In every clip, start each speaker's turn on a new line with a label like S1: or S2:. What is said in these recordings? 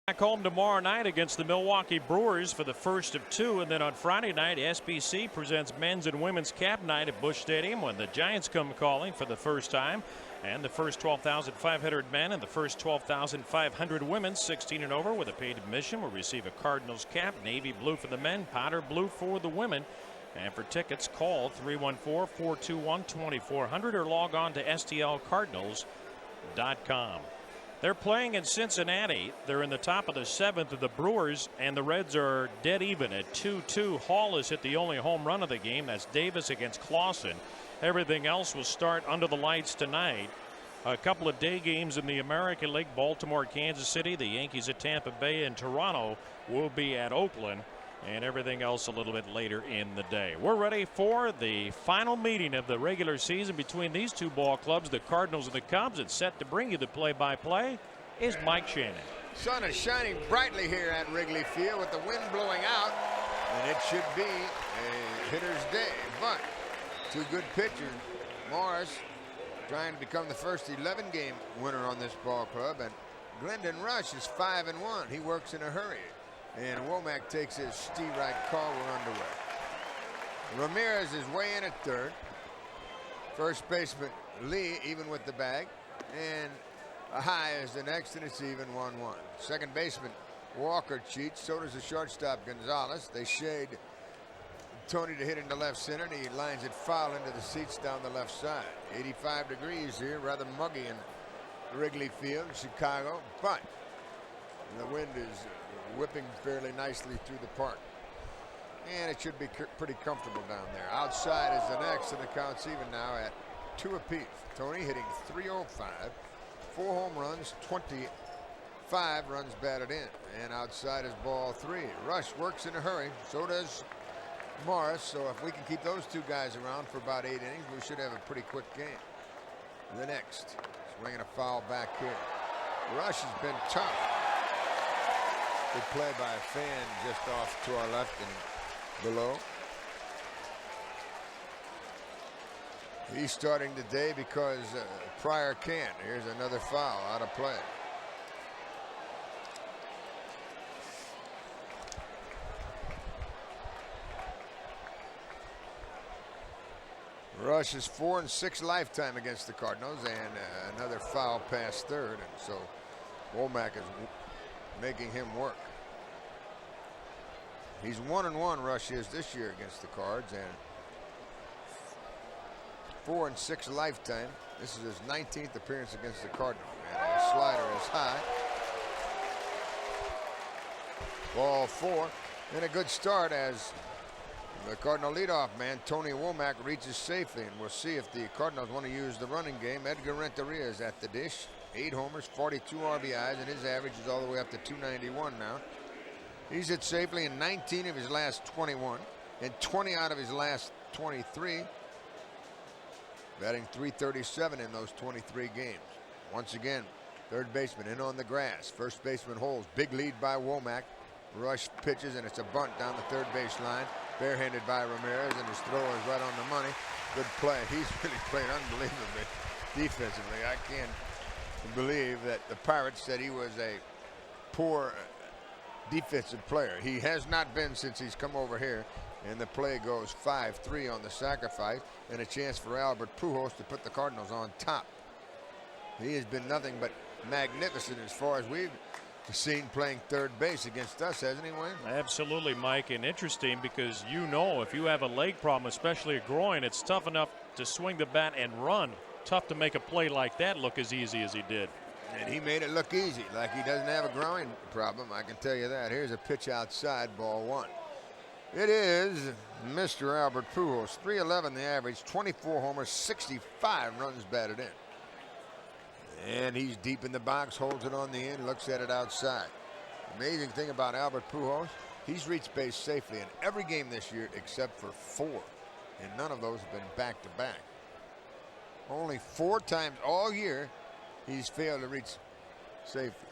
S1: Back home tomorrow night against the Milwaukee Brewers for the first of two, and then on Friday night SBC presents men's and women's cap night at Busch Stadium when the Giants come calling for the first time, and the first 12,500 men and the first 12,500 women 16 and over with a paid admission will receive a Cardinals cap, navy blue for the men, powder blue for the women. And for tickets, call 314-421-2400 or log on to stlcardinals.com. They're playing in Cincinnati. They're in the top of the seventh of the Brewers, and the Reds are dead even at 2-2. Hall has hit the only home run of the game. That's Davis against Clausen. Everything else will start under the lights tonight. A couple of day games in the American League. Baltimore, Kansas City. The Yankees at Tampa Bay, and Toronto will be at Oakland. And everything else a little bit later in the day. We're ready for the final meeting of the regular season between these two ball clubs, the Cardinals and the Cubs. It's set to bring you the play-by-play is Mike Shannon.
S2: Sun is shining brightly here at Wrigley Field with the wind blowing out, and it should be a hitter's day. But two good pitchers. Morris trying to become the first 11-game winner on this ball club, and Glendon Rush is 5-1. He works in a hurry. And Womack takes his Steve right call. We're underway. Ramirez is way in at third. First baseman Lee even with the bag. And a high is the next, and it's even 1-1. Second baseman Walker cheats. So does the shortstop Gonzalez. They shade Tony to hit into left center, and he lines it foul into the seats down the left side. 85 degrees here, rather muggy in Wrigley Field, Chicago. But the wind is whipping fairly nicely through the park, and it should be pretty comfortable down there. Outside is the next, and the count's even now at 2 apiece. Tony hitting .305, 4 home runs, 25 runs batted in, and outside is ball 3. Rush works in a hurry, so does Morris. So if we can keep those two guys around for about 8 innings, we should have a pretty quick game. The next, swinging a foul back here. Rush has been tough. Good play by a fan just off to our left and below. He's starting the day because Pryor can't. Here's another foul out of play. Rush is 4-6 lifetime against the Cardinals, and another foul past third, and so Womack is making him work. He's 1-1, Rush is this year against the Cards, and 4-6 lifetime. This is his 19th appearance against the Cardinals, and the slider is high. Ball 4, and a good start as the Cardinal leadoff man Tony Womack reaches safely, and we'll see if the Cardinals want to use the running game. Edgar Renteria is at the dish. 8 homers, 42 RBIs, and his average is all the way up to 291 now. He's hit safely in 19 of his last 21 and 20 out of his last 23. Batting .337 in those 23 games. Once again, third baseman in on the grass. First baseman holds. Big lead by Womack. Rush pitches, and it's a bunt down the third base line. Barehanded by Ramirez, and his throw is right on the money. Good play. He's really played unbelievably defensively. I can't believe that the Pirates said he was a poor defensive player. He has not been since he's come over here, and the play goes 5-3 on the sacrifice, and a chance for Albert Pujols to put the Cardinals on top. He has been nothing but magnificent as far as we've seen playing third base against us, hasn't he, Wayne?
S1: Absolutely, Mike, and interesting because if you have a leg problem, especially a groin, it's tough enough to swing the bat and run. Tough to make a play like that look as easy as he did.
S2: And he made it look easy, like he doesn't have a groin problem, I can tell you that. Here's a pitch outside, ball 1. It is Mr. Albert Pujols, .311 the average, 24 homers, 65 runs batted in. And he's deep in the box, holds it on the end, looks at it outside. Amazing thing about Albert Pujols, he's reached base safely in every game this year except for 4. And none of those have been back-to-back. Only 4 times all year he's failed to reach safety.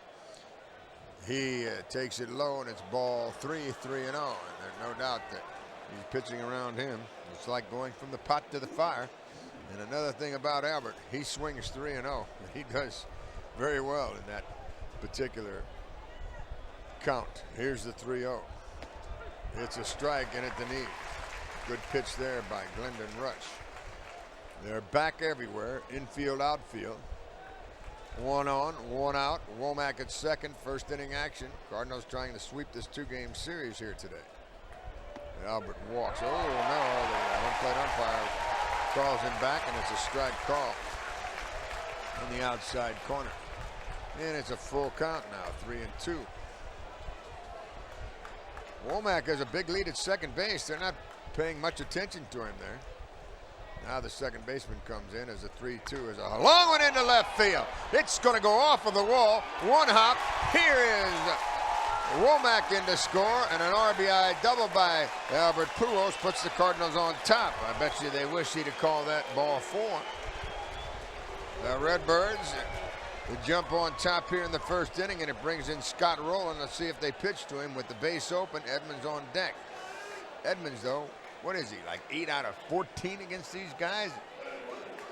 S2: He takes it low, and it's ball 3, 3-0. And there's no doubt that he's pitching around him. It's like going from the pot to the fire. And another thing about Albert, he swings 3-0. He does very well in that particular count. Here's the 3-0. It's a strike in at the knees. Good pitch there by Glendon Rush. They're back everywhere, infield, outfield. 1 on, 1 out. Womack at second, first inning action. Cardinals trying to sweep this 2-game series here today. Albert walks. Oh no, the home plate umpire calls him back, and it's a strike call on the outside corner. And it's a full count now, 3-2. Womack has a big lead at second base. They're not paying much attention to him there. Now the second baseman comes in as a 3-2, as a long one into left field. It's going to go off of the wall. One hop. Here is Womack in to score, and an RBI double by Albert Pujols puts the Cardinals on top. I bet you they wish he'd have called that ball 4. The Redbirds, they jump on top here in the first inning, and it brings in Scott Rowland. Let's see if they pitch to him with the base open. Edmonds on deck. Edmonds, though, what is he, like 8 out of 14 against these guys?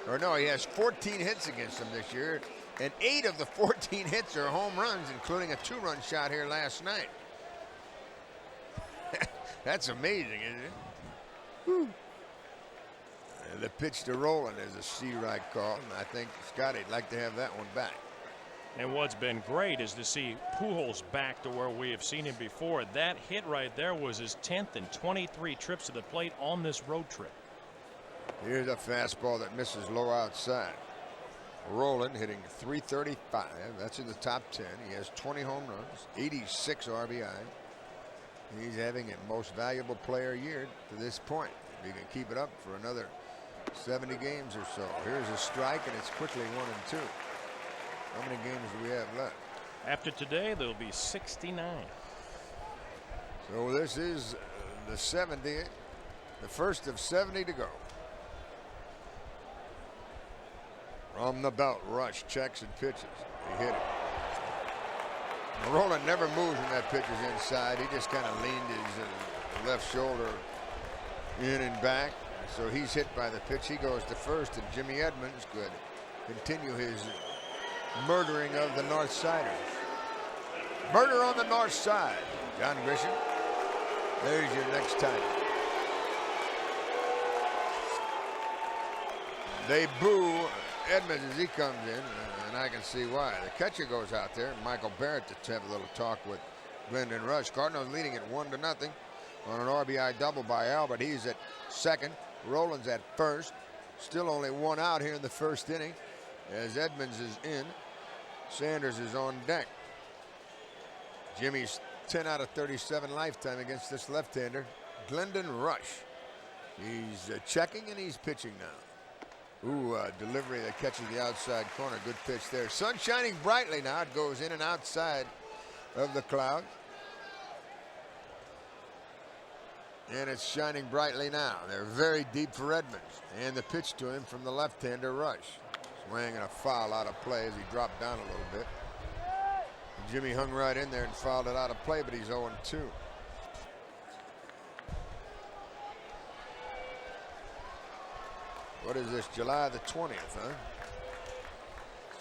S2: Or no, he has 14 hits against them this year, and 8 of the 14 hits are home runs, including a 2-run shot here last night. That's amazing, isn't it? Whew. The pitch to Rowland is a C-right call, and I think Scotty'd like to have that one back.
S1: And what's been great is to see Pujols back to where we have seen him before. That hit right there was his 10th in 23 trips to the plate on this road trip.
S2: Here's a fastball that misses low outside. Rowland hitting .335. That's in the top 10. He has 20 home runs, 86 RBI. He's having a most valuable player year to this point. If he can keep it up for another 70 games or so. Here's a strike, and it's quickly 1-2. How many games do we have left?
S1: After today, there'll be 69.
S2: So this is the 70, the first of 70 to go. From the belt, Rush checks and pitches. He hit it. Rowland never moves when that pitch is inside. He just kind of leaned his left shoulder in and back. So he's hit by the pitch. He goes to first, and Jimmy Edmonds could continue his murdering of the North Siders. Murder on the North Side. John Grisham, there's your next title. They boo Edmonds as he comes in, and I can see why. The catcher goes out there, Michael Barrett, to have a little talk with Glendon Rush. Cardinals leading it 1-0 on an RBI double by Albert. He's at second. Rowland's at first. Still only 1 out here in the first inning as Edmonds is in. Sanders is on deck. Jimmy's 10 out of 37 lifetime against this left-hander, Glendon Rush. He's checking and he's pitching now. Ooh, delivery that catches the outside corner. Good pitch there. Sun shining brightly now. It goes in and outside of the clouds. And it's shining brightly now. They're very deep for Edmonds. And the pitch to him from the left-hander, Rush. Swing and a foul out of play as he dropped down a little bit. Jimmy hung right in there and fouled it out of play, but he's 0-2. What is this, July the 20th, huh?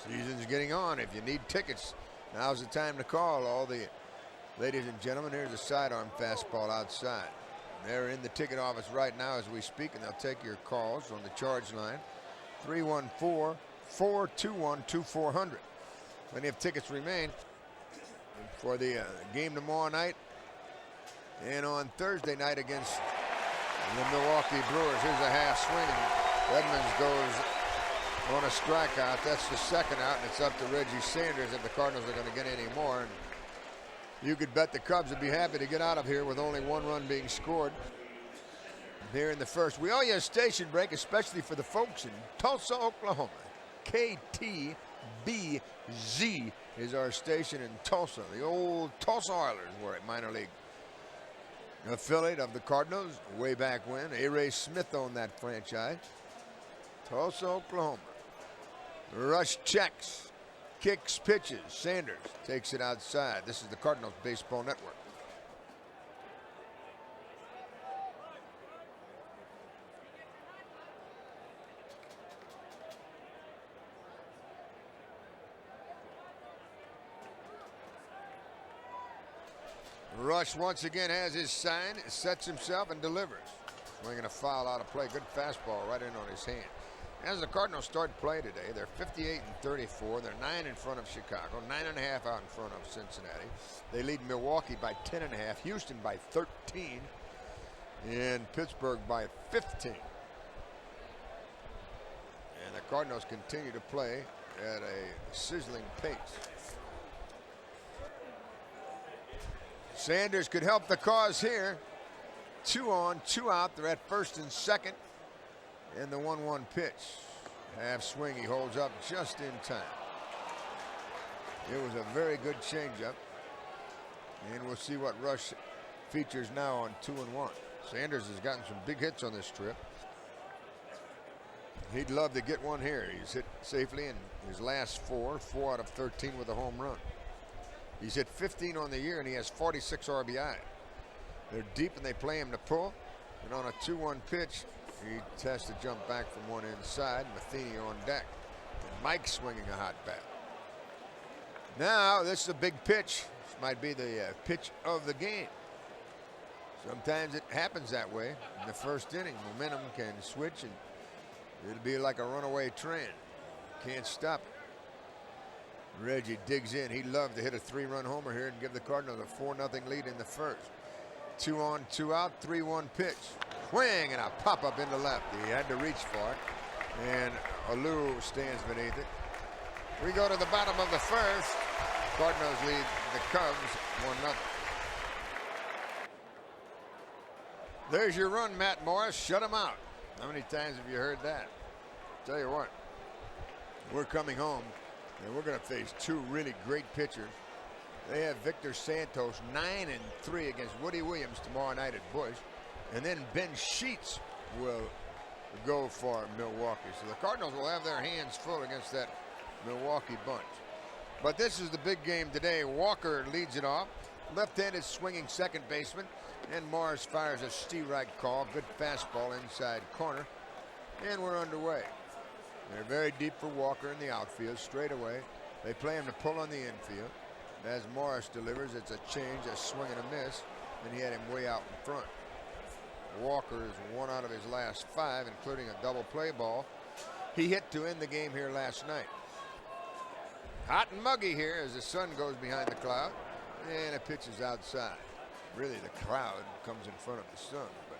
S2: Season's getting on. If you need tickets, now's the time to call. All the ladies and gentlemen, here's a sidearm fastball outside. They're in the ticket office right now as we speak, and they'll take your calls on the charge line. 314-421-2400. Plenty of tickets remain for the game tomorrow night and on Thursday night against the Milwaukee Brewers. Here's a half swing. Edmonds goes on a strikeout. That's the second out, and it's up to Reggie Sanders if the Cardinals are going to get any more. And you could bet the Cubs would be happy to get out of here with only 1 run being scored here in the first. We owe you a station break, especially for the folks in Tulsa, Oklahoma. KTBZ is our station in Tulsa. The old Tulsa Oilers were a minor league affiliate of the Cardinals way back when. A. Ray Smith owned that franchise. Tulsa, Oklahoma. Rush checks, kicks, pitches. Sanders takes it outside. This is the Cardinals Baseball Network. Rush once again has his sign, sets himself and delivers. Swinging a foul out of play. Good fastball right in on his hand. As the Cardinals start play today, they're 58-34. They're 9 in front of Chicago, 9.5 out in front of Cincinnati. They lead Milwaukee by 10.5, Houston by 13, and Pittsburgh by 15. And the Cardinals continue to play at a sizzling pace. Sanders could help the cause here. 2 on, 2 out. They're at first and second. And the 1-1 pitch. Half swing, he holds up just in time. It was a very good changeup. And we'll see what Rush features now on 2-1. Sanders has gotten some big hits on this trip. He'd love to get one here. He's hit safely in his last 4 out of 13 with a home run. He's hit 15 on the year and he has 46 RBI. They're deep and they play him to pull. And on a 2-1 pitch, he has to jump back from one inside. Matheny on deck. And Mike swinging a hot bat. Now, this is a big pitch. This might be the pitch of the game. Sometimes it happens that way in the first inning. Momentum can switch and it'll be like a runaway train. Can't stop it. Reggie digs in. He'd love to hit a 3-run homer here and give the Cardinals a 4-0 lead in the first. 2 on, 2 out, 3-1 pitch. Swing and a pop up into left. He had to reach for it. And Alou stands beneath it. We go to the bottom of the first. Cardinals lead the Cubs 1-0. There's your run, Matt Morris. Shut him out. How many times have you heard that? Tell you what, we're coming home and we're going to face 2 really great pitchers. They have Victor Santos 9-3 against Woody Williams tomorrow night at Busch, and then Ben Sheets will go for Milwaukee. So the Cardinals will have their hands full against that Milwaukee bunch. But this is the big game today. Walker leads it off. Left-handed swinging second baseman, and Morris fires a steal-right call. Good fastball inside corner, and we're underway. They're very deep for Walker in the outfield. Straight away, they play him to pull on the infield. As Morris delivers, it's a change, a swing and a miss, and he had him way out in front. Walker is 1 out of his last 5, including a double play ball he hit to end the game here last night. Hot and muggy here as the sun goes behind the cloud, and it pitches outside. Really, the crowd comes in front of the sun, but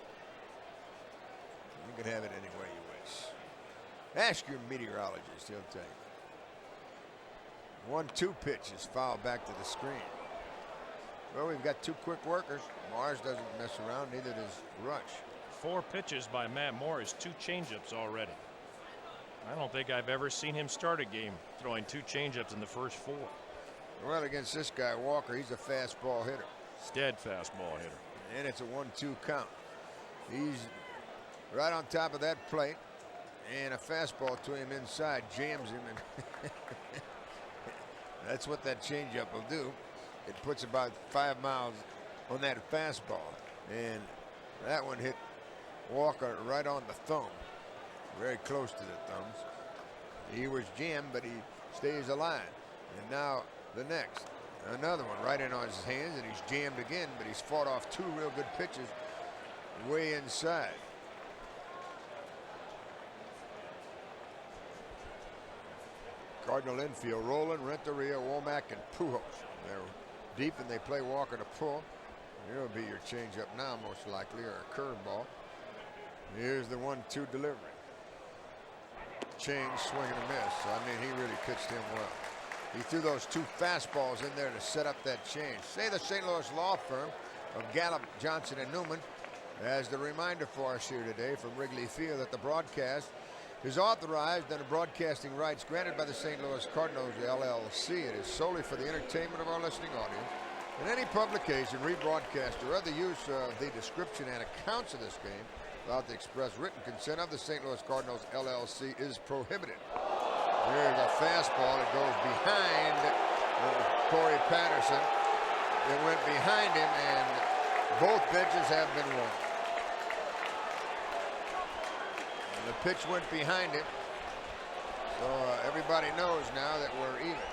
S2: you can have it any way you wish. Ask your meteorologist, he'll tell you. 1-2 pitch is fouled back to the screen. Well, we've got 2 quick workers. Mars doesn't mess around, neither does Rush.
S1: 4 pitches by Matt Morris, 2 changeups already. I don't think I've ever seen him start a game throwing 2 changeups in the first 4.
S2: Well, against this guy, Walker, he's a fastball hitter.
S1: Dead fastball hitter.
S2: And it's a 1-2 count. He's right on top of that plate. And a fastball to him inside jams him. And that's what that changeup will do. It puts about 5 miles on that fastball. And that one hit Walker right on the thumb. Very close to the thumbs. He was jammed, but he stays alive. And now the next. Another one right in on his hands, and he's jammed again, but he's fought off 2 real good pitches way inside. Cardinal infield, Roland, Renteria, Womack, and Pujols. They're deep and they play Walker to pull. It'll be your changeup now, most likely, or a curveball. Here's the 1-2 delivery. Change, swing, and a miss. I mean, he really pitched him well. He threw those 2 fastballs in there to set up that change. Say the St. Louis law firm of Gallup, Johnson, and Newman as the reminder for us here today from Wrigley Field that the broadcast is authorized under broadcasting rights granted by the St. Louis Cardinals LLC. It is solely for the entertainment of our listening audience. And any publication, rebroadcast, or other use of the description and accounts of this game without the express written consent of the St. Louis Cardinals LLC is prohibited. Here's a fastball. It goes behind Corey Patterson. It went behind him, and both pitches have been won. And the pitch went behind him. So everybody knows now that we're even.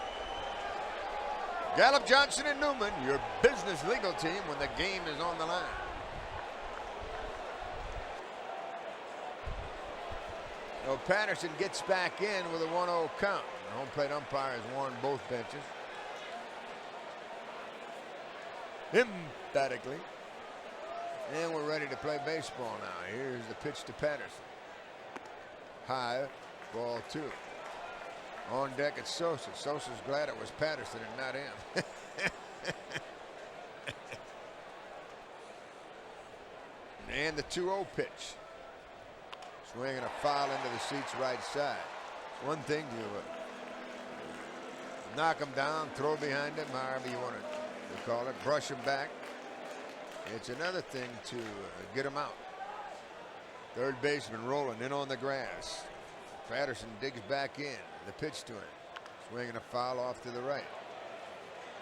S2: Gallup, Johnson, and Newman, your business legal team when the game is on the line. So Patterson gets back in with a 1-0 count. The home plate umpire has warned both benches emphatically. And we're ready to play baseball now. Here's the pitch to Patterson. High, ball 2. On deck it's Sosa. Sosa's glad it was Patterson and not him. And the 2-0 pitch. Swinging a foul into the seats right side. It's one thing to knock him down, throw behind him, however you want to call it, brush him back. It's another thing to get him out. Third baseman rolling in on the grass. Patterson digs back in. The pitch to him. Swinging a foul off to the right.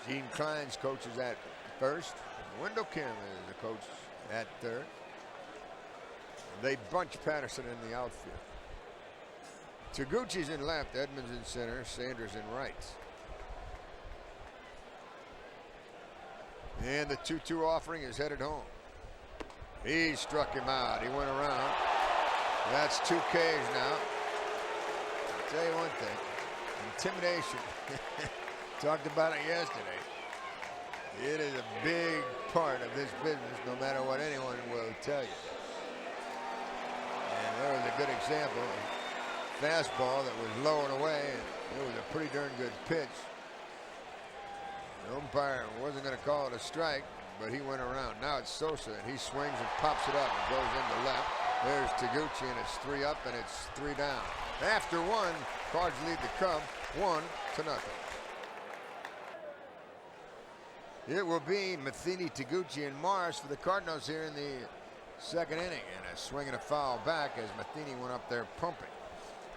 S2: Gene Klein's coaches at first. Wendell Kim is the coach at third. They bunch Patterson in the outfield. Taguchi's in left, Edmonds in center, Sanders in right. And the 2-2 offering is headed home. He struck him out. He went around. That's 2 Ks now. I'll tell you one thing. Intimidation. Talked about it yesterday. It is a big part of this business, no matter what anyone will tell you. And there was a good example. Fastball that was low and away, and it was a pretty darn good pitch. The umpire wasn't going to call it a strike, but he went around. Now it's Sosa, and he swings and pops it up and goes into left. There's Taguchi, and it's 3 up, and it's 3 down. After 1, Cards lead the Cubs 1-0. It will be Matheny, Taguchi, and Morris for the Cardinals here in the second inning. And a swing and a foul back as Matheny went up there pumping.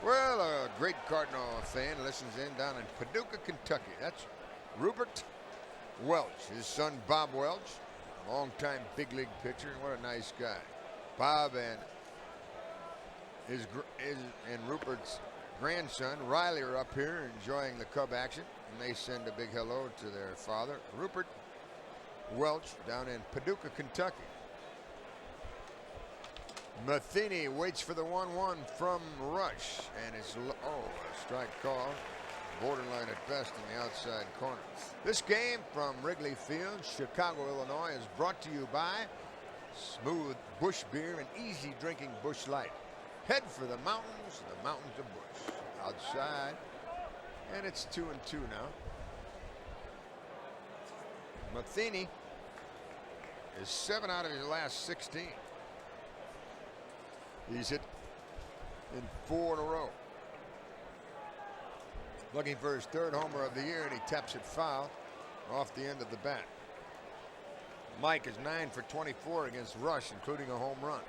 S2: Well, a great Cardinal fan listens in down in Paducah, Kentucky. That's Rupert Welch, his son Bob Welch, longtime big league pitcher. What a nice guy. Bob and Rupert's grandson Riley are up here enjoying the Cub action, and they send a big hello to their father, Rupert Welch, down in Paducah, Kentucky. Matheny waits for the 1-1 from Rush, and it's a strike call, borderline at best in the outside corner. This game from Wrigley Field, Chicago, Illinois, is brought to you by smooth Busch beer and easy drinking Busch Light. Head for the mountains of Busch. Outside, and it's 2-2 now. Matheny is 7 out of his last 16. He's hit in 4 in a row. Looking for his 3rd homer of the year, and he taps it foul off the end of the bat. Mike is 9 for 24 against Rush, including a home run.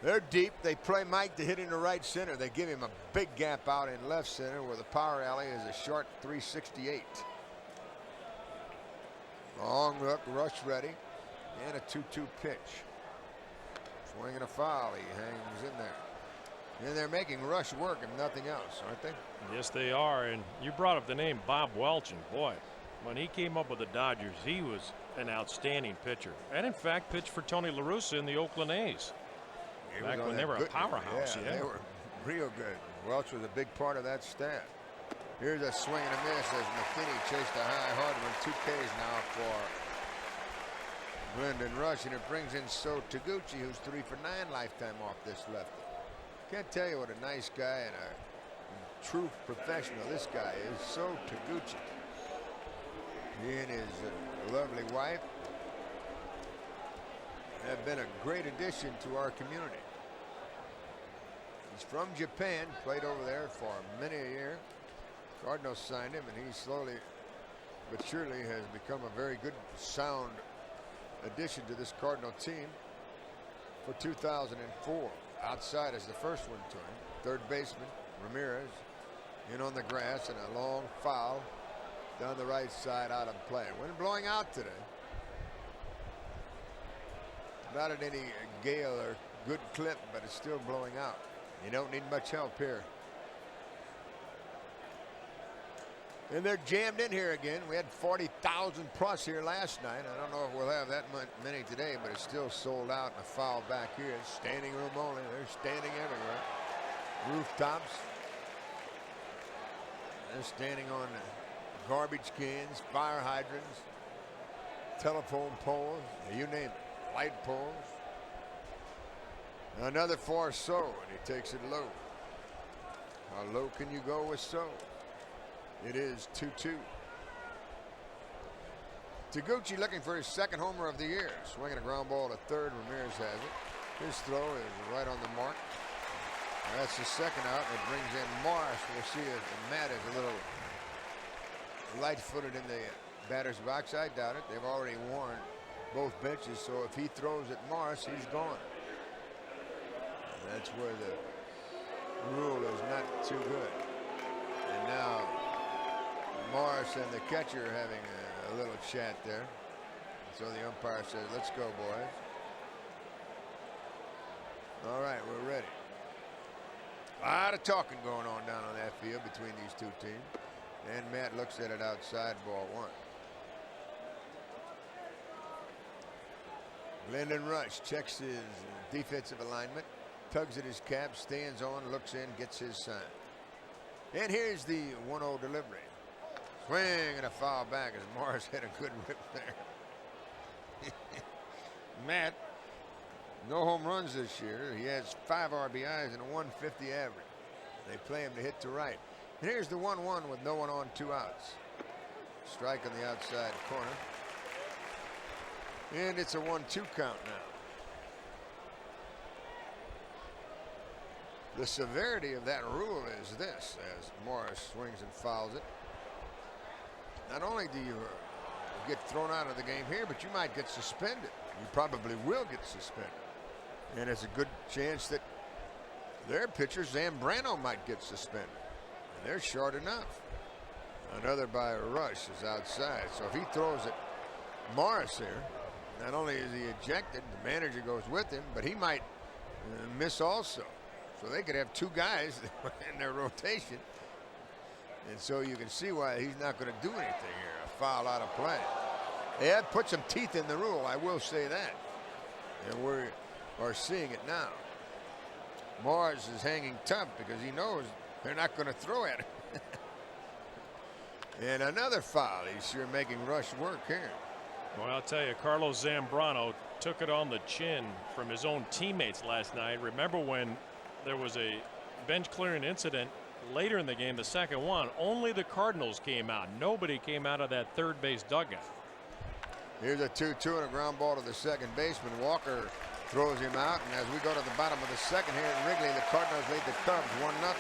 S2: They're deep. They play Mike to hit into right center. They give him a big gap out in left center where the power alley is a short 368. Long look, Rush ready, and a 2-2 pitch. Swinging a foul. He hangs in there. And they're making Rush work and nothing else, aren't they?
S1: Yes, they are. And you brought up the name Bob Welch, and boy, when he came up with the Dodgers, he was an outstanding pitcher. And in fact, pitched for Tony La Russa in the Oakland A's. Back when they were a powerhouse.
S2: Yeah, they were real good. Welch was a big part of that staff. Here's a swing and a miss as Matheny chased a high hard one. 2 Ks now for Lyndon Rush, and it brings in Taguchi, who's 3 for 9 lifetime off this lefty. Can't tell you what a nice guy and a true professional this guy is. Taguchi. He and his lovely wife have been a great addition to our community. He's from Japan, played over there for many a year. Cardinals signed him, and he slowly but surely has become a very good, sound addition to this Cardinal team for 2004. Outside is the first one to him. Third baseman Ramirez in on the grass, and a long foul down the right side out of play. Wind blowing out today. Not at any gale or good clip, but it's still blowing out. You don't need much help here. And they're jammed in here again. We had 40,000 plus here last night. I don't know if we'll have that many today, but it's still sold out. And a foul back here. It's standing room only. They're standing everywhere. Rooftops. They're standing on garbage cans, fire hydrants, telephone poles, you name it, light poles. Another for So, and he takes it low. How low can you go with So? It is 2-2. Taguchi looking for his second homer of the year. Swinging a ground ball to third. Ramirez has it. His throw is right on the mark. That's the second out. It brings in Morris. We'll see if Matt is a little light-footed in the batter's box. I doubt it. They've already worn both benches, so if he throws at Morris, he's gone. And that's where the rule is not too good. And now Morris and the catcher are having a little chat there. So the umpire says, let's go, boys. All right, we're ready. A lot of talking going on down on that field between these two teams. And Matt looks at it outside, ball one. Lyndon Rush checks his defensive alignment, tugs at his cap, stands on, looks in, gets his sign. And here's the 1-0 delivery. Swing and a foul back as Morris had a good rip there. Matt, no home runs this year. He has 5 RBIs and a 150 average. They play him to hit to right. And here's the 1-1 with no one on, 2 outs. Strike on the outside corner. And it's a 1-2 count now. The severity of that rule is this, as Morris swings and fouls it. Not only do you get thrown out of the game here, but you might get suspended. You probably will get suspended. And it's a good chance that their pitcher, Zambrano, might get suspended. And they're short enough. Another by Rush is outside. So if he throws at Morris here, not only is he ejected, the manager goes with him, but he might miss also. So they could have 2 guys in their rotation. And so you can see why he's not going to do anything here. A foul out of play. They have put some teeth in the rule, I will say that. And we are seeing it now. Morris is hanging tough because he knows they're not going to throw at him. And another foul. He's sure making Rush work here.
S1: Well, I'll tell you, Carlos Zambrano took it on the chin from his own teammates last night. Remember when there was a bench clearing incident later in the game, the second one, only the Cardinals came out. Nobody came out of that third base dugout.
S2: Here's a 2-2 and a ground ball to the second baseman. Walker throws him out, and as we go to the bottom of the second here at Wrigley, the Cardinals lead the Cubs 1-0.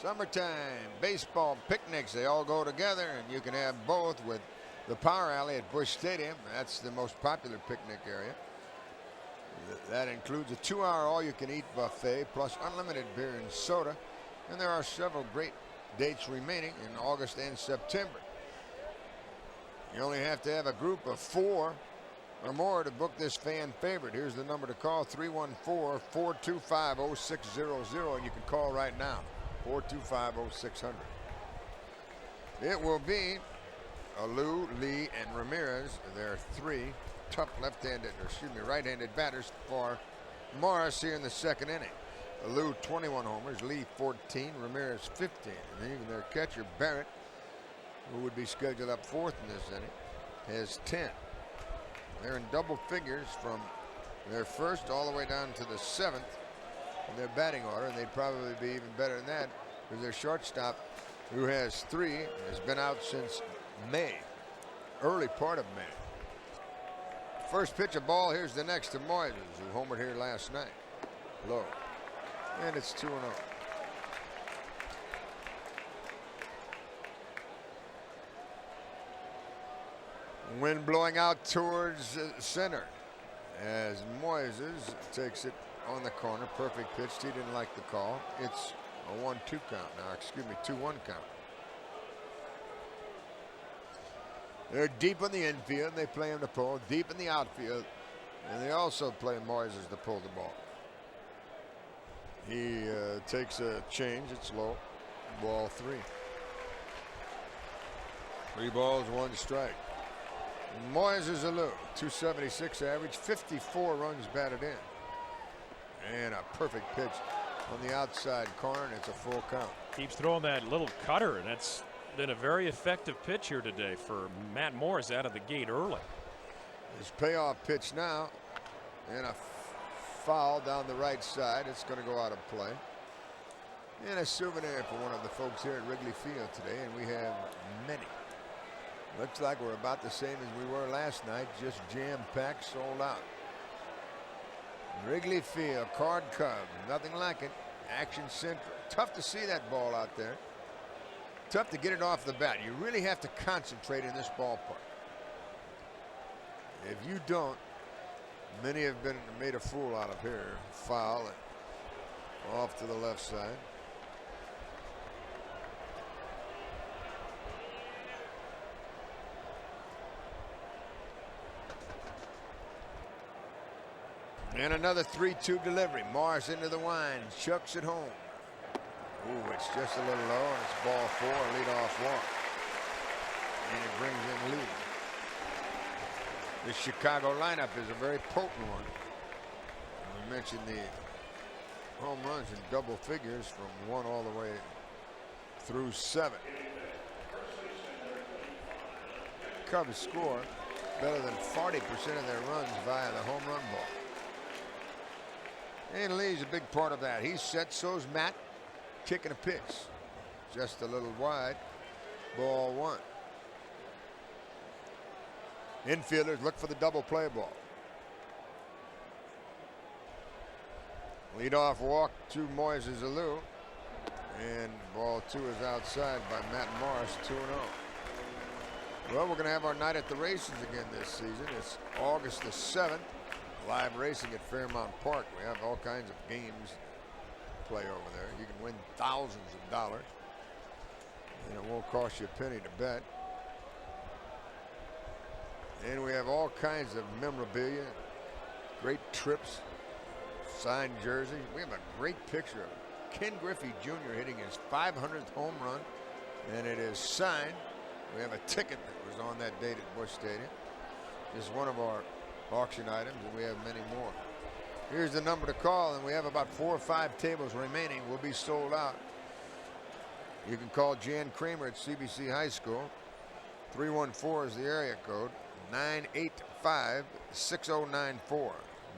S2: Summertime, baseball, picnics, they all go together, and you can have both with the Power Alley at Busch Stadium. That's the most popular picnic area. That includes a 2-hour all-you-can-eat buffet, plus unlimited beer and soda. And there are several great dates remaining in August and September. You only have to have a group of 4 or more to book this fan favorite. Here's the number to call, 314-425-0600, and you can call right now, 425-0600. It will be Alou, Lee, and Ramirez. There are 3 tough right-handed batters for Morris here in the second inning. Alou 21 homers, Lee 14, Ramirez 15, and even their catcher Barrett, who would be scheduled up 4th in this inning, has 10. They're in double figures from their first all the way down to the 7th in their batting order, and they'd probably be even better than that because their shortstop, who has 3, has been out since May, early part of May. First pitch of ball. Here's the next to Moises, who homered here last night. Low. And it's 2-0. Wind blowing out towards center as Moises takes it on the corner. Perfect pitch. He didn't like the call. It's a 1-2 count. Now, excuse me, 2-1 count. They're deep in the infield. They play him to pull. Deep in the outfield. And they also play Moises to pull the ball. He takes a change. It's low. Ball 3. 3 balls, 1 strike. Moises Alou, 276 average, 54 runs batted in. And a perfect pitch on the outside corner, and it's a full count.
S1: Keeps throwing that little cutter, and that's been a very effective pitch here today for Matt Morris out of the gate early.
S2: His payoff pitch now, and a foul down the right side. It's going to go out of play. And a souvenir for one of the folks here at Wrigley Field today, and we have many. Looks like we're about the same as we were last night, just jam-packed, sold out. Wrigley Field, Card Cub, nothing like it. Action Central. Tough to see that ball out there. Tough to get it off the bat. You really have to concentrate in this ballpark. If you don't, many have been made a fool out of here. Foul and off to the left side. And another 3-2 delivery. Morris into the wind, chucks it home. Ooh, it's just a little low, and it's ball 4, leadoff walk. And it brings in Lee. The Chicago lineup is a very potent one. We mentioned the home runs in double figures from 1 all the way through 7. Cubs score better than 40% of their runs via the home run ball. And Lee's a big part of that. He's set, so's Matt, kicking a pitch. Just a little wide. Ball 1. Infielders look for the double play ball. Leadoff walk to Moises Alou. And ball 2 is outside by Matt Morris, 2-0. Well, we're going to have our night at the races again this season. It's August the 7th. Live racing at Fairmount Park. We have all kinds of games to play over there. You can win thousands of dollars, and it won't cost you a penny to bet. And we have all kinds of memorabilia, great trips, signed jerseys. We have a great picture of Ken Griffey Jr. hitting his 500th home run, and it is signed. We have a ticket that was on that date at Busch Stadium. It's one of our auction items, and we have many more. Here's the number to call, and we have about 4 or 5 tables remaining. We'll be sold out. You can call Jan Kramer at CBC High School. 314 is the area code. 985-6094.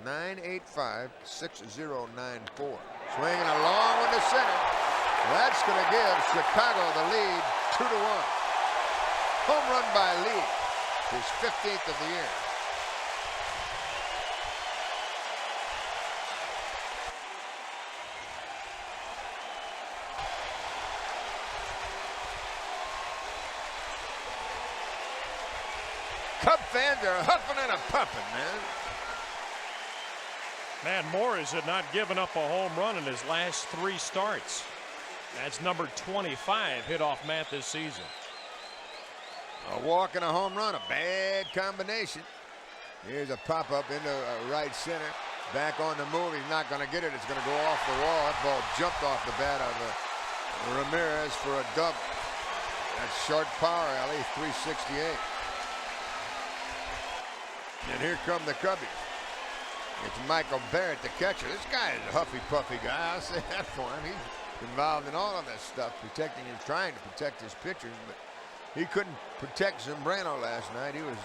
S2: 985-6094. Swinging a long one to center. That's going to give Chicago the lead, 2-1. Home run by Lee, his 15th of the year. Cub fans are huffing and a puffing, man.
S1: Man, Morris had not given up a home run in his last 3 starts. That's number 25 hit off Matt this season.
S2: A walk and a home run, a bad combination. Here's a pop-up into right center. Back on the move. He's not going to get it. It's going to go off the wall. That ball jumped off the bat of Ramirez for a double. That's short power alley, 368. And here come the Cubbies. It's Michael Barrett, the catcher. This guy is a huffy-puffy guy. I'll say that for him. He's involved in all of this stuff, trying to protect his pitchers, but he couldn't protect Zambrano last night. He was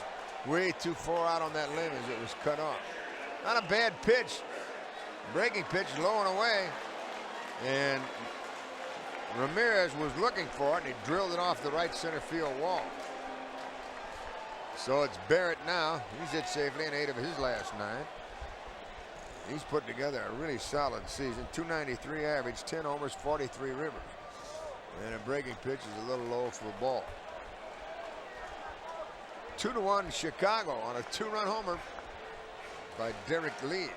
S2: way too far out on that limb as it was cut off. Not a bad pitch. Breaking pitch, low and away. And Ramirez was looking for it, and he drilled it off the right center field wall. So it's Barrett now. He's hit safely in 8 of his last 9. He's put together a really solid season. 293 average, 10 homers, 43 ribbles. And a breaking pitch is a little low for a ball. 2-1 Chicago on a 2-run homer by Derek Lee.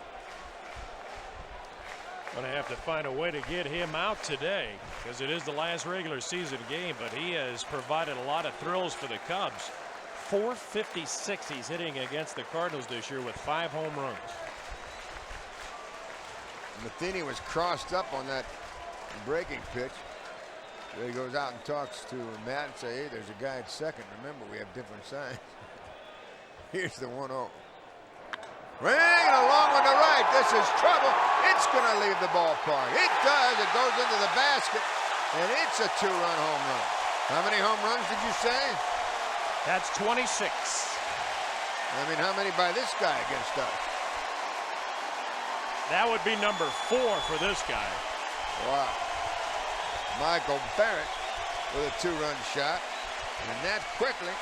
S1: Going to have to find a way to get him out today because it is the last regular season game, but he has provided a lot of thrills for the Cubs. 456 he's hitting against the Cardinals this year with 5 home runs.
S2: Matheny was crossed up on that breaking pitch. So he goes out and talks to Matt and say, hey, there's a guy at second. Remember, we have different signs. Here's the 1-0. Ring a long one to right. This is trouble. It's going to leave the ballpark. It does. It goes into the basket, and it's a 2-run home run. How many home runs did you say?
S1: That's 26.
S2: I mean, how many by this guy against us?
S1: That would be number 4 for this guy.
S2: Wow. Michael Barrett with a 2-run shot. And that quickly,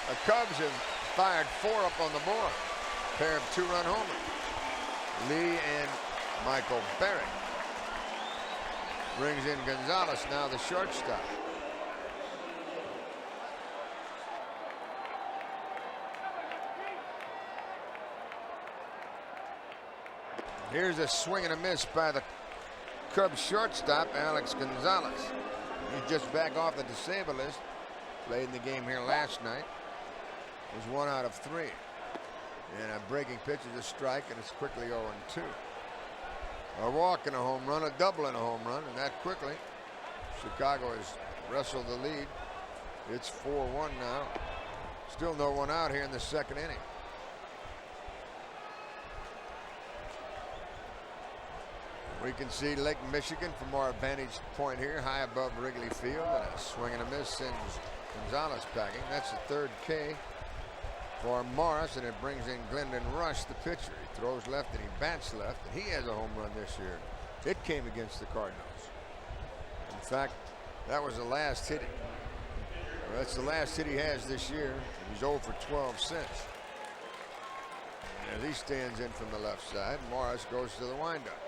S2: the Cubs have fired 4 up on the board. Pair of 2-run homers. Lee and Michael Barrett. Brings in Gonzalez now, the shortstop. Here's a swing and a miss by the Cubs shortstop, Alex Gonzalez. He's just back off the disabled list. Played in the game here last night. Was 1 out of 3. And a breaking pitch is a strike, and it's quickly 0-2. A walk and a home run, a double and a home run, and that quickly. Chicago has wrestled the lead. It's 4-1 now. Still no one out here in the 2nd inning. We can see Lake Michigan from our vantage point here, high above Wrigley Field, and a swing and a miss sends Gonzalez packing. That's the 3rd K for Morris, and it brings in Glendon Rush, the pitcher. He throws left and he bats left, and he has a home run this year. It came against the Cardinals. In fact, that was the last hit. That's the last hit he has this year. He's 0 for 12 since. As he stands in from the left side, Morris goes to the windup.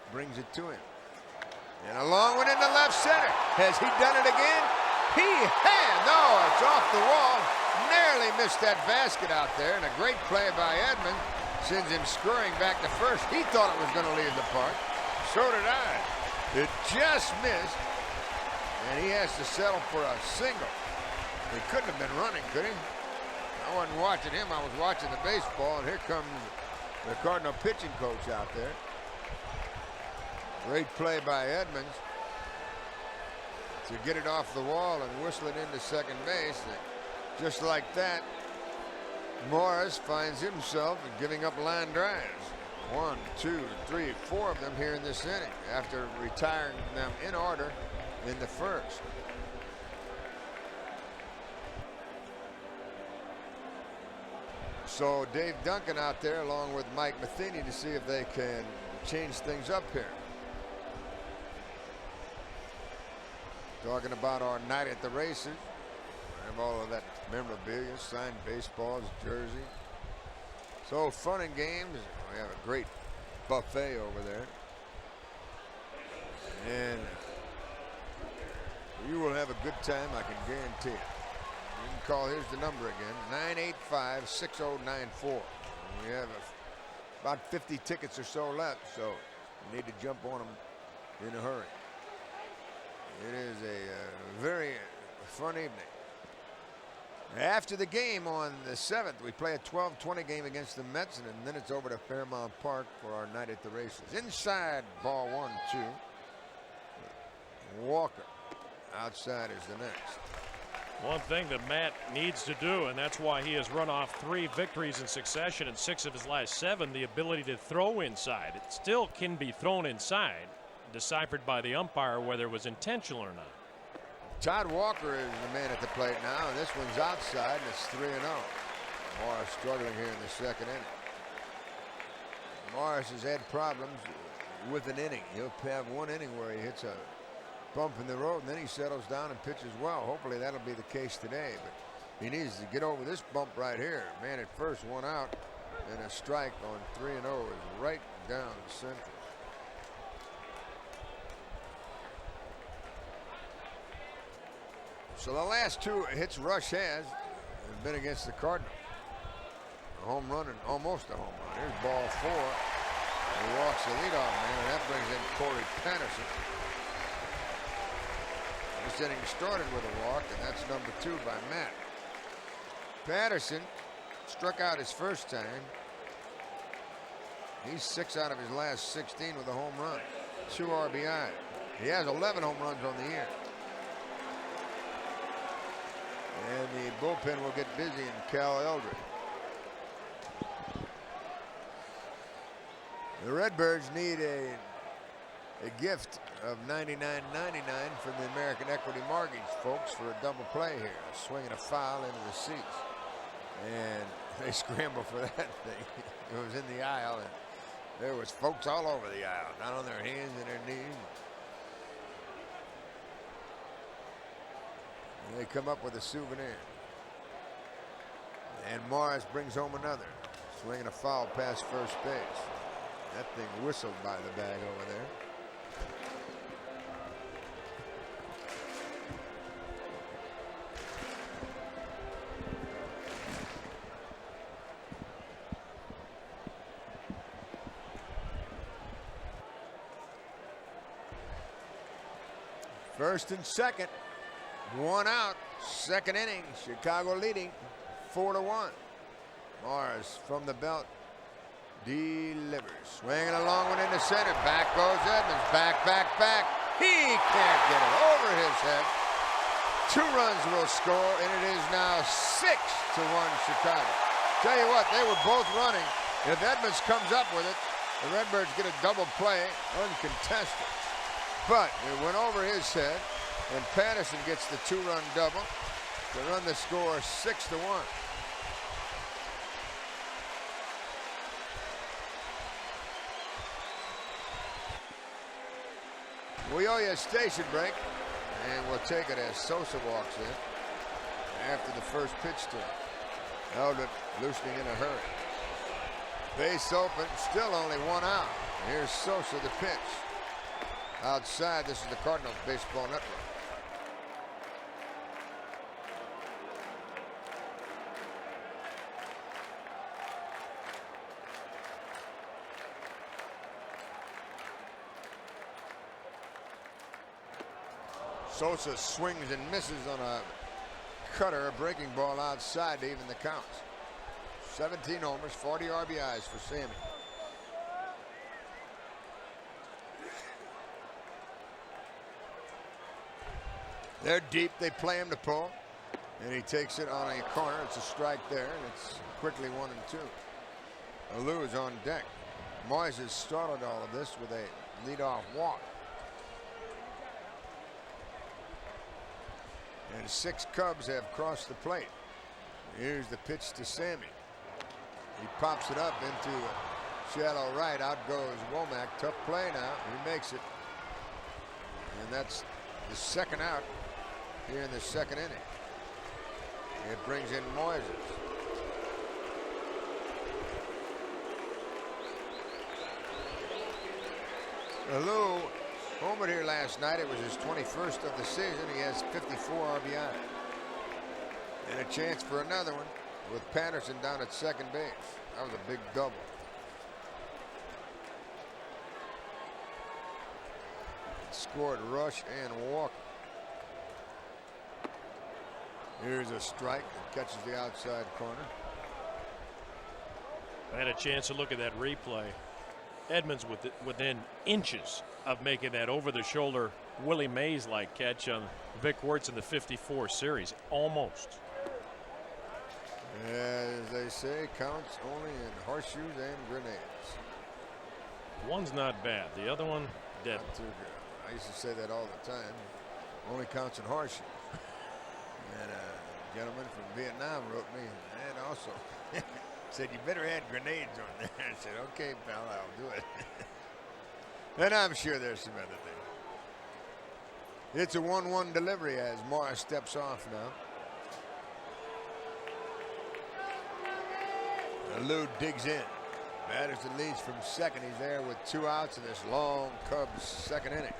S2: Brings it to him. And a long one into left center. Has he done it again? He has. No, it's off the wall. Narrowly missed that basket out there. And a great play by Edman sends him scurrying back to first. He thought it was going to leave the park. So did I. It just missed. And he has to settle for a single. He couldn't have been running, could he? I wasn't watching him. I was watching the baseball. And here comes the Cardinal pitching coach out there. Great play by Edmonds to get it off the wall and whistle it into second base. And just like that, Morris finds himself giving up line drives. 1, 2, 3, 4 of them here in this inning after retiring them in order in the 1st. So Dave Duncan out there along with Mike Matheny to see if they can change things up here. Talking about our night at the races. I have all of that memorabilia, signed baseballs, jersey. So fun and games. We have a great buffet over there. And you will have a good time, I can guarantee it. You can call, here's the number again, 985-6094. We have about 50 tickets or so left, so you need to jump on them in a hurry. It is a very fun evening. After the game on the 7th, we play a 12-20 game against the Mets, and then it's over to Fairmount Park for our night at the races. Inside, ball 1-2. Walker. Outside is the next.
S1: One thing that Matt needs to do, and that's why he has run off 3 victories in succession in 6 of his last 7, the ability to throw inside. It still can be thrown inside, deciphered by the umpire whether it was intentional or not.
S2: Todd Walker is the man at the plate now. This one's outside, and it's 3-0. Morris struggling here in the second inning. Morris has had problems with an inning. He'll have one inning where he hits a bump in the road, and then he settles down and pitches well. Hopefully that'll be the case today, but he needs to get over this bump right here. Man at first, 1 out, and a strike on 3-0 is right down center. So the last 2 hits Rush has been against the Cardinals. A home run and almost a home run. Here's ball 4. He walks the leadoff man, and that brings in Corey Patterson. This inning started with a walk, and that's number 2 by Matt. Patterson struck out his first time. He's 6 out of his last 16 with a home run. 2 RBI. He has 11 home runs on the year. And the bullpen will get busy in Cal Eldred. The Redbirds need a gift of $99.99 from the American Equity Mortgage folks for a double play here. A swing and a foul into the seats. And they scramble for that thing. It was in the aisle, and there was folks all over the aisle, not on their hands and their knees. And they come up with a souvenir. And Morris brings home another. Swinging a foul past first base. That thing whistled by the bag over there. First and second, 1 out, second inning. Chicago leading 4-1. Morris from the belt delivers. Swinging a long one into center. Back goes Edmonds. Back. He can't get it over his head. 2 runs will score, and it is now 6-1 Chicago. Tell you what, they were both running. If Edmonds comes up with it, the Redbirds get a double play, uncontested. But it went over his head, and Patterson gets the 2-run double to run the score 6-1. We owe you a station break, and we'll take it as Sosa walks in after the first pitch to him. Eldred loosening in a hurry. Base open, still only 1 out. Here's Sosa, the pitch. Outside, this is the Cardinals Baseball Network. Sosa swings and misses on a cutter, a breaking ball outside to even the count. 17 homers, 40 RBIs for Sammy. They're deep, they play him to pull, and he takes it on a corner. It's a strike there, and it's quickly 1-2. Alou is on deck. Moyes has started all of this with a leadoff walk. And 6 Cubs have crossed the plate. Here's the pitch to Sammy. He pops it up into shallow right. Out goes Womack. Tough play now. He makes it. And that's the second out here in the second inning. It brings in Moises. Alou homered here last night. It was his 21st of the season. He has 54 RBI. And a chance for another one with Patterson down at second base. That was a big double. Scored Rush and Walker. Here's a strike that catches the outside corner.
S1: I had a chance to look at that replay. Edmonds within inches of making that over-the-shoulder Willie Mays-like catch on Vic Wertz in the '54 series. Almost.
S2: As they say, counts only in horseshoes and grenades.
S1: One's not bad. The other one, dead.
S2: Not too good. I used to say that all the time. Only counts in horseshoes. And a gentleman from Vietnam wrote me and also said, you better add grenades on there. I said, okay, pal, I'll do it. And I'm sure there's some other things. It's a 1-1 delivery as Morris steps off now. Lou digs in. Patterson leads from second. He's there with 2 outs in this long Cubs second inning.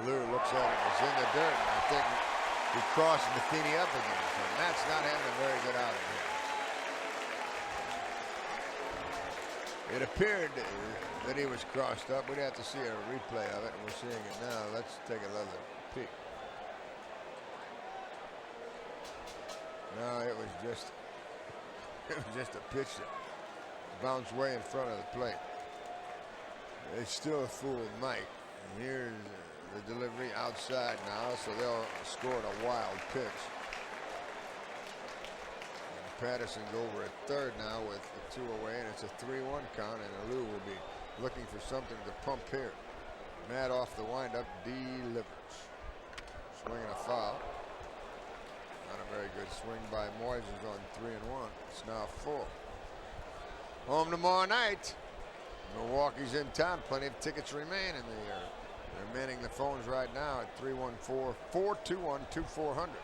S2: Lou looks at it. It's in the dirt. And I think he crossed Matheny up again. So Matt's not having a very good outing here. It appeared that he was crossed up. We'd have to see a replay of it, and we're seeing it now. Let's take another peek. No, it was just a pitch that bounced way in front of the plate. It's still fooled Mike. And here's the delivery outside now, so they'll score a wild pitch. And Patterson go over at third now with the 2 away, and it's a 3-1 count, and Lou will be looking for something to pump here. Matt off the windup delivers. Swinging a foul. Not a very good swing by Moises on 3-1. It's now 4. Home tomorrow night. Milwaukee's in town. Plenty of tickets remain, and they're manning the phones right now at 314-421-2400.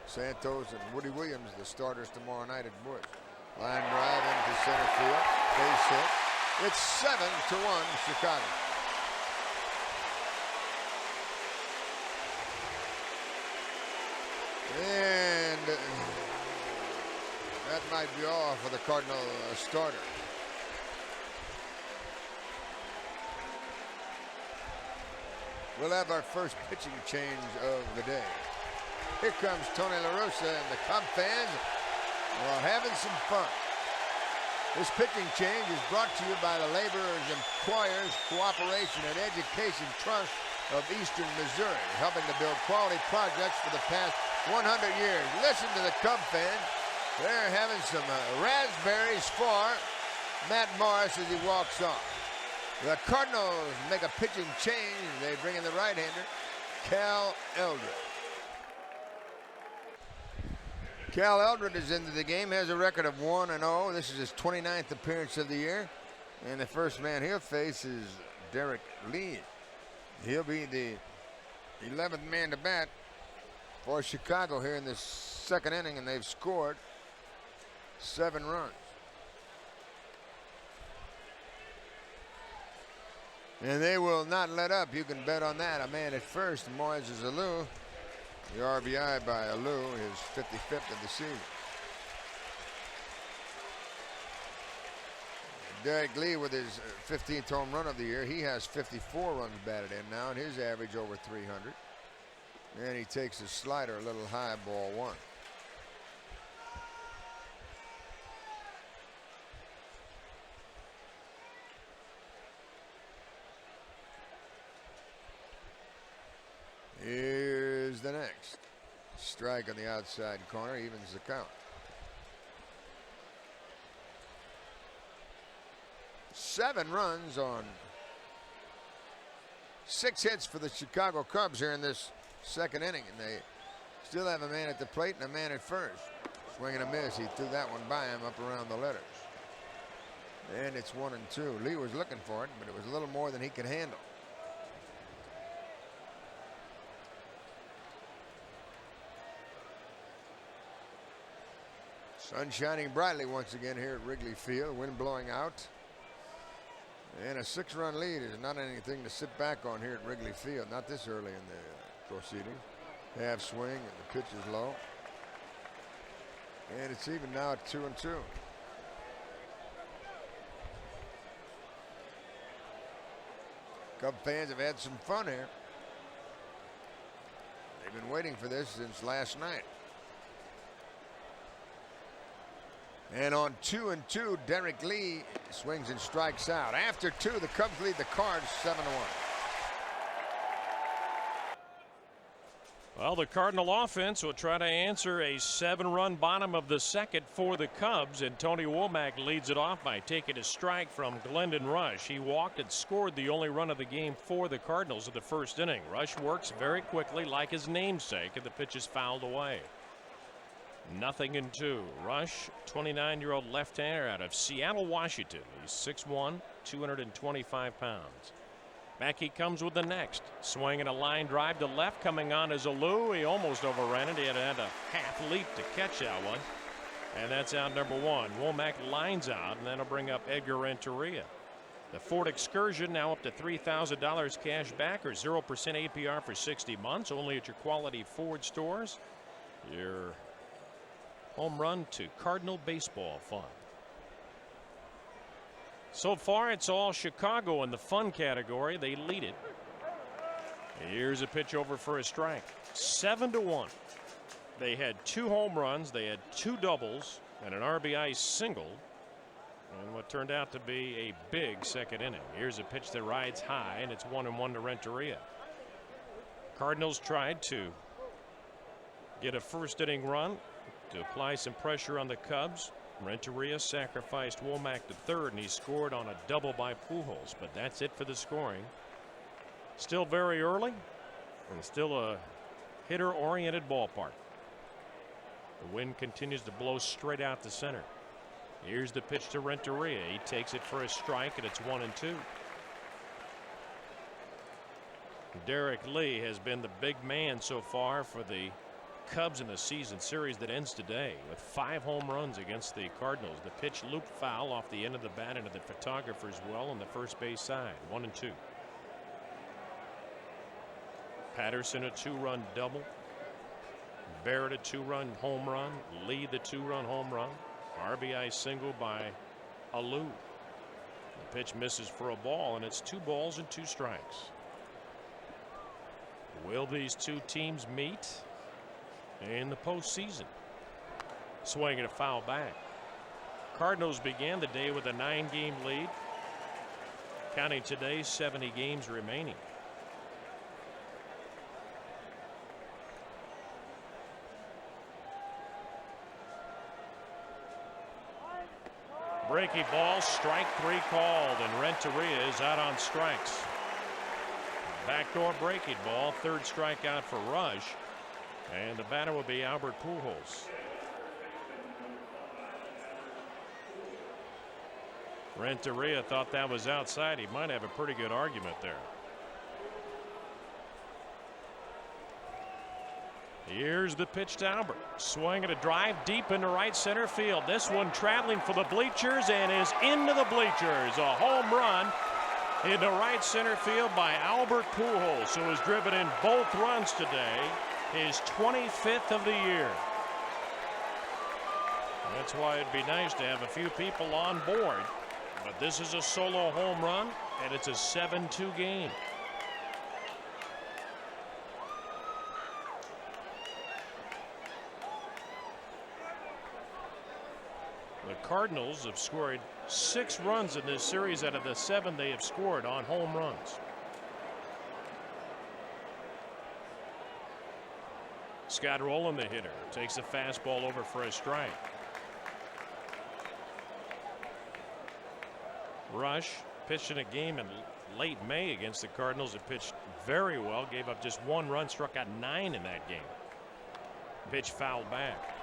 S2: Santos and Woody Williams, the starters tomorrow night at Busch. Line drive into center field. Base hit. It's 7-1 Chicago. And that might be all for the Cardinal starter. We'll have our first pitching change of the day. Here comes Tony La Russa, and the Cub fans are having some fun. This pitching change is brought to you by the Laborers Employers Cooperation and Education Trust of Eastern Missouri, helping to build quality projects for the past 100 years. Listen to the Cub fans. They're having some raspberries for Matt Morris as he walks off. The Cardinals make a pitching change. They bring in the right-hander, Cal Eldred. Cal Eldred is into the game, has a record of 1-0. This is his 29th appearance of the year. And the first man he'll face is Derek Lee. He'll be the 11th man to bat for Chicago here in this second inning, and they've scored 7 runs. And they will not let up. You can bet on that. A man at first, Moises Alou. The RBI by Alou, his 55th of the season. Derek Lee with his 15th home run of the year. He has 54 runs batted in now, and his average over 300. And he takes his slider a little high, ball 1. Here's the next. Strike on the outside corner, evens the count. 7 runs on 6 hits for the Chicago Cubs here in this second inning, and they still have a man at the plate and a man at first. Swing and a miss. He threw that one by him up around the letters. And it's 1-2. Lee was looking for it, but it was a little more than he could handle. Sun shining brightly once again here at Wrigley Field. Wind blowing out. And a 6-run lead is not anything to sit back on here at Wrigley Field. Not this early in the proceedings. Half swing, and the pitch is low. And it's even now at 2-2. Cub fans have had some fun here. They've been waiting for this since last night. And on 2-2, Derek Lee swings and strikes out. After 2, the Cubs lead the Cards 7-1.
S1: Well, the Cardinal offense will try to answer a 7-run bottom of the second for the Cubs, and Tony Womack leads it off by taking a strike from Glendon Rush. He walked and scored the only run of the game for the Cardinals in the first inning. Rush works very quickly like his namesake, and the pitch is fouled away. 0-2. Rush, 29-year-old left-hander out of Seattle, Washington. He's 6'1", 225 pounds. Back he comes with the next. Swinging a line drive to left, coming on as Alou. He almost overran it. He had a half leap to catch that one. And that's out number 1. Womack lines out, and that'll bring up Edgar Renteria. The Ford Excursion now up to $3,000 cash back or 0% APR for 60 months. Only at your quality Ford stores. Your home run to Cardinal baseball fun. So far, it's all Chicago in the fun category. They lead it. Here's a pitch over for a strike. 7-1. They had 2 home runs. They had 2 doubles and an RBI single. And what turned out to be a big second inning. Here's a pitch that rides high, and it's 1-1 to Renteria. Cardinals tried to get a first inning run to apply some pressure on the Cubs. Renteria sacrificed Womack to third, and he scored on a double by Pujols. But that's it for the scoring. Still very early, and still a hitter-oriented ballpark. The wind continues to blow straight out to center. Here's the pitch to Renteria. He takes it for a strike, and it's 1-2. Derek Lee has been the big man so far for the Cubs in the season series that ends today with 5 home runs against the Cardinals. The pitch looped foul off the end of the bat into the photographer's well on the first base side. 1-2. Patterson a 2-run double. Barrett a 2-run home run. Lee the 2-run home run. RBI single by Alou. The pitch misses for a ball, and it's 2 balls and 2 strikes. Will these 2 teams meet in the postseason? Swinging a foul back. Cardinals began the day with a 9-game lead. Counting today, 70 games remaining. Breaking ball, strike 3 called, and Renteria is out on strikes. Backdoor breaking ball, 3rd strikeout for Rush. And the batter will be Albert Pujols. Renteria thought that was outside. He might have a pretty good argument there. Here's the pitch to Albert. Swinging a drive deep into right center field. This one traveling for the bleachers and is into the bleachers. A home run into right center field by Albert Pujols, who has driven in both runs today. His 25th of the year. That's why it'd be nice to have a few people on board. But this is a solo home run, and it's a 7-2 game. The Cardinals have scored 6 runs in this series out of the 7 they have scored on home runs. Scott Rowland, the hitter, takes a fastball over for a strike. Rush pitched in a game in late May against the Cardinals. It pitched very well, gave up just 1 run, struck out 9 in that game. Pitch fouled back.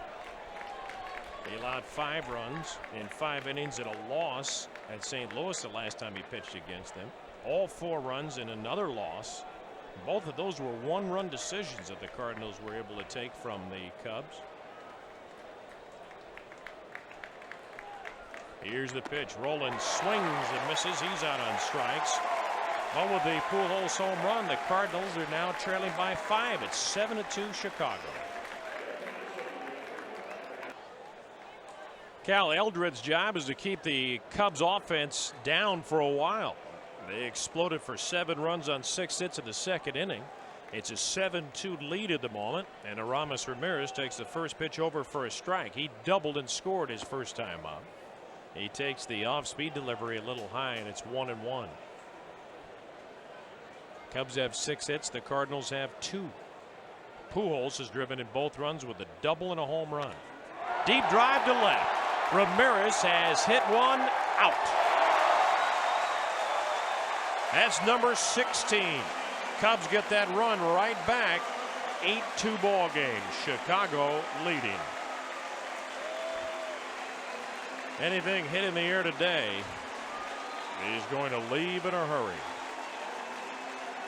S1: He allowed 5 runs in 5 innings and a loss at St. Louis the last time he pitched against them. All 4 runs in another loss. Both of those were 1-run decisions that the Cardinals were able to take from the Cubs. Here's the pitch. Rowland swings and misses. He's out on strikes. But with the Pujols home run, the Cardinals are now trailing by 5. It's 7-2 Chicago. Cal Eldred's job is to keep the Cubs offense down for a while. They exploded for 7 runs on 6 hits in the second inning. It's a 7-2 lead at the moment, and Aramis Ramirez takes the first pitch over for a strike. He doubled and scored his first time up. He takes the off-speed delivery a little high, and it's 1-1. Cubs have 6 hits. The Cardinals have 2. Pujols has driven in both runs with a double and a home run. Deep drive to left. Ramirez has hit one out. That's number 16. Cubs get that run right back. 8-2 ball game. Chicago leading. Anything hit in the air today is going to leave in a hurry.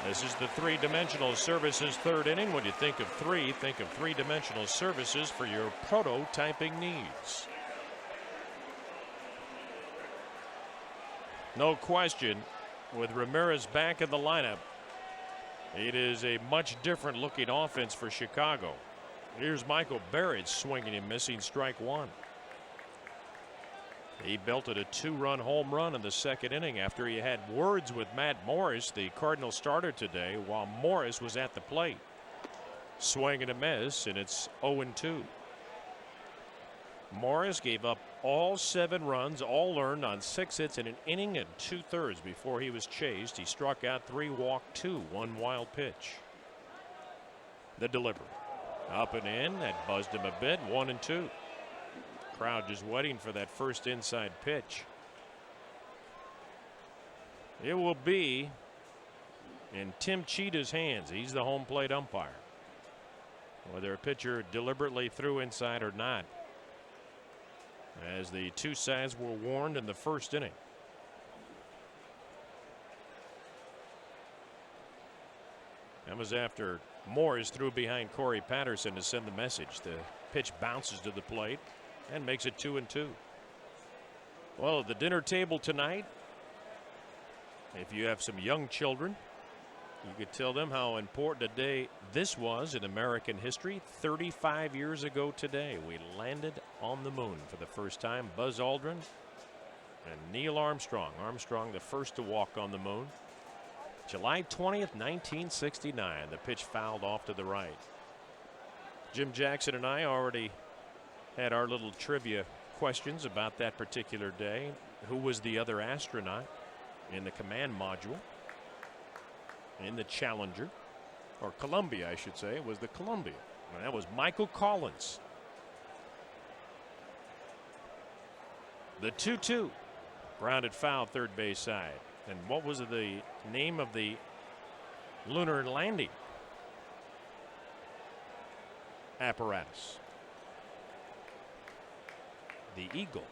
S1: This is the three-dimensional services third inning. When you think of three-dimensional services for your prototyping needs. No question, with Ramirez back in the lineup, it is a much different looking offense for Chicago. Here's Michael Barrett swinging and missing strike one. He belted a 2-run home run in the second inning after he had words with Matt Morris, the Cardinal starter today, while Morris was at the plate. Swing and a miss, and it's 0-2. Morris gave up all 7 runs, all earned on 6 hits in an inning and 2/3 before he was chased. He struck out 3, walked 2, 1 wild pitch. The delivery up and in, that buzzed him a bit. 1-2. Crowd just waiting for that first inside pitch. It will be in Tim Cheetah's hands. He's the home plate umpire. Whether a pitcher deliberately threw inside or not, as the two sides were warned in the first inning. That was after Morris threw behind Corey Patterson to send the message. The pitch bounces to the plate and makes it 2-2. Well, at the dinner table tonight, if you have some young children, you could tell them how important a day this was in American history. 35 years ago today, we landed on the moon for the first time. Buzz Aldrin and Neil Armstrong. Armstrong, the first to walk on the moon. July 20th, 1969. The pitch fouled off to the right. Jim Jackson and I already had our little trivia questions about that particular day. Who was the other astronaut in the command module in the Challenger, or Columbia, I should say? It was the Columbia. And that was Michael Collins. The 2-2. Grounded foul, third base side. And what was the name of the lunar landing apparatus? The Eagle.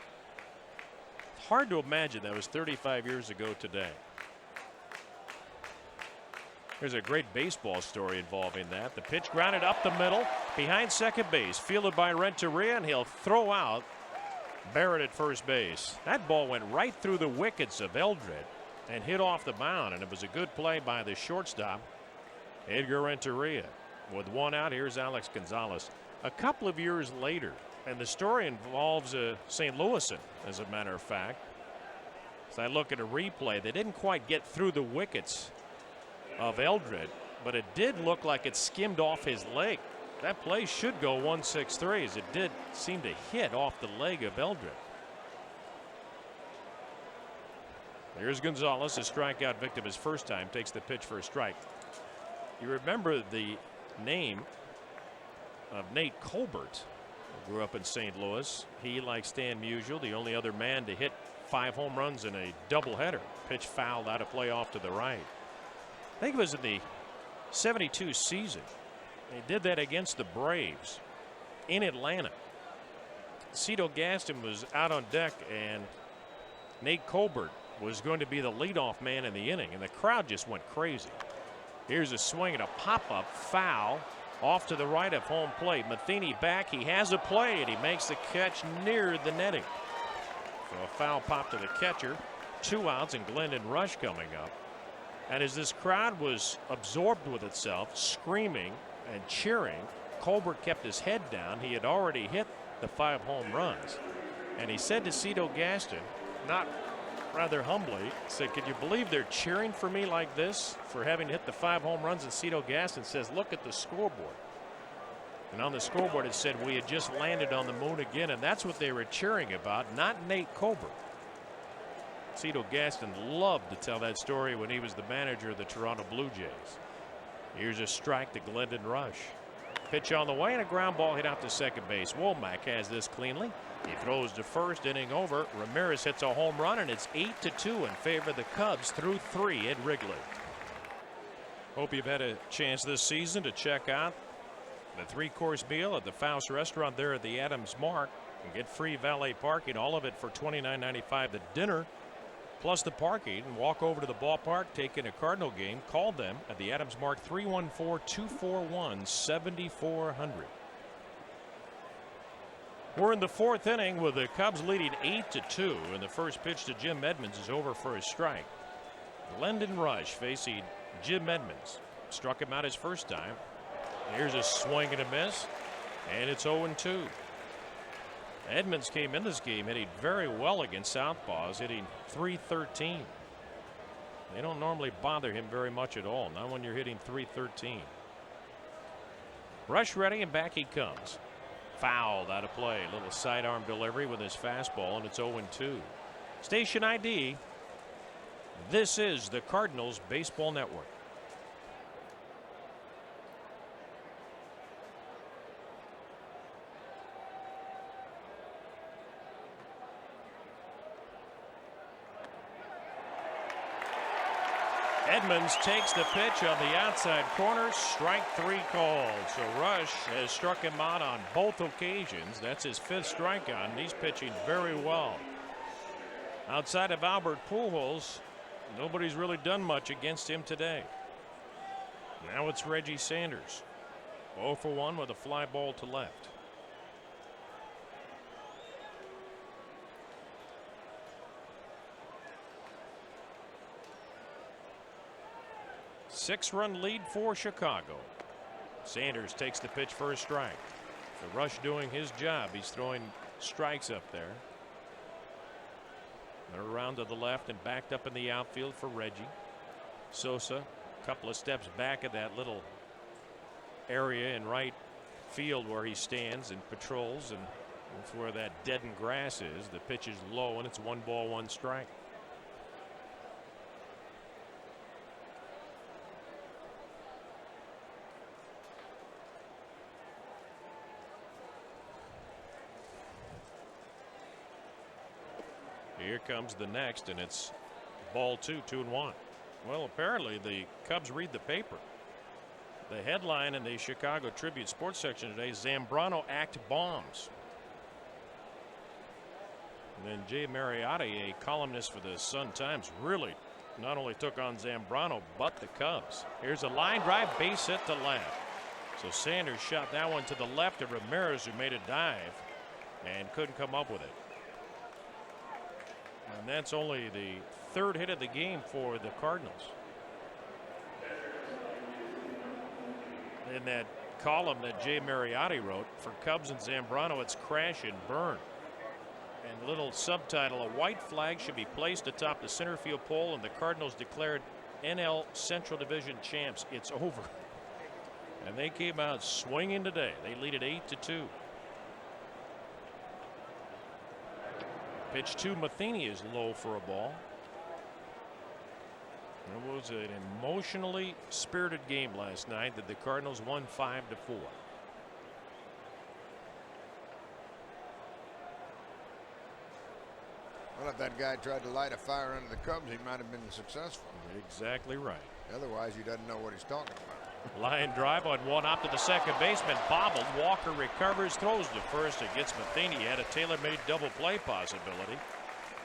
S1: Hard to imagine that was 35 years ago today. There's a great baseball story involving that. The pitch grounded up the middle behind second base, fielded by Renteria, and he'll throw out Barrett at first base. That ball went right through the wickets of Eldred and hit off the mound, and it was a good play by the shortstop, Edgar Renteria. With one out, here's Alex Gonzalez. A couple of years later, and the story involves a St. Louisan, as a matter of fact. As I look at a replay, they didn't quite get through the wickets of Eldred, but it did look like it skimmed off his leg. That play should go 1-6-3, as it did seem to hit off the leg of Eldred. Here's Gonzalez, a strikeout victim his first time, takes the pitch for a strike. You remember the name of Nate Colbert, who grew up in St. Louis. He, like Stan Musial, the only other man to hit 5 home runs in a doubleheader. Pitch fouled out of play off to the right. I think it was in the 72 season. They did that against the Braves in Atlanta. Cito Gaston was out on deck, and Nate Colbert was going to be the leadoff man in the inning, and the crowd just went crazy. Here's a swing and a pop-up foul off to the right of home plate. Matheny back. He has a play, and he makes the catch near the netting. So a foul pop to the catcher. 2 outs, and Glendon Rush coming up. And as this crowd was absorbed with itself, screaming and cheering, Colbert kept his head down. He had already hit the 5 home runs. And he said to Cito Gaston, not rather humbly, said, "Could you believe they're cheering for me like this for having hit the 5 home runs?" And Cito Gaston says, "Look at the scoreboard." And on the scoreboard it said, "We had just landed on the moon again," and that's what they were cheering about, not Nate Colbert. Cito Gaston loved to tell that story when he was the manager of the Toronto Blue Jays. Here's a strike to Glendon Rush. Pitch on the way and a ground ball hit out to second base. Womack has this cleanly. He throws to first, inning over. Ramirez hits a home run, and it's 8-2 in favor of the Cubs through 3 at Wrigley. Hope you've had a chance this season to check out the 3-course meal at the Faust restaurant there at the Adams Mark and get free valet parking, all of it for $29.95. The dinner plus the parking, and walk over to the ballpark, take in a Cardinal game. Call them at the Adams Mark, 314-241-7400. We're in the 4th inning with the Cubs leading 8-2, and the first pitch to Jim Edmonds is over for a strike. Glendon Rush facing Jim Edmonds. Struck him out his first time. Here's a swing and a miss, and it's 0-2. Edmonds came in this game hitting very well against southpaws, hitting .313. They don't normally bother him very much at all, not when you're hitting .313. Rush ready, and back he comes. Fouled out of play. Little sidearm delivery with his fastball, and it's 0-2. Station ID. This is the Cardinals Baseball Network. Edmonds takes the pitch on the outside corner. Strike 3 called. So Rush has struck him out on both occasions. That's his 5th strikeout, and he's pitching very well. Outside of Albert Pujols, nobody's really done much against him today. Now it's Reggie Sanders. 0 for 1 with a fly ball to left. Six-run lead for Chicago. Sanders takes the pitch for a strike. So Rush doing his job. He's throwing strikes up there. They're around to the left and backed up in the outfield for Reggie. Sosa, a couple of steps back of that little area in right field where he stands and patrols, and that's where that deadened grass is. The pitch is low, and it's 1 ball, 1 strike. Here comes the next, and it's ball 2, 2-1. Well, apparently the Cubs read the paper. The headline in the Chicago Tribune sports section today: Zambrano act bombs. And then Jay Mariotti, a columnist for the Sun-Times, really not only took on Zambrano but the Cubs. Here's a line drive, base hit to left. So Sanders shot that one to the left of Ramirez, who made a dive and couldn't come up with it. And that's only the 3rd hit of the game for the Cardinals. In that column that Jay Mariotti wrote for Cubs and Zambrano, it's crash and burn. And the little subtitle: a white flag should be placed atop the center field pole, and the Cardinals declared NL Central Division champs. It's over. And they came out swinging today. They lead it 8-2. Pitch to Matheny is low for a ball. It was an emotionally spirited game last night that the Cardinals won 5-4.
S2: Well, if that guy tried to light a fire under the Cubs, he might have been successful.
S1: Exactly right.
S2: Otherwise, he doesn't know what he's talking about.
S1: Line drive on one up to the second baseman. Bobbled. Walker recovers, throws to first. It gets Matheny. Had a tailor-made double play possibility.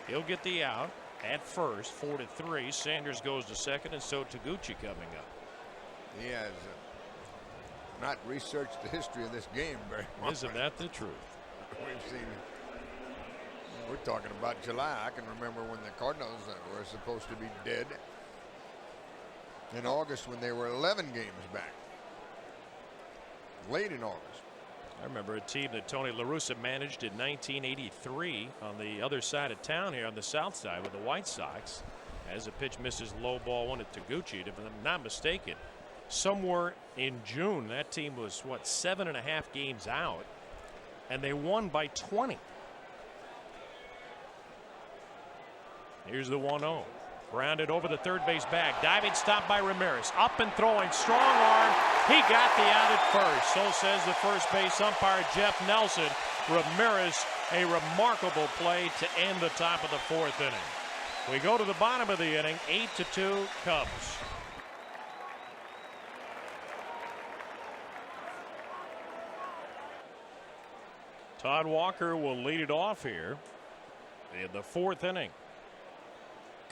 S1: He'll get the out at first. 4-3. Sanders goes to second, and so Taguchi coming up.
S2: He has not researched the history of this game very much.
S1: Isn't that the truth?
S2: We've seen. We're talking about July. I can remember when the Cardinals were supposed to be dead in August, when they were 11 games back. Late in August.
S1: I remember a team that Tony La Russa managed in 1983 on the other side of town here on the south side with the White Sox. As a pitch misses low ball one at Taguchi. If I'm not mistaken, somewhere in June that team was what 7.5 games out and they won by 20. Here's the 1-0. Grounded over the third base bag. Diving stop by Ramirez. Up and throwing. Strong arm. He got the out at first. So says the first base umpire Jeff Nelson. Ramirez, a remarkable play to end the top of the fourth inning. We go to the bottom of the inning. 8-2 Cubs. Todd Walker will lead it off here in the fourth inning.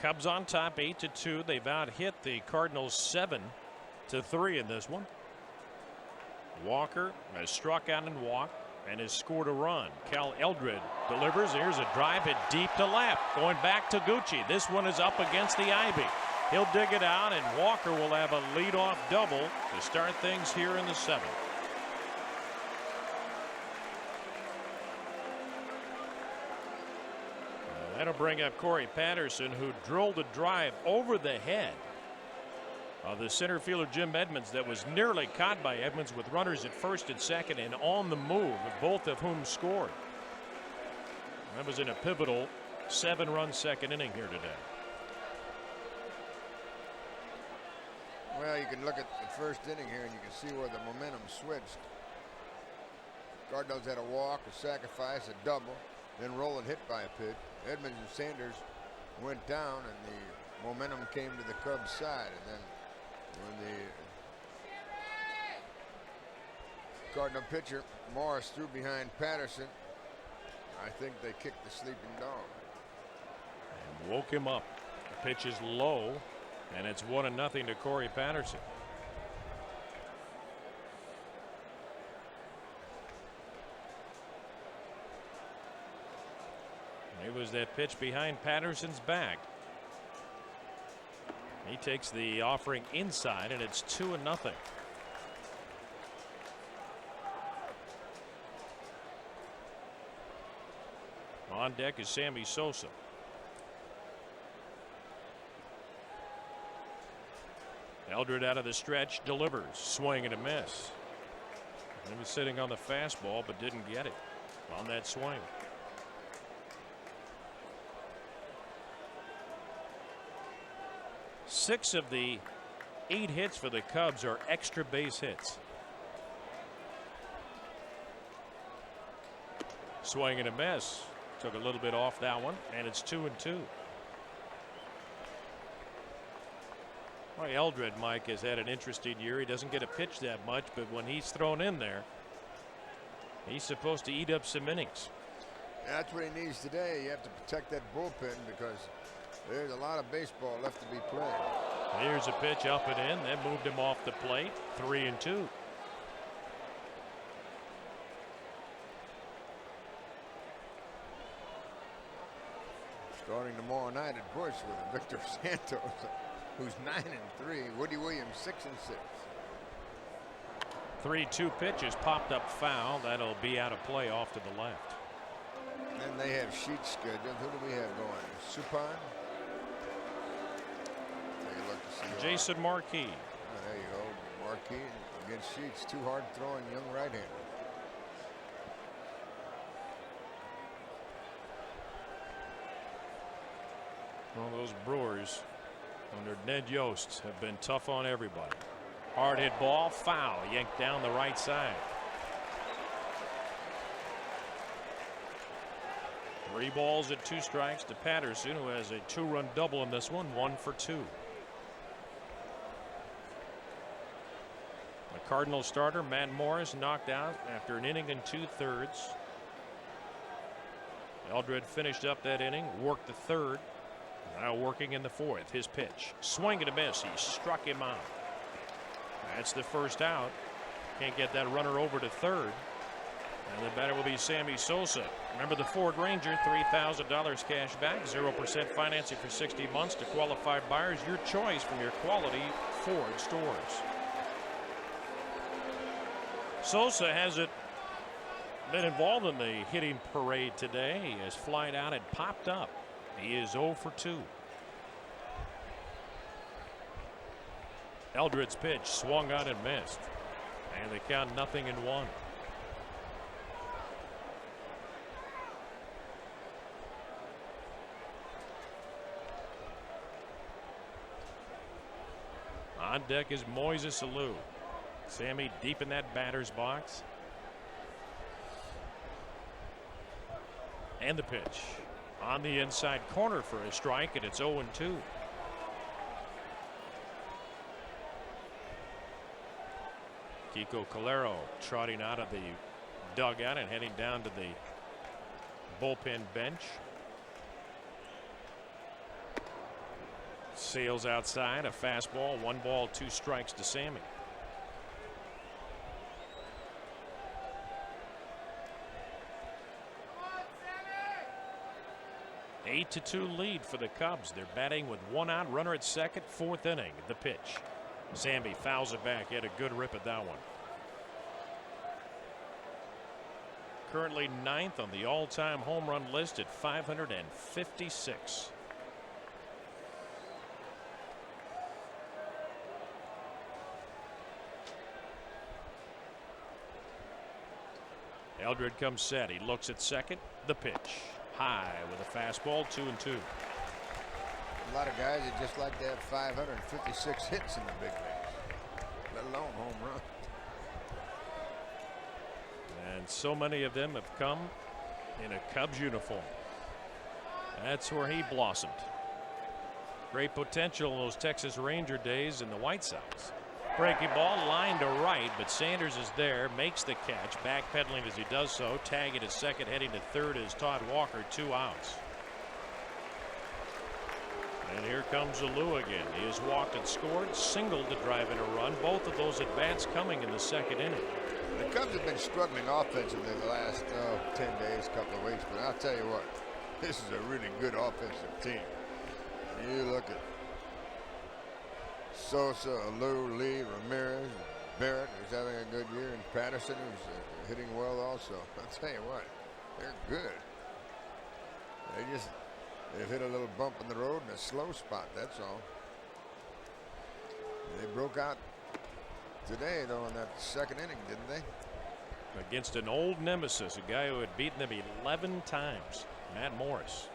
S1: Cubs on top 8-2. They've out hit the Cardinals 7-3 in this one. Walker has struck out and walked and has scored a run. Cal Eldred delivers. Here's a drive hit deep to left. Going back to Gucci. This one is up against the ivy. He'll dig it out, and Walker will have a leadoff double to start things here in the seventh. That'll bring up Corey Patterson, who drilled a drive over the head of the center fielder Jim Edmonds that was nearly caught by Edmonds with runners at first and second and on the move, both of whom scored. That was in a pivotal 7-run second inning here today.
S2: Well, you can look at the first inning here and you can see where the momentum switched. Cardinals had a walk, a sacrifice, a double, then Rowland hit by a pitch. Edmonds and Sanders went down and the momentum came to the Cubs side, and then when the Cardinal pitcher Morris threw behind Patterson, I think they kicked the sleeping dog
S1: and woke him up. The pitch is low and it's 1-0 to Corey Patterson. It was that pitch behind Patterson's back. He takes the offering inside and it's 2-0. On deck is Sammy Sosa. Eldred out of the stretch, delivers, swing and a miss. He was sitting on the fastball but didn't get it on that swing. Six of the 8 hits for the Cubs are extra base hits. Swing and a miss. Took a little bit off that one, and it's 2-2. Well, Eldred, Mike, has had an interesting year. He doesn't get a pitch that much, but when he's thrown in there, he's supposed to eat up some innings.
S2: That's what he needs today. You have to protect that bullpen because there's a lot of baseball left to be played.
S1: Here's a pitch up and in. That moved him off the plate. 3-2.
S2: Starting tomorrow night at Busch with Victor Santos, who's 9-3. Woody Williams 6-6.
S1: 3-2 pitches popped up foul. That'll be out of play off to the left.
S2: And they have sheets scheduled. Who do we have going? Suppan.
S1: Jason Marquis.
S2: Oh, there you go. Marquis against Sheets. Too hard throwing young right-hander.
S1: Well, those Brewers under Ned Yost have been tough on everybody. Hard hit ball, foul, yanked down the right side. 3 balls and 2 strikes to Patterson, who has a 2-run double in this one, 1 for 2. The Cardinal starter Matt Morris knocked out after an inning and 2/3. Eldred finished up that inning, worked the third. Now working in the fourth. His pitch, swing and a miss. He struck him out. That's the first out. Can't get that runner over to third. And the batter will be Sammy Sosa. Remember the Ford Ranger, $3,000 cash back, 0% financing for 60 months to qualified buyers. Your choice from your quality Ford stores. Sosa has it Been involved in the hitting parade today. He has flied out and popped up. He is 0 for 2. Eldred's pitch swung on and missed. And they count 0-1. On deck is Moises Alou. Sammy deep in that batter's box. And the pitch on the inside corner for a strike, and it's 0-2. Kiko Calero trotting out of the dugout and heading down to the bullpen bench. Sails outside, a fastball, 1 ball, 2 strikes to Sammy. An 8-2 lead for the Cubs. They're batting with 1 out, runner at second, 4th inning. The pitch. Sammy fouls it back. He had a good rip at that one. Currently 9th on the all-time home run list at 556. Eldred comes set. He looks at second. The pitch. High with a fastball, 2-2.
S2: A lot of guys that just like to have 556 hits in the big leagues, let alone home runs.
S1: And so many of them have come in a Cubs uniform. That's where he blossomed. Great potential in those Texas Ranger days in the White Sox. Breaking ball, line to right, but Sanders is there, makes the catch, backpedaling as he does so. Tag at his second, heading to third is Todd Walker, 2 outs. And here comes Alou again. He has walked and scored, singled to drive in a run. Both of those at bats coming in the 2nd inning.
S2: The Cubs have been struggling offensively the last 10 days, couple of weeks, but I'll tell you what, this is a really good offensive team. You look at Sosa, Alou, Lee, Ramirez, Barrett, who's having a good year, and Patterson, who's hitting well also. I'll tell you what, they're good. They've hit a little bump in the road and a slow spot, that's all. They broke out today, though, in that 2nd inning, didn't they?
S1: Against an old nemesis, a guy who had beaten them 11 times, Matt Morris.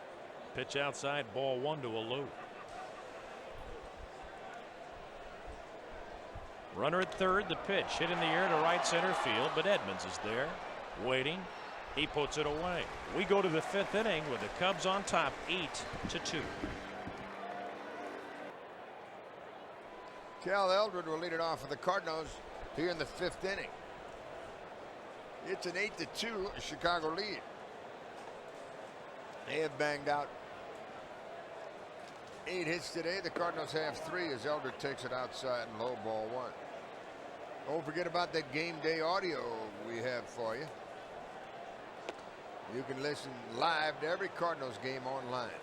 S1: Pitch outside, ball 1 to Alou. Runner at third, the pitch hit in the air to right center field, but Edmonds is there waiting. He puts it away. We go to the 5th inning with the Cubs on top, 8-2.
S2: Cal Eldred will lead it off for the Cardinals here in the 5th inning. It's an 8-2 Chicago lead. They have banged out 8 hits today. The Cardinals have 3 as Eldred takes it outside and low ball 1. Don't forget about that game day audio we have for you. You can listen live to every Cardinals game online.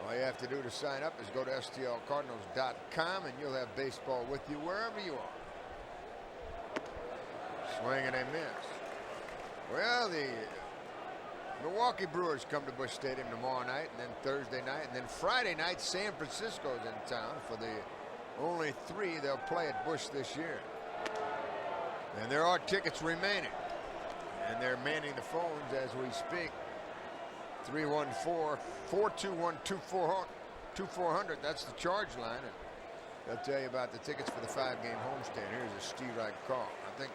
S2: All you have to do to sign up is go to stlcardinals.com and you'll have baseball with you wherever you are. Swing and a miss. Well, the Milwaukee Brewers come to Busch Stadium tomorrow night, and then Thursday night, and then Friday night San Francisco's in town for the only 3 they'll play at Busch this year. And there are tickets remaining, and they're manning the phones as we speak. 314-421-2400. That's the charge line. And they'll tell you about the tickets for the 5-game homestand. Here's a Steve Wright call. I think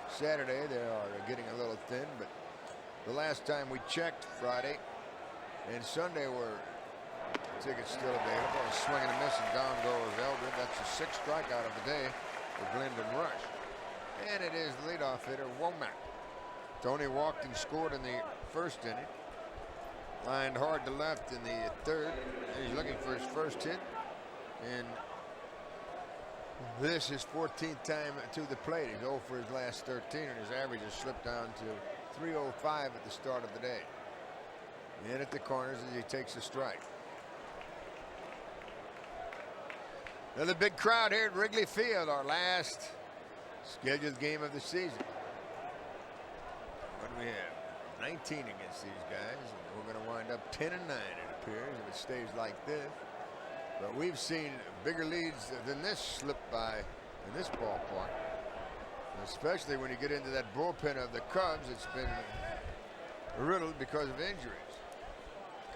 S2: Saturday they are getting a little thin, but the last time we checked, Friday and Sunday, were tickets still available. A swing and a miss, and down goes Eldred. That's the 6th strikeout of the day for Glendon Rush. And it is the leadoff hitter, Womack. Tony walked and scored in the 1st inning. Lined hard to left in the 3rd. He's looking for his first hit. And this is 14th time to the plate. He's 0 for his last 13, and his average has slipped down to .305 at the start of the day. In at the corners as he takes a strike. Another big crowd here at Wrigley Field, our last scheduled game of the season. But we have? 19 against these guys, and we're going to wind up 10-9, it appears, if it stays like this. But we've seen bigger leads than this slip by in this ballpark, especially when you get into that bullpen of the Cubs. It's been riddled because of injuries.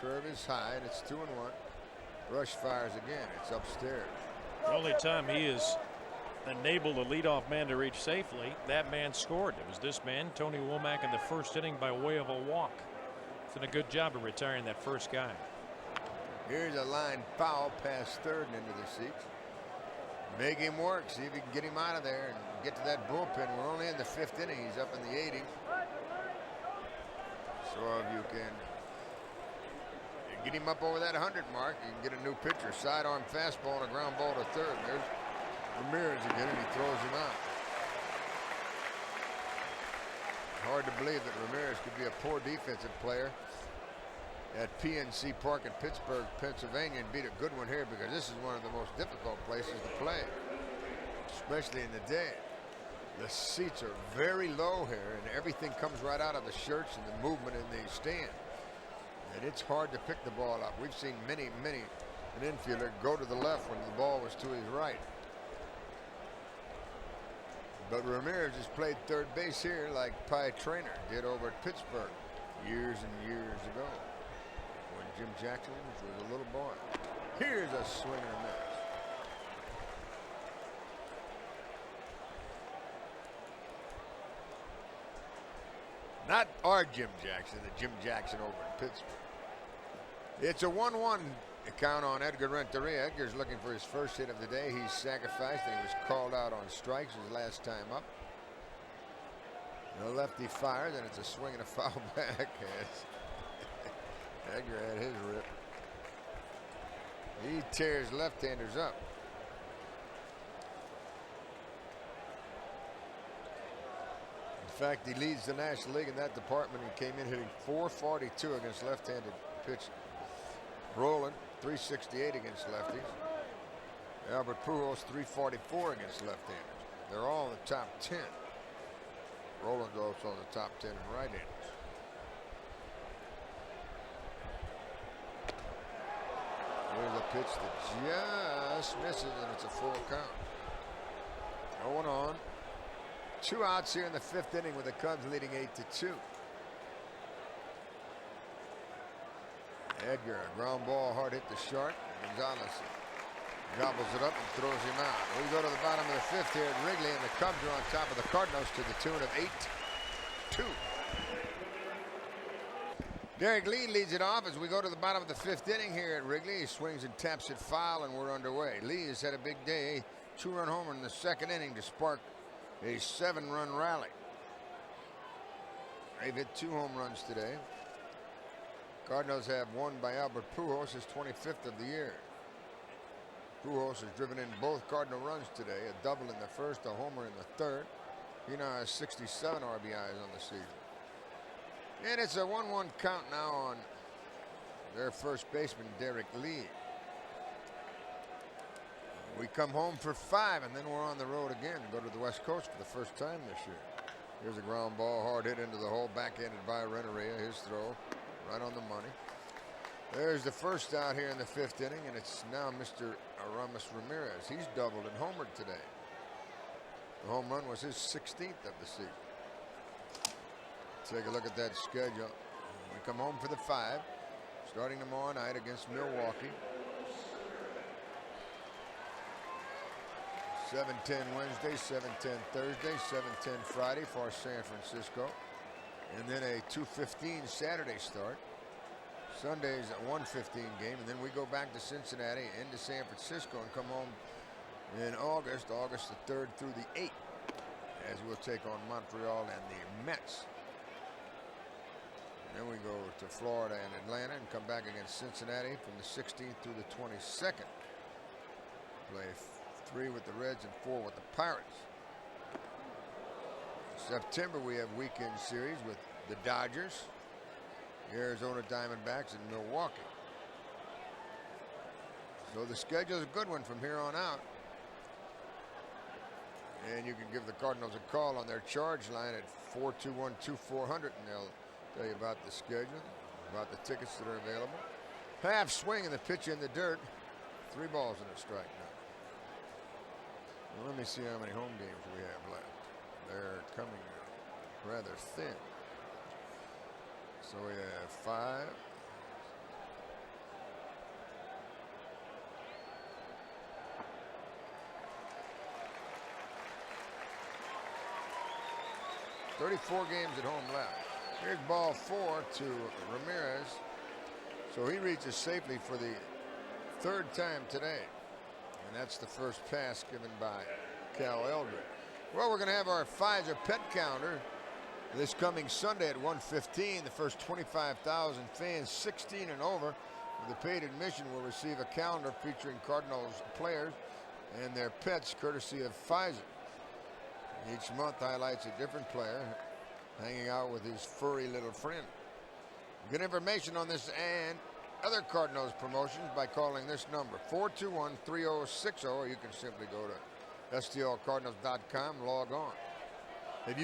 S2: Curve is high, and it's 2-1. Rush fires again. It's upstairs.
S1: The only time he has enabled the leadoff man to reach safely, that man scored. It was this man, Tony Womack, in the first inning by way of a walk. He's done a good job of retiring that first guy.
S2: Here's a line foul past third and into the seats. Make him work. See if you can get him out of there and get to that bullpen. We're only in the 5th inning. He's up in the 80s. So if you can get him up over that 100 mark, you can get a new pitcher. Sidearm fastball and a ground ball to third. There's Ramirez again, and he throws him out. Hard to believe that Ramirez could be a poor defensive player at PNC Park in Pittsburgh, Pennsylvania, and beat a good one here, because this is one of the most difficult places to play, especially in the day. The seats are very low here, and everything comes right out of the shirts and the movement in the stand. And it's hard to pick the ball up. We've seen many an infielder go to the left when the ball was to his right. But Ramirez has played third base here like Pie Traynor did over at Pittsburgh years and years ago, when Jim Jackson was a little boy. Here's a swing and a miss. Not our Jim Jackson, the Jim Jackson over in Pittsburgh. It's a 1-1 count on Edgar Renteria. Edgar's looking for his first hit of the day. He's sacrificed, and he was called out on strikes his last time up. The lefty fires, and it's a swing and a foul back. Edgar had his rip. He tears left-handers up. In fact, he leads the National League in that department. He came in hitting .442 against left-handed pitching. Roland, .368 against lefties. Albert Pujols, .344 against left-handers. They're all in the top 10. Roland's also in the top 10 in right-handers. Here's a pitch that just misses, and it's a full count. Going on. 2 outs here in the 5th inning, with the Cubs leading 8-2. Edgar, a ground ball, hard hit to short. Gonzalez gobbles it up and throws him out. We go to the bottom of the 5th here at Wrigley, and the Cubs are on top of the Cardinals to the tune of 8-2. Derek Lee leads it off as we go to the bottom of the 5th inning here at Wrigley. He swings and taps it foul, and we're underway. Lee has had a big day. 2-run homer in the 2nd inning to spark a 7-run rally. They've hit 2 home runs today. Cardinals have won by Albert Pujols, his 25th of the year. Pujols has driven in both Cardinal runs today, a double in the 1st, a homer in the 3rd. He now has 67 RBIs on the season. And it's a 1-1 count now on their first baseman, Derek Lee. We come home for 5, and then we're on the road again to go to the West Coast for the first time this year. Here's a ground ball, hard hit into the hole, backhanded by Renteria. His throw right on the money. There's the first out here in the 5th inning, and it's now Mr. Aramis Ramirez. He's doubled and homered today. The home run was his 16th of the season. Take a look at that schedule. We come home for the 5, starting tomorrow night against Milwaukee. 7:10 Wednesday, 7:10 Thursday, 7:10 Friday for San Francisco. And then a 2:15 Saturday start. Sunday's a 1:15 game, and then we go back to Cincinnati, into San Francisco, and come home in August the 3rd through the 8th, as we'll take on Montreal and the Mets. And then we go to Florida and Atlanta, and come back against Cincinnati from the 16th through the 22nd. Play 3 with the Reds and 4 with the Pirates. In September, we have weekend series with the Dodgers, the Arizona Diamondbacks, and Milwaukee. So the schedule is a good one from here on out. And you can give the Cardinals a call on their charge line at 421-2400, and they'll tell you about the schedule, about the tickets that are available. Half swing and the pitch in the dirt. 3 balls and a strike now. Well, let me see how many home games we have left. They're coming rather thin. So we have 5. "34 games at home left." Here's ball 4 to Ramirez. So he reaches safely for the 3rd time today. And that's the first pass given by Cal Eldred. Well, we're going to have our Pfizer pet calendar this coming Sunday at 1:15. The first 25,000 fans 16 and over with a paid admission will receive a calendar featuring Cardinals players and their pets courtesy of Pfizer. Each month highlights a different player hanging out with his furry little friend. Get information on this and other Cardinals promotions by calling this number, 421-3060, or you can simply go to stlcardinals.com, log on. Have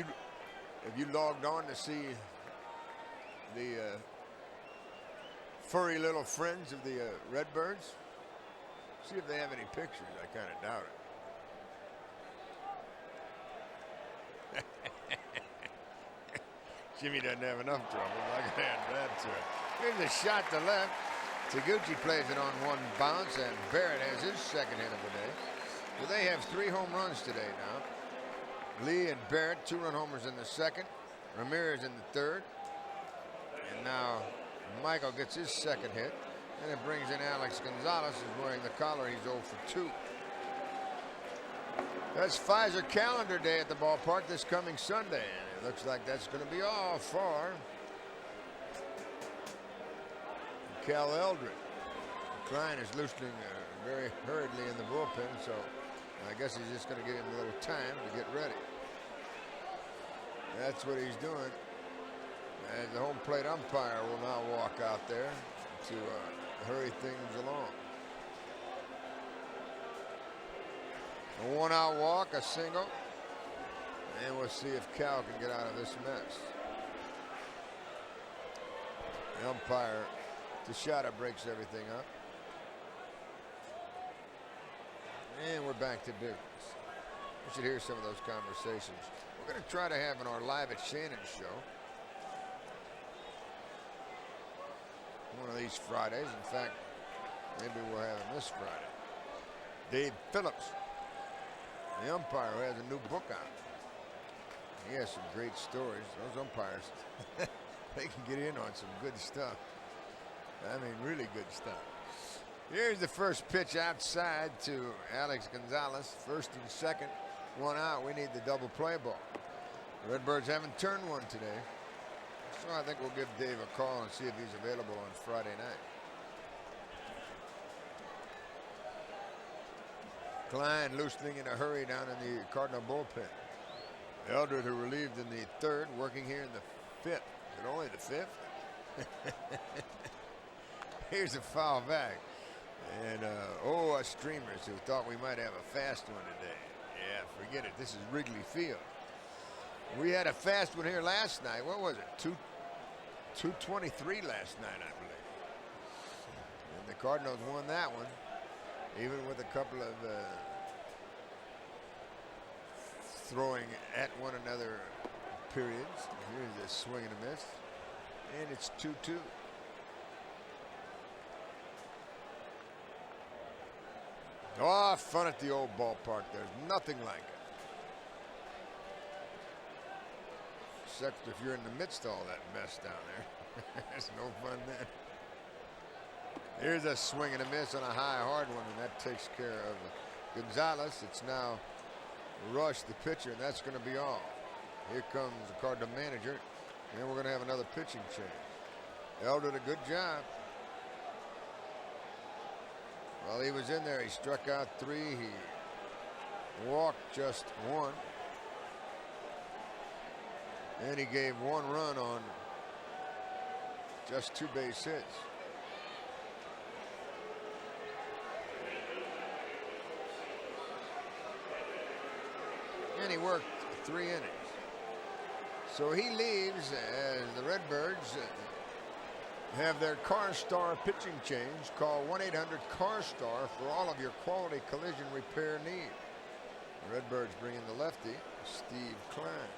S2: you logged on to see the furry little friends of the Redbirds? See if they have any pictures. I kind of doubt it. Jimmy doesn't have enough trouble. I can add that to it. Here's a shot to left. Taguchi plays it on one bounce, and Barrett has his second hit of the day. So they have 3 home runs today now. Lee and Barrett, 2-run homers in the second. Ramirez in the third. And now Michael gets his second hit. And it brings in Alex Gonzalez, who's wearing the collar. He's 0 for 2. That's Pfizer calendar day at the ballpark this coming Sunday. And it looks like that's going to be all for Cal Eldred. Klein is loosening very hurriedly in the bullpen, so I guess he's just going to give him a little time to get ready. That's what he's doing. And the home plate umpire will now walk out there to hurry things along. A 1-out walk, a single, and we'll see if Cal can get out of this mess. The umpire, Teixeira, breaks everything up. And we're back to business. We should hear some of those conversations. We're going to try to have in our Live at Shannon show one of these Fridays. In fact, maybe we'll have him this Friday. Dave Phillips, the umpire, who has a new book out. He has some great stories. Those umpires, they can get in on some good stuff. I mean, really good stuff. Here's the first pitch outside to Alex Gonzalez. First and second, 1 out. We need the double play ball. The Redbirds haven't turned one today. So I think we'll give Dave a call and see if he's available on Friday night. Klein loosening in a hurry down in the Cardinal bullpen. Eldred, who relieved in the 3rd, working here in the 5th. Is it only the 5th? Here's a foul back. And us streamers who thought we might have a fast one today. Yeah, forget it. This is Wrigley Field. We had a fast one here last night. What was it? 223 last night, I believe. And the Cardinals won that one, even with a couple of throwing at one another periods. Here's a swing and a miss. And it's 2-2. Oh, fun at the old ballpark. There's nothing like it. Except if you're in the midst of all that mess down there. There's no fun then. Here's a swing and a miss on a high, hard one, and that takes care of Gonzalez. It's now Rush, the pitcher, and that's going to be all. Here comes the Cardinal manager, and we're going to have another pitching change. Eldred, a good job. While he was in there, he struck out 3. He walked just 1. And he gave 1 run on just 2 base hits. and he worked 3 innings. So he leaves as the Redbirds have their CarStar pitching change. Call 1-800-CARSTAR for all of your quality collision repair needs. The Redbirds bring in the lefty, Steve Klein.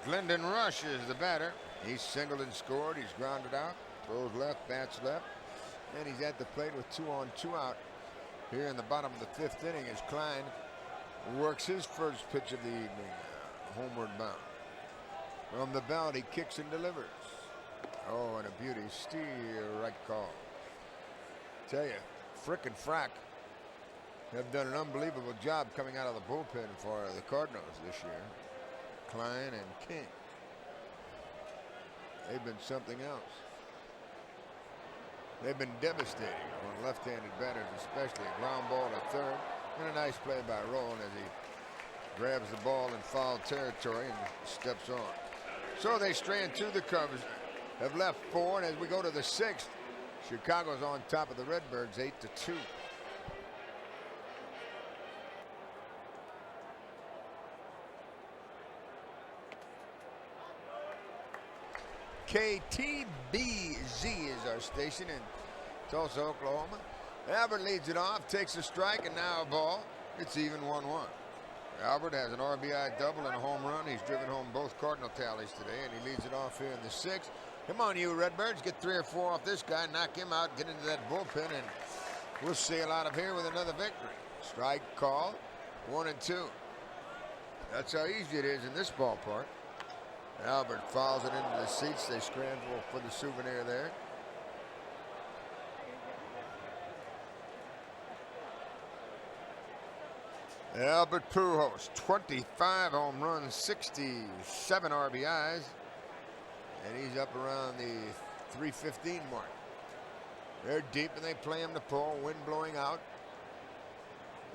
S2: Glendon Rush is the batter. He's singled and scored. He's grounded out. Throws left, bats left. And he's at the plate with 2 on, 2 out here in the bottom of the 5th inning as Klein works his first pitch of the evening. Homeward bound. From the belt, he kicks and delivers. Oh, and a beauty. Steer right call. Tell you, Frick and Frack have done an unbelievable job coming out of the bullpen for the Cardinals this year. Klein and King. They've been something else. They've been devastating on left-handed batters, especially a ground ball to third. And a nice play by Rowland as he grabs the ball in foul territory and steps on. So they strand to the Cubs. Have left 4, and as we go to the 6th, Chicago's on top of the Redbirds 8-2. KTBZ is our station in Tulsa, Oklahoma. Albert leads it off, takes a strike, and now a ball. It's even 1-1. Albert has an RBI double and a home run. He's driven home both Cardinal tallies today, and he leads it off here in the 6th. Come on, you Redbirds, get 3 or 4 off this guy, knock him out, get into that bullpen, and we'll sail out of here with another victory. Strike call, 1-2. That's how easy it is in this ballpark. Albert fouls it into the seats. They scramble for the souvenir there. Albert Pujols, 25 home runs, 67 RBIs, and he's up around the 315 mark. They're deep and they play him to pull, wind blowing out.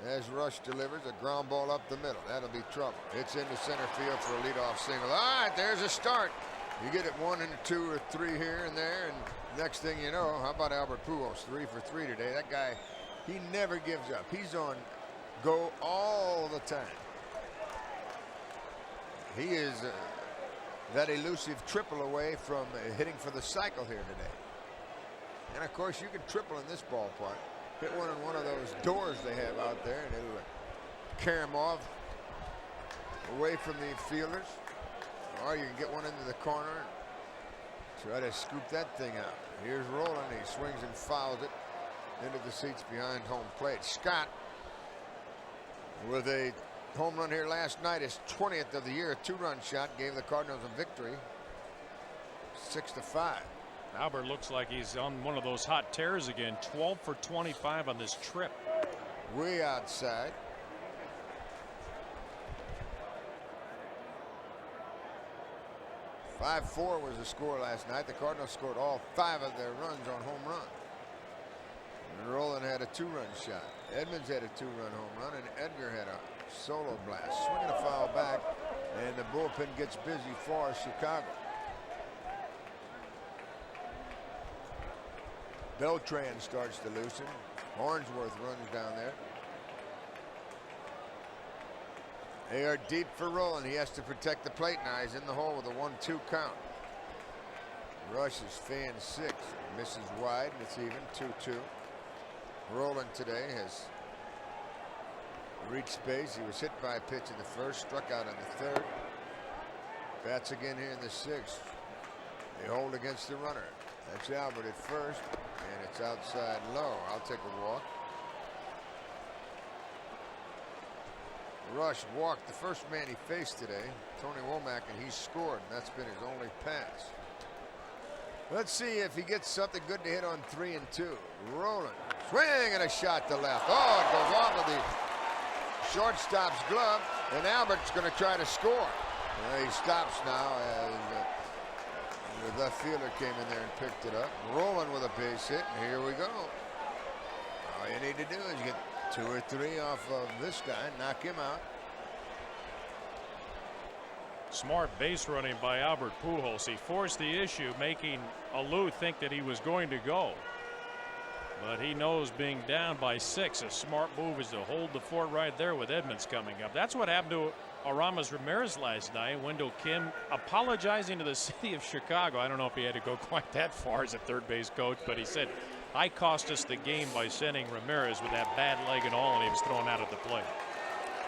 S2: As Rush delivers a ground ball up the middle. That'll be trouble. It's into center field for a leadoff single. All right, there's a start. You get it 1 and 2 or 3 here and there, and next thing you know, how about Albert Pujols? 3 for 3 today. That guy, he never gives up. He's on go all the time. He is that elusive triple away from hitting for the cycle here today. And of course, you can triple in this ballpark. Hit one in one of those doors they have out there, and it'll carry them off away from the fielders. Or you can get one into the corner and try to scoop that thing out. Here's Rowland. He swings and fouls it into the seats behind home plate. Scott with a home run here last night, his 20th of the year, a 2-run shot, gave the Cardinals a victory, 6-5.
S1: Albert looks like he's on one of those hot tears again. 12 for 25 on this trip.
S2: Way outside. "5-4 was the score last night. The Cardinals scored all 5 of their runs on home run. And Rowland had a 2-run shot. Edmonds had a 2-run home run, and Edgar had a solo blast. Swinging a foul back, and the bullpen gets busy for Chicago. Beltran starts to loosen. Hornsworth runs down there. They are deep for Rowland. He has to protect the plate now. He's in the hole with a 1-2 count. Rush is fan 6. Misses wide, and it's even 2-2. Rowland today has reached base. He was hit by a pitch in the first, struck out in the third. Bats again here in the 6th. They hold against the runner. That's Albert at first, and it's outside low. I'll take a walk. Rush walked the first man he faced today, Tony Womack, and he scored, and that's been his only pass. Let's see if he gets something good to hit on 3 and 2. Rowland, swing and a shot to left. Oh, it goes off of the shortstop's glove, and Albert's going to try to score. He stops now as the left fielder came in there and picked it up. Rowland with a base hit, and here we go. All you need to do is get 2 or 3 off of this guy, knock him out.
S1: Smart base running by Albert Pujols. He forced the issue, making Alou think that he was going to go. But he knows being down by 6, a smart move is to hold the fort right there with Edmonds coming up. That's what happened to Aramis Ramirez last night. Wendell Kim apologizing to the city of Chicago. I don't know if he had to go quite that far as a third base coach, but he said, I cost us the game by sending Ramirez with that bad leg and all, and he was thrown out at the plate.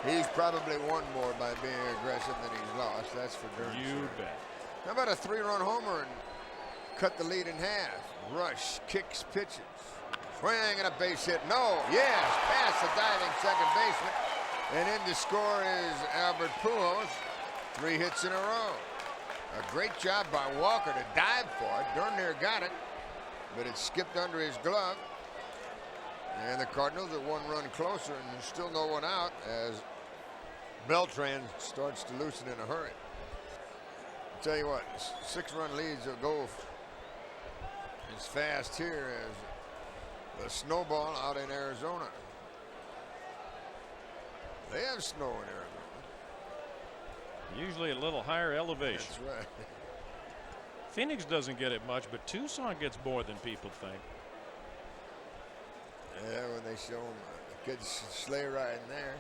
S2: He's probably won more by being aggressive than he's lost. That's for darn sure.
S1: You bet.
S2: How about a 3-run homer and cut the lead in half? Rush kicks, pitches. Swing and a base hit. No. Yes. Past the diving second baseman. And in to score is Albert Pujols. 3 hits in a row. A great job by Walker to dive for it. Darn near got it. But it skipped under his glove. And the Cardinals are 1 run closer, and there's still no one out as Beltran starts to loosen in a hurry. I'll tell you what, 6-run leads will go as fast here as the snowball out in Arizona. They have snow in Arizona.
S1: Usually a little higher elevation.
S2: That's right.
S1: Phoenix doesn't get it much, but Tucson gets more than people think.
S2: Yeah, when they show them the kids sleigh riding there.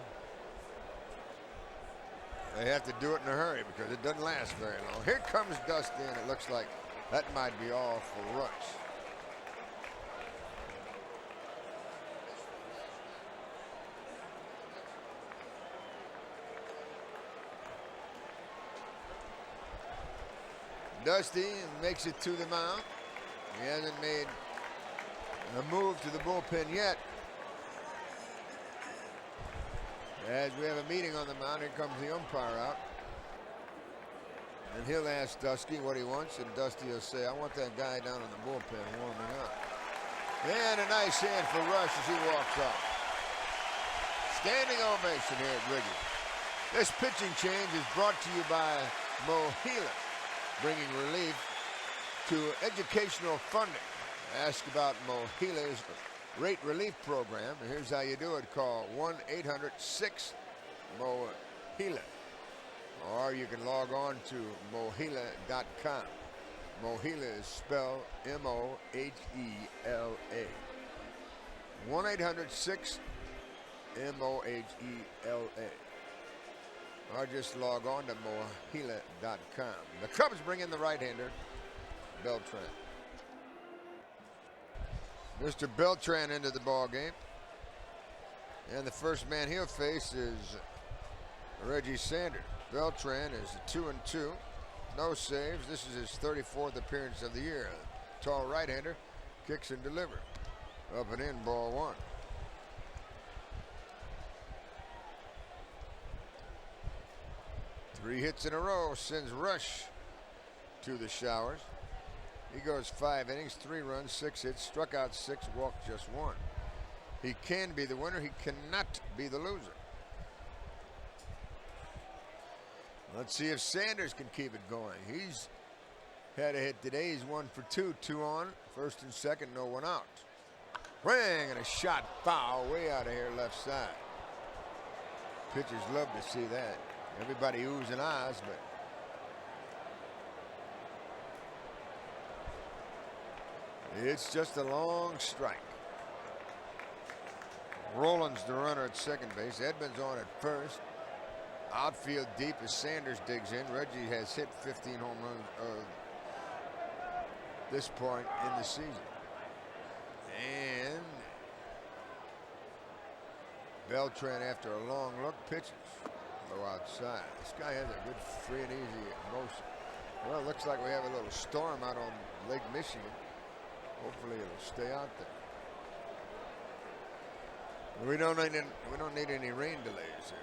S2: They have to do it in a hurry because it doesn't last very long. Here comes Dusty, and it looks like that might be all for Rush. Dusty makes it to the mound. He hasn't made a move to the bullpen yet. As we have a meeting on the mound, here comes the umpire out. And he'll ask Dusty what he wants, and Dusty will say, I want that guy down in the bullpen warming up. And a nice hand for Rush as he walks off. Standing ovation here at Wrigley. This pitching change is brought to you by Mohila, bringing relief to educational funding. Ask about Mohila's rate relief program. And here's how you do it. Call 1-800-6-MOHILA. Or you can log on to mohila.com. Mohila is spelled M-O-H-E-L-A. 1-800-6-MOHELA. Or just log on to mohila.com. The Cubs bring in the right-hander, Beltran. Mr. Beltran into the ball game. And the first man he'll face is Reggie Sanders. Beltran is a 2-2. No saves. This is his 34th appearance of the year. Tall right-hander, kicks and delivers. Up and in, ball 1. Three hits in a row sends Rush to the showers. He goes 5 innings, 3 runs, 6 hits, struck out 6, walked just 1. He can be the winner. He cannot be the loser. Let's see if Sanders can keep it going. He's had a hit today. He's 1 for 2, 2 on, first and second, no one out. Ring and a shot foul way out of here left side. Pitchers love to see that. Everybody oohs and ahs, but it's just a long strike. Rollins the runner at second base. Edmonds on at first. Outfield deep as Sanders digs in. Reggie has hit 15 home runs this point in the season. And Beltran, after a long look, pitches. Low outside. This guy has a good free and easy motion. Well, it looks like we have a little storm out on Lake Michigan. Hopefully it'll stay out there. We don't need any rain delays here.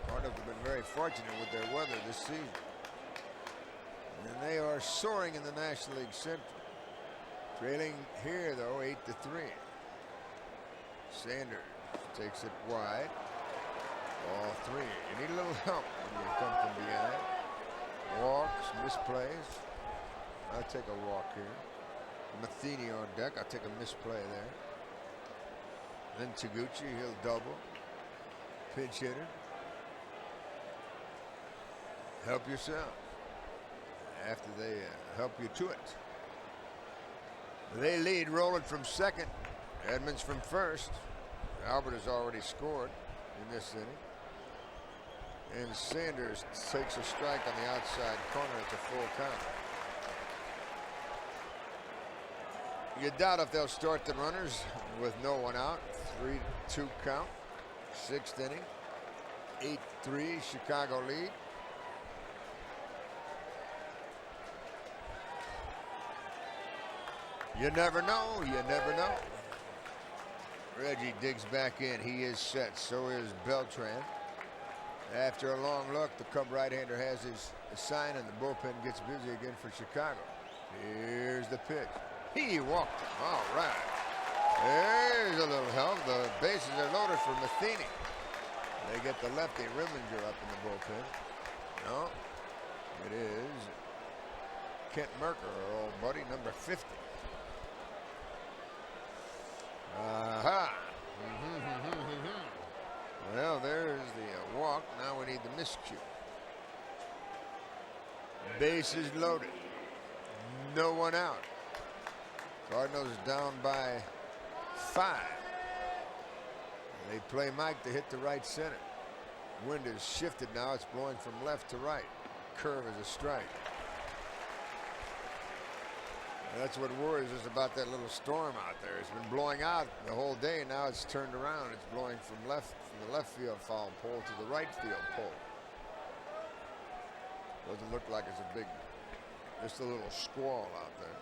S2: Cardinals have been very fortunate with their weather this season. And they are soaring in the National League Central. Trailing here though 8-3. Sanders takes it wide. Ball 3. You need a little help when you come from behind. Walks, misplays. I'll take a walk here. Matheny on deck. I'll take a misplay there. Then Taguchi, he'll double. Pinch hitter. Help yourself. After they help you to it. They lead, Rowland from second, Edmonds from first. Albert has already scored in this inning. And Sanders takes a strike on the outside corner. It's a full count. You doubt if they'll start the runners with no one out. 3-2 count. Sixth inning. 8-3 Chicago lead. You never know. You never know. Reggie digs back in. He is set. So is Beltran. After a long look, the Cub right-hander has his sign, and the bullpen gets busy again for Chicago. Here's the pitch. He walked him. All right. There's a little help. The bases are loaded for Matheny. They get the lefty Rimminger up in the bullpen. No, it is Kent Merker, our old buddy, number 50. Aha. Well, there's the walk. Now we need the miscue. Bases loaded. No one out. Cardinals down by 5. They play Mike to hit the right center. Wind is shifted now. It's blowing from left to right. Curve is a strike. That's what worries us about that little storm out there. It's been blowing out the whole day. Now it's turned around. It's blowing from the left field foul pole to the right field pole. Doesn't look like it's a big, just a little squall out there.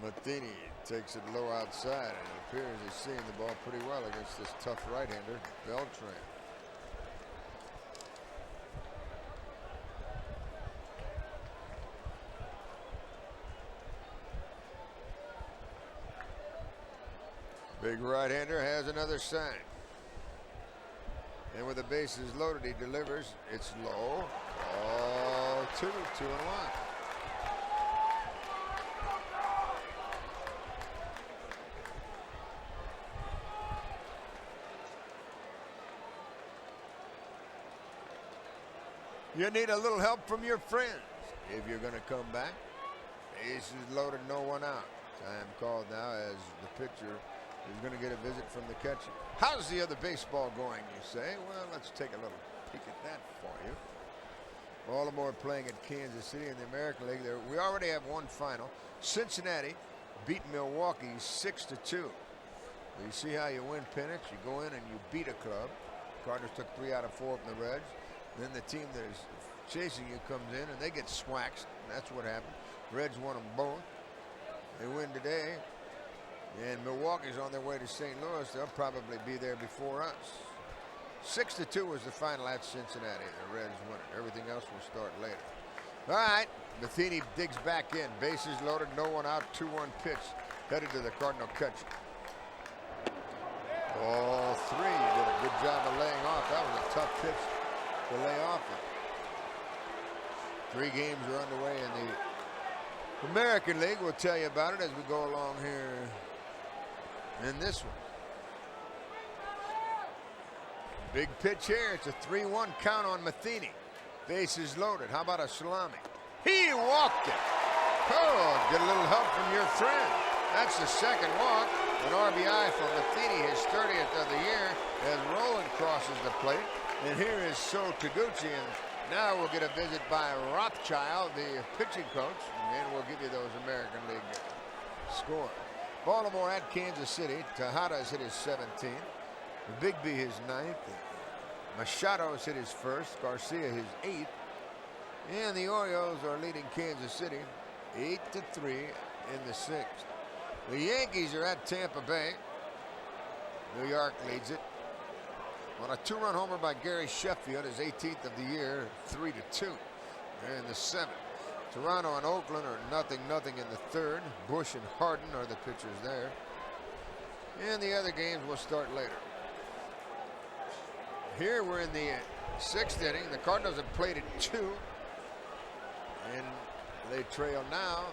S2: Matheny takes it low outside, and it appears he's seeing the ball pretty well against this tough right-hander, Beltran. Big right-hander has another sign. And with the bases loaded, he delivers. It's low. Oh, 2-1. You need a little help from your friends if you're going to come back. Bases loaded, no one out. Time called now as the pitcher is going to get a visit from the catcher. How's the other baseball going, you say? Well, let's take a little peek at that for you. Baltimore playing at Kansas City in the American League. We already have one final. Cincinnati beat Milwaukee 6-2. You see how you win pennants. You go in and you beat a club. Cardinals took 3 out of 4 from the Reds. Then the team that is chasing you comes in and they get swacked. That's what happened. Reds won them both. They win today. And Milwaukee's on their way to St. Louis. They'll probably be there before us. 6-2 was the final at Cincinnati. The Reds won it. Everything else will start later. All right. Matheny digs back in. Bases loaded. No one out. 2-1 pitch. Headed to the Cardinal catcher. Ball 3. You did a good job of laying off. That was a tough pitch to lay off of. 3 games are underway in the American League. We'll tell you about it as we go along here in this one. Big pitch here. It's a 3-1 count on Matheny. Bases loaded. How about a salami? He walked it. Oh, get a little help from your friend. That's the second walk. An RBI for Matheny, his 30th of the year, as Rowland crosses the plate. And here is So Taguchi, and now we'll get a visit by Rothschild, the pitching coach, and we'll give you those American League scores. Baltimore at Kansas City. Tejada has hit his 17th. Bigby his 9th. Machado has hit his 1st. Garcia his 8th. And the Orioles are leading Kansas City 8-3 in the 6th. The Yankees are at Tampa Bay. New York leads it on a 2-run homer by Gary Sheffield, his 18th of the year, 3-2. They're in the 7th. Toronto and Oakland are 0-0 in the 3rd. Bush and Harden are the pitchers there. And the other games will start later. Here we're in the 6th inning. The Cardinals have played at 2. And they trail now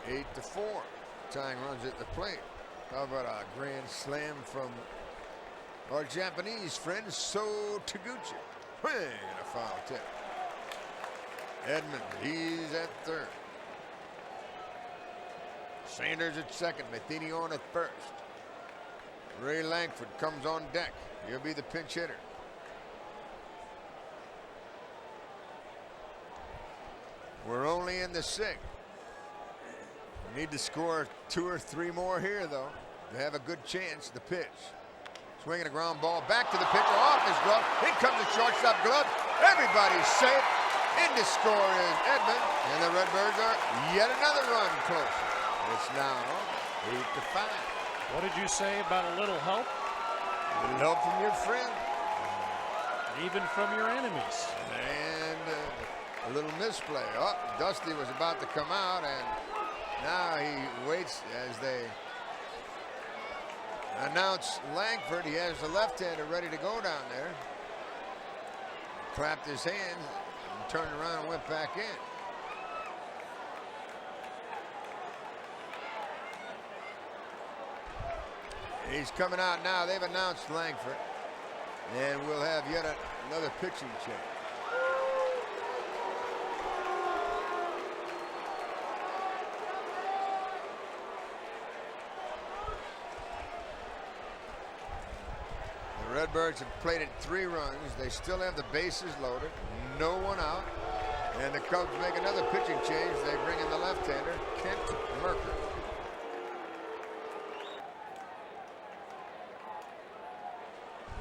S2: 8-4. Tying runs at the plate. How about a grand slam from our Japanese friend So Taguchi? And a foul tip. Edmund, he's at 3rd. Sanders at second, Matheny on at first. Ray Langford comes on deck. He'll be the pinch hitter. We're only in the sixth. We need to score 2 or 3 more here, though, to have a good chance. The pitch. Swinging a ground ball back to the pitcher, off his glove. In comes the shortstop glove. Everybody's safe. In to score is Edmund, and the Redbirds are yet another run closer. It's now 8-5.
S1: What did you say about a little help?
S2: A little help from your friend.
S1: Even from your enemies.
S2: And a little misplay. Oh, Dusty was about to come out, and now he waits as they announce Langford. He has the left-hander ready to go down there. Clapped his hands and turned around and went back in. He's coming out now. They've announced Langford, and we'll have yet another pitching change. The Redbirds have plated 3 runs. They still have the bases loaded, no one out, and the Cubs make another pitching change. They bring in the left-hander, Kent Merker.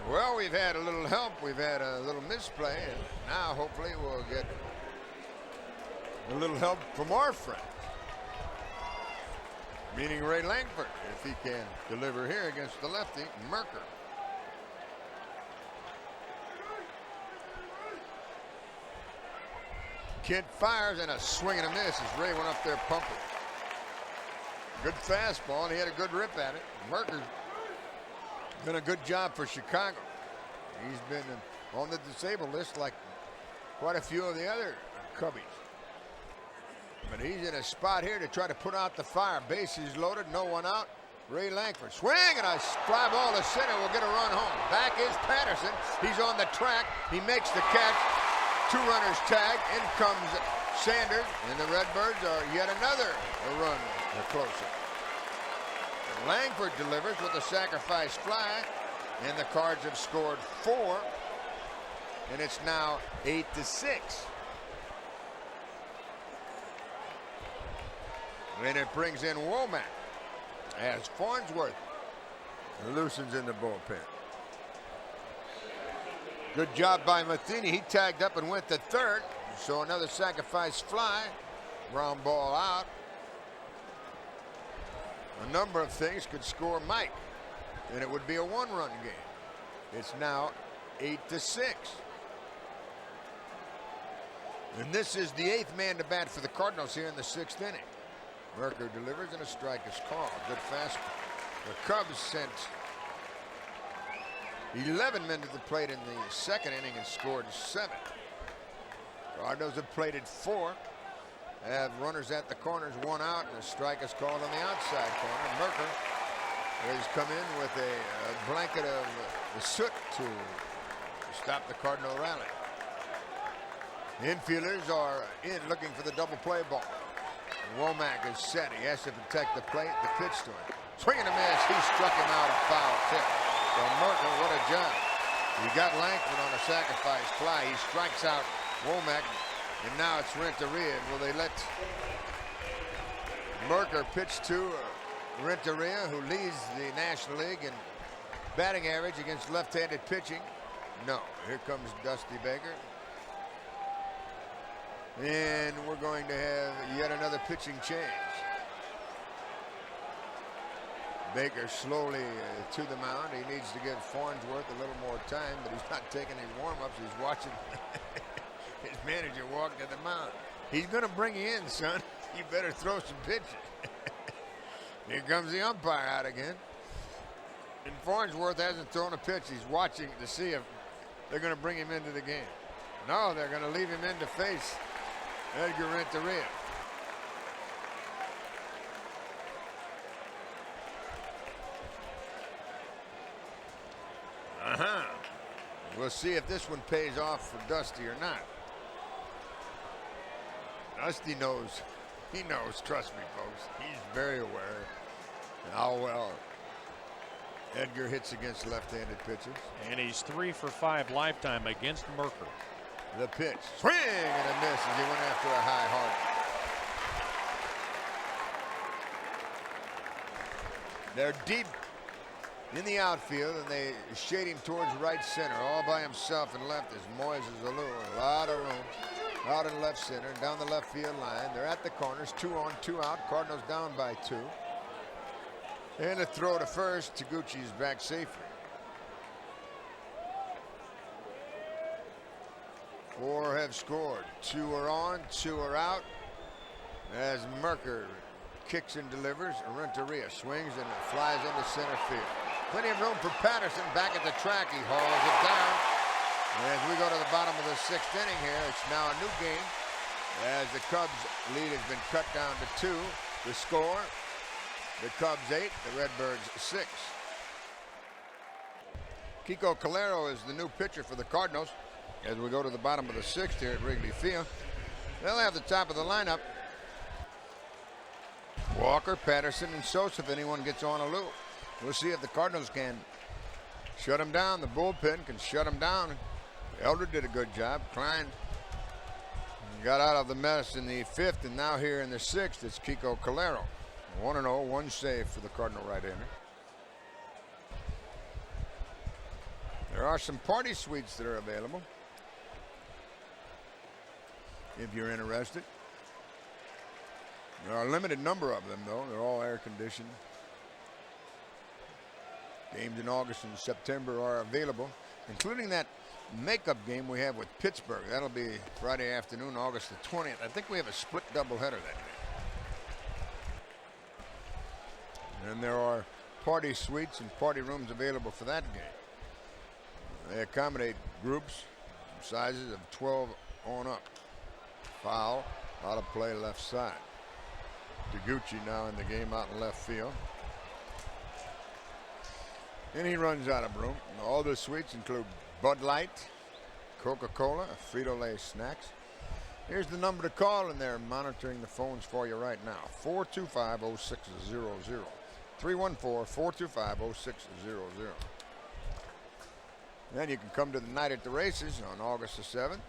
S2: Well, we've had a little help. We've had a little misplay, and now hopefully we'll get a little help from our friend, meaning Ray Langford, if he can deliver here against the lefty, Merker. Kent fires, and a swing and a miss as Ray went up there pumping. Good fastball, and he had a good rip at it. Merker's done a good job for Chicago. He's been on the disabled list like quite a few of the other Cubbies. But he's in a spot here to try to put out the fire. Bases loaded, no one out. Ray Langford swing, and a fly ball to center will get a run home. Back is Patterson. He's on the track. He makes the catch. 2 runners tag. In comes Sanders, and the Redbirds are yet another run closer. Langford delivers with a sacrifice fly, and the Cards have scored 4, and it's now 8-6. And it brings in Womack as Farnsworth loosens in the bullpen. Good job by Matheny. He tagged up and went to third. So another sacrifice fly. Ground ball out. A number of things could score Mike, and it would be a 1-run game. It's now 8-6. And this is the 8th man to bat for the Cardinals here in the 6th inning. Merker delivers, and a strike is called. Good fastball. The Cubs sent 11 men to the plate in the 2nd inning and scored 7. Cardinals have plated 4. Have runners at the corners, 1 out, and a strike is called on the outside corner. Merker has come in with a blanket of soot to stop the Cardinal rally. The infielders are in looking for the double play ball. Womack is set. He has to protect the plate. The pitch to him. Swing and a miss. He struck him out a foul tip. So Merker, what a job. He got Langford on a sacrifice fly. He strikes out Womack. And now it's Renteria. Will they let Merker pitch to Renteria, who leads the National League in batting average against left-handed pitching? No. Here comes Dusty Baker. And we're going to have yet another pitching change. Baker slowly to the mound. He needs to give Farnsworth a little more time, but he's not taking any warm-ups. He's watching his manager walk to the mound. He's going to bring you in, son. You better throw some pitches. Here comes the umpire out again. And Farnsworth hasn't thrown a pitch. He's watching to see if they're going to bring him into the game. No, they're going to leave him in to face Edgar Renteria. We'll see if this one pays off for Dusty or not. Dusty knows He knows, trust me, folks. He's very aware of how well Edgar hits against left-handed pitchers.
S1: And he's 3 for 5 lifetime against Merker.
S2: The pitch, swing and a miss as he went after a high hard. They're deep in the outfield, and they shade him towards right center, all by himself and left is Moises Alou. A lot of room out in left center, down the left field line. They're at the corners, 2 on, 2 out. Cardinals down by 2. And a throw to first. Taguchi's back safely. 4 have scored. 2 are on, 2 are out. As Merker kicks and delivers, Renteria swings and flies into center field. Plenty of room for Patterson back at the track. He hauls it down. And as we go to the bottom of the 6th inning here, it's now a new game as the Cubs lead has been cut down to 2. The score, the Cubs 8, the Redbirds 6. Kiko Calero is the new pitcher for the Cardinals as we go to the bottom of the 6th here at Wrigley Field. They'll have the top of the lineup. Walker, Patterson, and Sosa if anyone gets on Alou. We'll see if the Cardinals can shut him down. The bullpen can shut him down. Elder did a good job. Klein got out of the mess in the 5th, and now here in the 6th, it's Kiko Calero. 1-0, 1 save for the Cardinal right-hander. There are some party suites that are available if you're interested. There are a limited number of them, though. They're all air-conditioned. Games in August and September are available, including that makeup game we have with Pittsburgh. That'll be Friday afternoon, August the 20th. I think we have a split doubleheader that day. And there are party suites and party rooms available for that game. They accommodate groups, sizes of 12 on up. Foul, out of play left side. Taguchi now in the game out in left field. And he runs out of room. All the suites include Bud Light, Coca-Cola, Frito-Lay snacks. Here's the number to call, and they're monitoring the phones for you right now. 425-0600. 314-425-0600. Then you can come to the night at the races on August the 7th.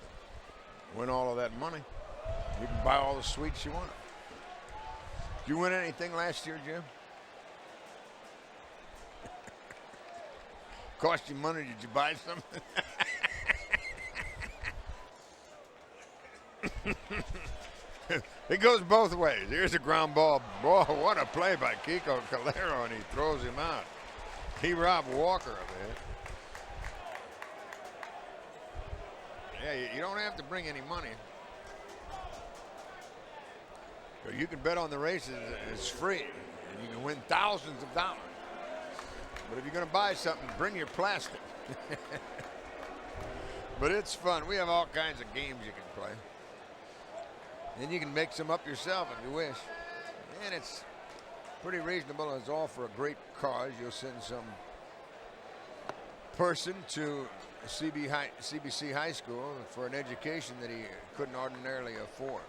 S2: Win all of that money. You can buy all the suites you want. Did you win anything last year, Jim? Cost you money? Did you buy something? It goes both ways. Here's a ground ball. Boy, what a play by Kiko Calero, and he throws him out. He robbed Walker of it. Yeah, you don't have to bring any money. You can bet on the races. It's free. And you can win thousands of dollars. But if you're going to buy something, bring your plastic. But it's fun. We have all kinds of games you can play. And you can make some up yourself if you wish. And it's pretty reasonable. It's all for a great cause. You'll send some person to CBC High School for an education that he couldn't ordinarily afford.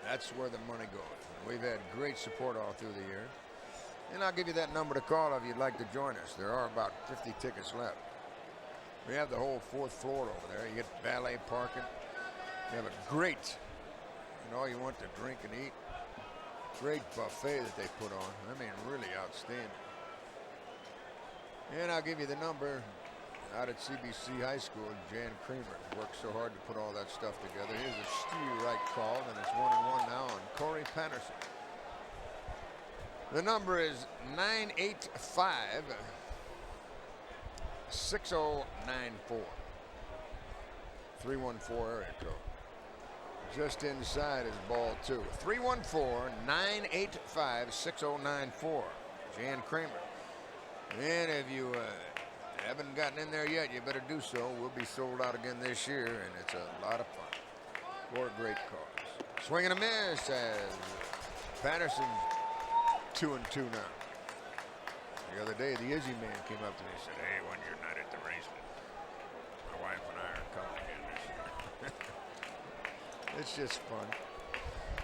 S2: That's where the money goes. We've had great support all through the year. And I'll give you that number to call if you'd like to join us. There are about 50 tickets left. We have the whole 4th floor over there. You get valet parking. You have a great, all you want to drink and eat. Great buffet that they put on. I mean, really outstanding. And I'll give you the number out at CBC High School. Jan Creamer worked so hard to put all that stuff together. Here's a Stevie Wright call, and it's 1-1 now on Corey Patterson. The number is 985-6094. 314 area code. Just inside is ball 2. 314-985-6094. Jan Kramer. And if you haven't gotten in there yet, you better do so. We'll be sold out again this year, and it's a lot of fun for a great cause. Swing and a miss as Patterson 2-2 now. The other day, the Izzy man came up to me and said, "Hey, when you're not at the races, my wife and I are coming again this year." It's just fun.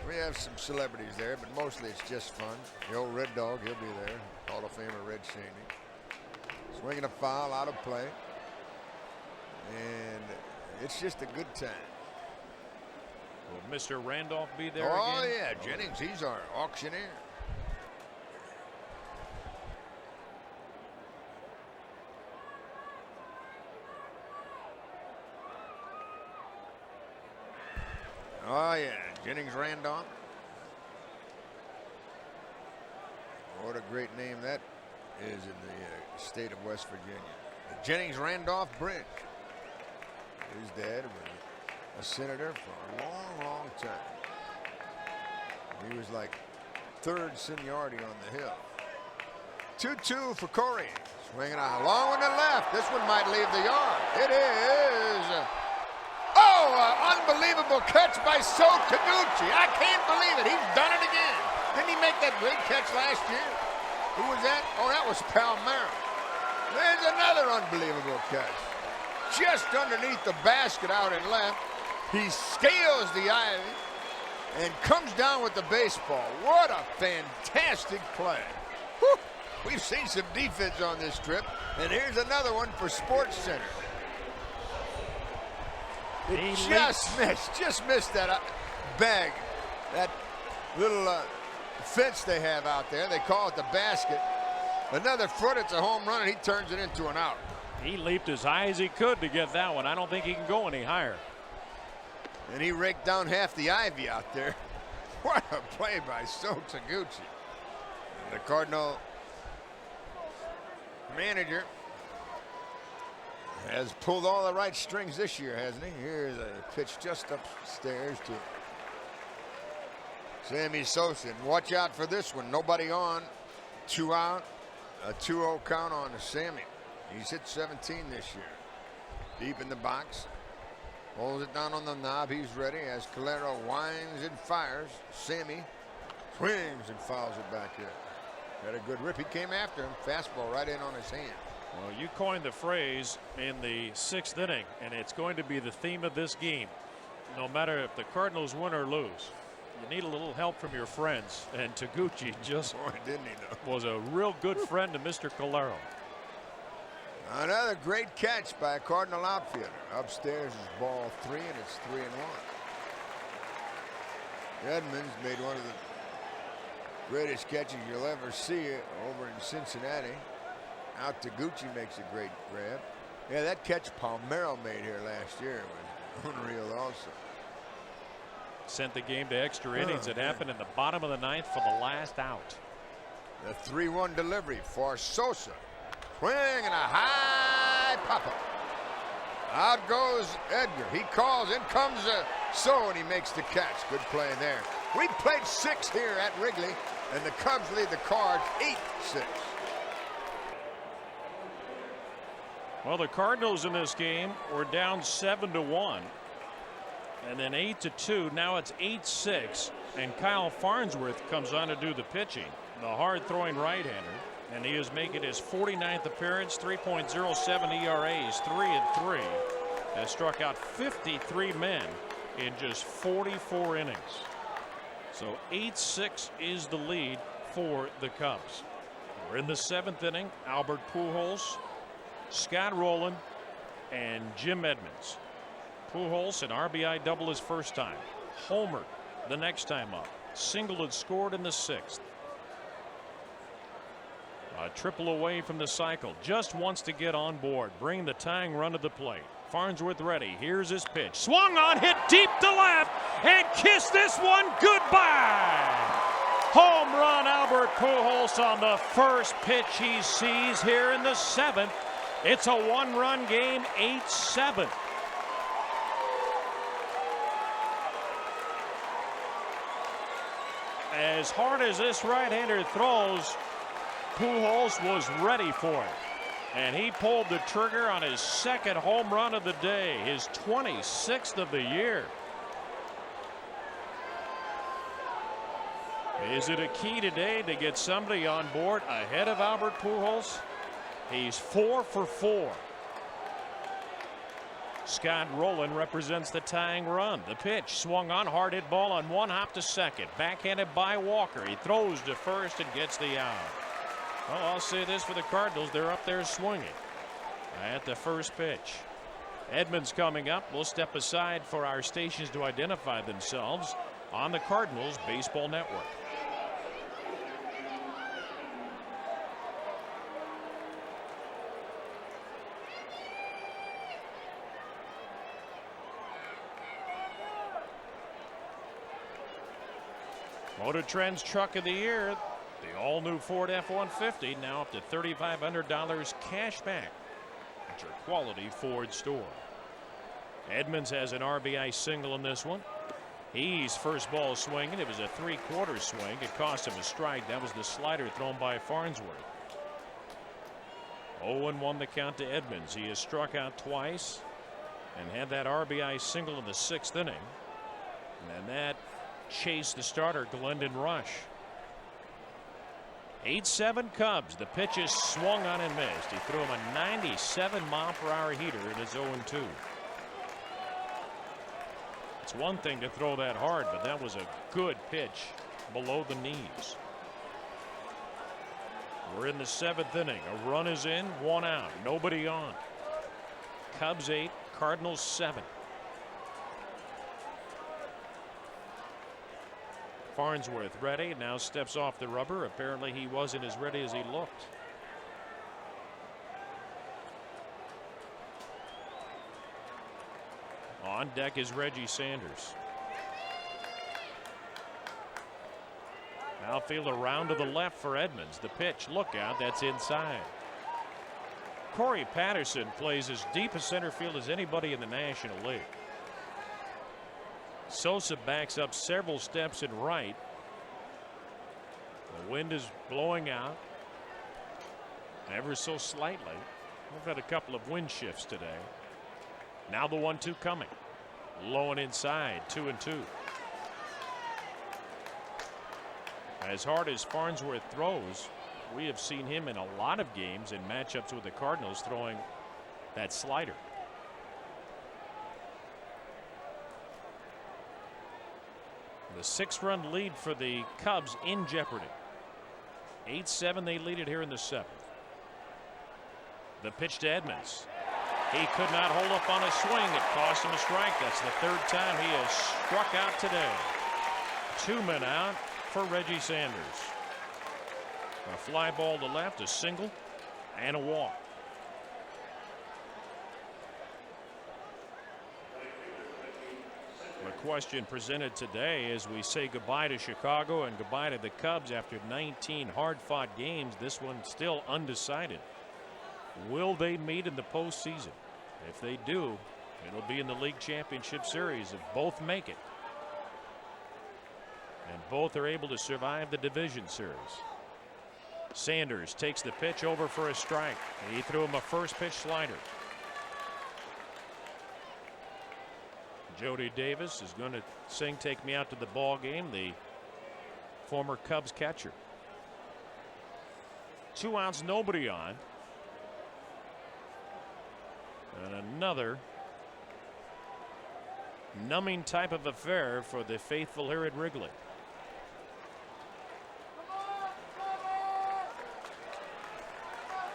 S2: We have some celebrities there, but mostly it's just fun. The old Red Dog, he'll be there. Hall of Famer Red Shaney. Swinging a foul out of play. And it's just a good time.
S1: Will Mr. Randolph be there again?
S2: Oh, yeah. Jennings, he's our auctioneer. Oh, yeah. Jennings Randolph. What a great name that is in the state of West Virginia. The Jennings Randolph Bridge. His dad was a senator for a long, long time. He was like third seniority on the Hill. 2-2 for Corey. Swinging a long one to left. This one might leave the yard. It is. Unbelievable catch by Taguchi. I can't believe it. He's done it again. Didn't he make that great catch last year? Who was that? Oh, that was Palmeiro. There's another unbelievable catch. Just underneath the basket out and left. He scales the ivy and comes down with the baseball. What a fantastic play. Whew. We've seen some defense on this trip, and here's another one for Sports Center. It just missed that bag, that little fence they have out there. They call it the basket. Another foot, it's a home run, and he turns it into an out.
S1: He leaped as high as he could to get that one. I don't think he can go any higher.
S2: And he raked down half the ivy out there. What a play by Taguchi. The Cardinal manager has pulled all the right strings this year, hasn't he? Here's a pitch just upstairs to Sammy Sosa. And watch out for this one. Nobody on. 2 out. A 2-0 count on Sammy. He's hit 17 this year. Deep in the box. Holds it down on the knob. He's ready as Calero winds and fires. Sammy swings and fouls it back in. Had a good rip. He came after him. Fastball right in on his hand.
S1: Well, you coined the phrase in the 6th inning, and it's going to be the theme of this game. No matter if the Cardinals win or lose, you need a little help from your friends. And Taguchi just was a real good friend to Mr. Calero.
S2: Another great catch by a Cardinal outfielder. Upstairs is ball 3, and it's 3-1. Edmonds made one of the greatest catches you'll ever see over in Cincinnati. Out Taguchi makes a great grab. Yeah, that catch Palmeiro made here last year was unreal also.
S1: Sent the game to extra innings. It happened in the bottom of the 9th for the last out.
S2: The 3-1 delivery for Sosa. Swing and a high pop-up. Out goes Edgar. He calls. In comes So, and he makes the catch. Good play there. We played 6 here at Wrigley, and the Cubs lead the Cards 8-6.
S1: Well, the Cardinals in this game were down 7-1, and then 8-2. Now it's 8-6, and Kyle Farnsworth comes on to do the pitching. The hard-throwing right-hander, and he is making his 49th appearance. 3.07 ERAs, 3-3. Has struck out 53 men in just 44 innings. So 8-6 is the lead for the Cubs. We're in the 7th inning. Albert Pujols, Scott Rowland, and Jim Edmonds. Pujols, an RBI double his first time. Homer the next time up. Single had scored in the 6th. A triple away from the cycle. Just wants to get on board. Bring the tying run to the plate. Farnsworth ready. Here's his pitch. Swung on, hit deep to left, and kiss this one goodbye. Home run, Albert Pujols on the first pitch he sees here in the 7th. It's a 1-run game, 8-7. As hard as this right-hander throws, Pujols was ready for it. And he pulled the trigger on his 2nd home run of the day, his 26th of the year. Is it a key today to get somebody on board ahead of Albert Pujols? He's 4 for 4. Scott Rowland represents the tying run. The pitch swung on, hard hit ball on one hop to second. Backhanded by Walker. He throws to first and gets the out. Well, I'll say this for the Cardinals. They're up there swinging at the first pitch. Edmonds coming up. We'll step aside for our stations to identify themselves on the Cardinals Baseball Network. Motor Trend's Truck of the Year, the all-new Ford F-150, now up to $3,500 cash back at your quality Ford store. Edmonds has an RBI single in this one. He's first ball swinging. It was a three-quarter swing. It cost him a strike. That was the slider thrown by Farnsworth. 0-1 the count to Edmonds. He has struck out twice and had that RBI single in the 6th inning. And that chased the starter, Glendon Rush. 8-7 Cubs. The pitch is swung on and missed. He threw him a 97-mile-per-hour heater in his 0-2. It's one thing to throw that hard, but that was a good pitch below the knees. We're in the 7th inning. A run is in, 1 out, nobody on. Cubs 8, Cardinals 7. Farnsworth ready, now steps off the rubber. Apparently he wasn't as ready as he looked. On deck is Reggie Sanders. Outfield around to the left for Edmonds. The pitch, look out, that's inside. Corey Patterson plays as deep a center field as anybody in the National League. Sosa backs up several steps in right. The wind is blowing out ever so slightly. We've had a couple of wind shifts today. Now the 1-2 coming. Low and inside, 2-2. As hard as Farnsworth throws, we have seen him in a lot of games in matchups with the Cardinals throwing that slider. The 6-run lead for the Cubs in jeopardy. 8-7 they lead it here in the 7th. The pitch to Edmonds. He could not hold up on a swing. It cost him a strike. That's the 3rd time he has struck out today. 2 men out for Reggie Sanders. A fly ball to left, a single, and a walk. The question presented today as we say goodbye to Chicago and goodbye to the Cubs after 19 hard-fought games. This one still undecided. Will they meet in the postseason? If they do, it'll be in the League Championship Series if both make it. And both are able to survive the division series. Sanders takes the pitch over for a strike. He threw him a first pitch slider. Jody Davis is going to sing "Take Me Out to the Ball Game," the former Cubs catcher. 2 outs, nobody on. And another numbing type of affair for the faithful here at Wrigley.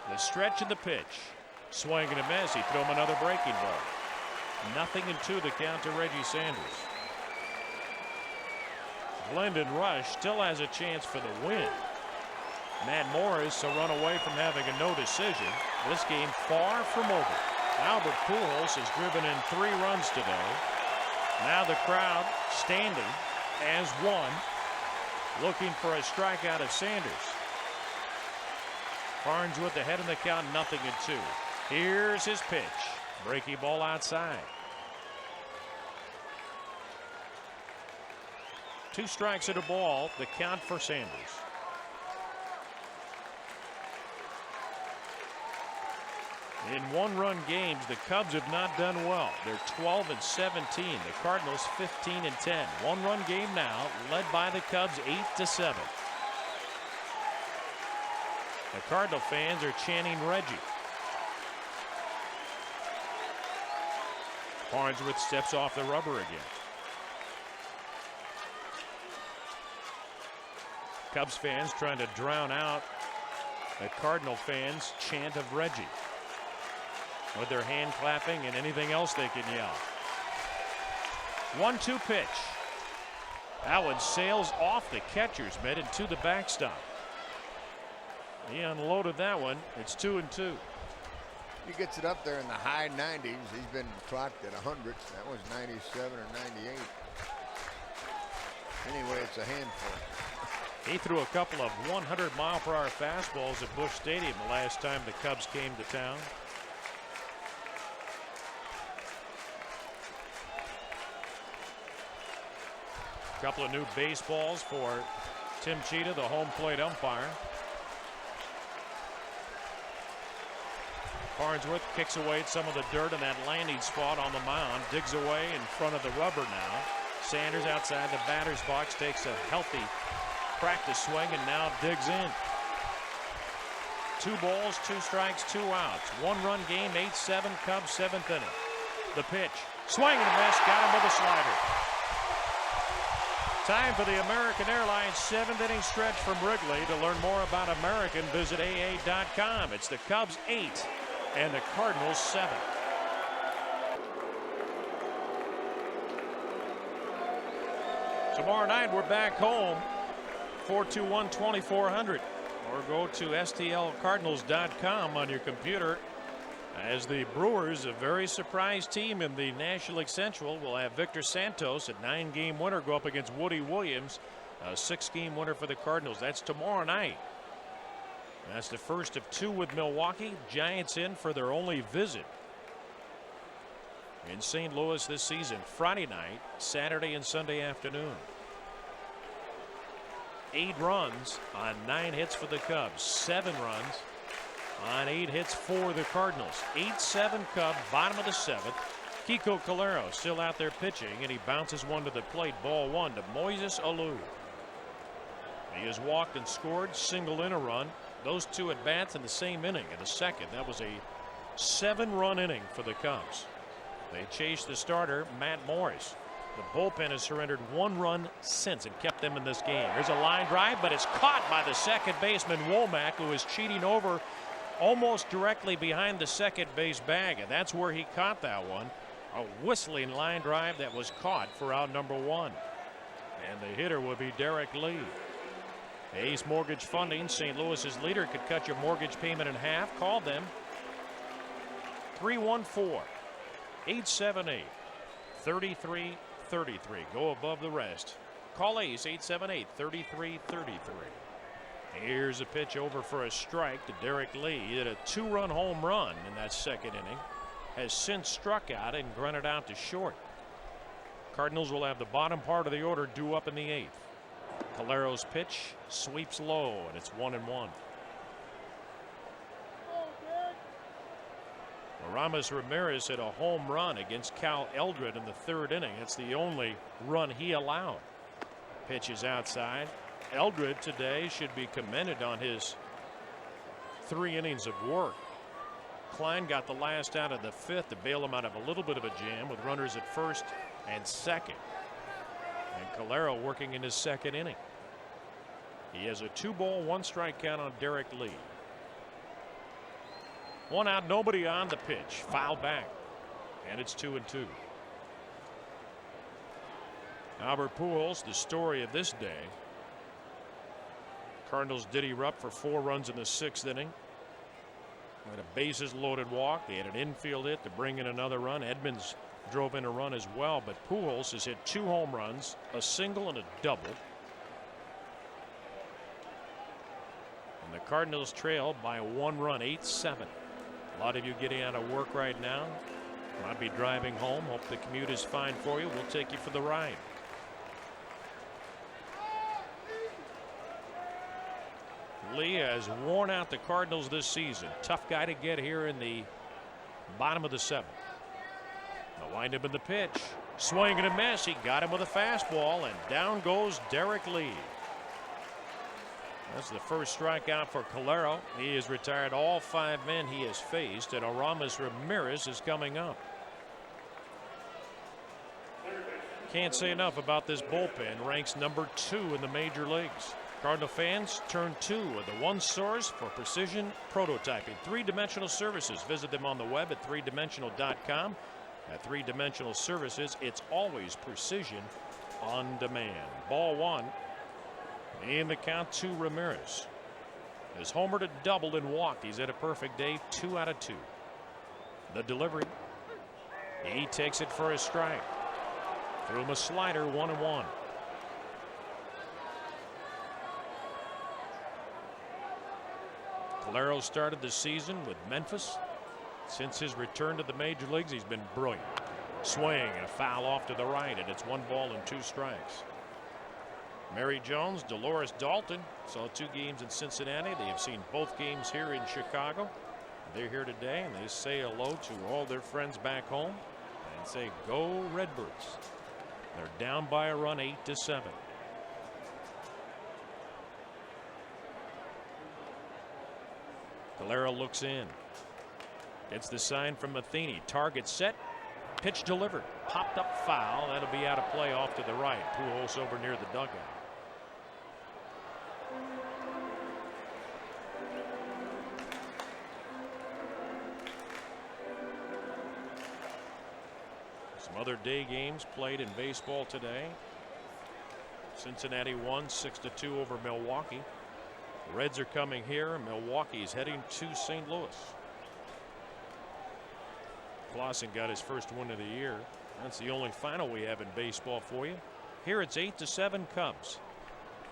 S1: The stretch of the pitch. Swing and a miss. He threw him another breaking ball. 0-2 the count to Reggie Sanders. Glendon Rush still has a chance for the win. Matt Morris a run away from having a no decision. This game far from over. Albert Pujols has driven in 3 runs today. Now the crowd standing as one, looking for a strikeout of Sanders. Farnsworth ahead in the count, 0-2. Here's his pitch. Breaking ball outside. 2 strikes at a ball. The count for Sanders. In 1-run games, the Cubs have not done well. They're 12-17. The Cardinals 15-10. 1-run game now, led by the Cubs 8-7. The Cardinal fans are chanting Reggie. Farnsworth steps off the rubber again. Cubs fans trying to drown out the Cardinal fans' chant of Reggie with their hand clapping and anything else they can yell. 1-2 pitch. That one sails off the catcher's mitt and to the backstop. He unloaded that one. It's 2-2.
S2: He gets it up there in the high 90s. He's been clocked at 100. That was 97 or 98. Anyway, it's a handful.
S1: He threw a couple of 100-mile-per-hour fastballs at Busch Stadium the last time the Cubs came to town. A couple of new baseballs for Tim Cheetah, the home plate umpire. Farnsworth kicks away at some of the dirt in that landing spot on the mound, digs away in front of the rubber now. Sanders outside the batter's box takes a healthy practice swing and now digs in. 2 balls, 2 strikes, 2 outs. 1-run game, 8-7 Cubs, 7th inning. The pitch, swing and a miss, got him with a slider. Time for the American Airlines 7th inning stretch from Wrigley. To learn more about American, visit AA.com. It's the Cubs 8 and the Cardinals 7. Tomorrow night we're back home. 421-2400 or go to stlcardinals.com on your computer, as the Brewers, a very surprised team in the National League Central, will have Victor Santos, a 9-game winner, go up against Woody Williams, a 6-game winner for the Cardinals. That's tomorrow night. That's the first of 2 with Milwaukee. Giants in for their only visit in St. Louis this season. Friday night, Saturday and Sunday afternoon. 8 runs on 9 hits for the Cubs. 7 runs on 8 hits for the Cardinals. 8-7 Cubs, bottom of the 7th. Kiko Calero still out there pitching, and he bounces one to the plate. Ball 1 to Moises Alou. He has walked and scored, singled in a run. Those 2 at bats in the same inning in the second. That was a 7-run inning for the Cubs. They chased the starter, Matt Morris. The bullpen has surrendered 1 run since and kept them in this game. Here's a line drive, but it's caught by the second baseman, Womack, who is cheating over almost directly behind the second base bag, and that's where he caught that one. A whistling line drive that was caught for out number 1. And the hitter would be Derek Lee. Ace Mortgage Funding, St. Louis's leader, could cut your mortgage payment in half. Call them. 314-878-3333. Go above the rest. Call Ace 878-3333. Here's a pitch over for a strike to Derek Lee. He hit a 2-run home run in that second inning. Has since struck out and grunted out to short. Cardinals will have the bottom part of the order due up in the 8th. Calero's pitch sweeps low, and it's 1-1. Aramis Ramirez hit a home run against Cal Eldred in the 3rd inning. It's the only run he allowed. Pitch is outside. Eldred today should be commended on his 3 innings of work. Klein got the last out of the 5th to bail him out of a little bit of a jam with runners at first and second. And Calero working in his 2nd inning. He has a 2-ball, 1-strike count on Derek Lee. 1 out, nobody on the pitch. Foul back. And it's 2-2. Albert Pujols, the story of this day. Cardinals did erupt for 4 runs in the 6th inning. Had a bases loaded walk. They had an infield hit to bring in another run. Edmonds drove in a run as well, but Pujols has hit 2 home runs, a single and a double. And the Cardinals trail by 1 run, 8-7. A lot of you getting out of work right now. Might be driving home. Hope the commute is fine for you. We'll take you for the ride. Lee has worn out the Cardinals this season. Tough guy to get here in the bottom of the 7th. The windup in the pitch. Swing and a miss. He got him with a fastball, and down goes Derek Lee. That's the first strikeout for Calero. He has retired all 5 men he has faced, and Aramis Ramirez is coming up. Can't say enough about this bullpen. Ranks number 2 in the major leagues. Cardinal fans, turn to the one source for precision prototyping. 3-dimensional services. Visit them on the web at 3dimensional.com. At 3-dimensional services, it's always precision on demand. Ball 1. In the count to Ramirez. His homer to doubled and walked. He's had a perfect day, 2 out of 2. The delivery. He takes it for a strike. Threw him a slider, 1-1. Calero started the season with Memphis. Since his return to the major leagues, he's been brilliant. Swing and a foul off to the right, and it's 1 ball and 2 strikes. Mary Jones, Dolores Dalton saw 2 games in Cincinnati. They have seen both games here in Chicago. They're here today, and they say hello to all their friends back home and say, "Go Redbirds." They're down by a run, 8-7. Calero looks in. It's the sign from Matheny. Target set. Pitch delivered. Popped up foul. That'll be out of play off to the right. Pujols over near the dugout. Some other day games played in baseball today. Cincinnati won 6-2 over Milwaukee. The Reds are coming here. Milwaukee's heading to St. Louis. Clausen got his first win of the year. That's the only final we have in baseball for you. Here it's 8-7 Cubs.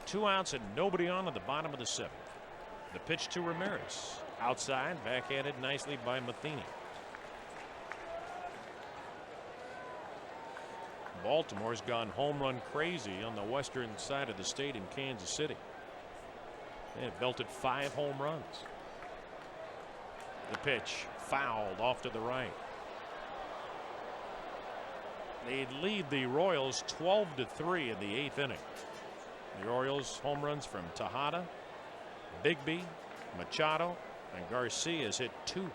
S1: 2 outs and nobody on at the bottom of the 7th. The pitch to Ramirez. Outside, backhanded nicely by Matheny. Baltimore's gone home run crazy on the western side of the state in Kansas City. They have belted 5 home runs. The pitch fouled off to the right. They lead the Royals 12-3 in the 8th inning. The Orioles home runs from Tejada, Bigby, Machado, and Garcia's hit 2.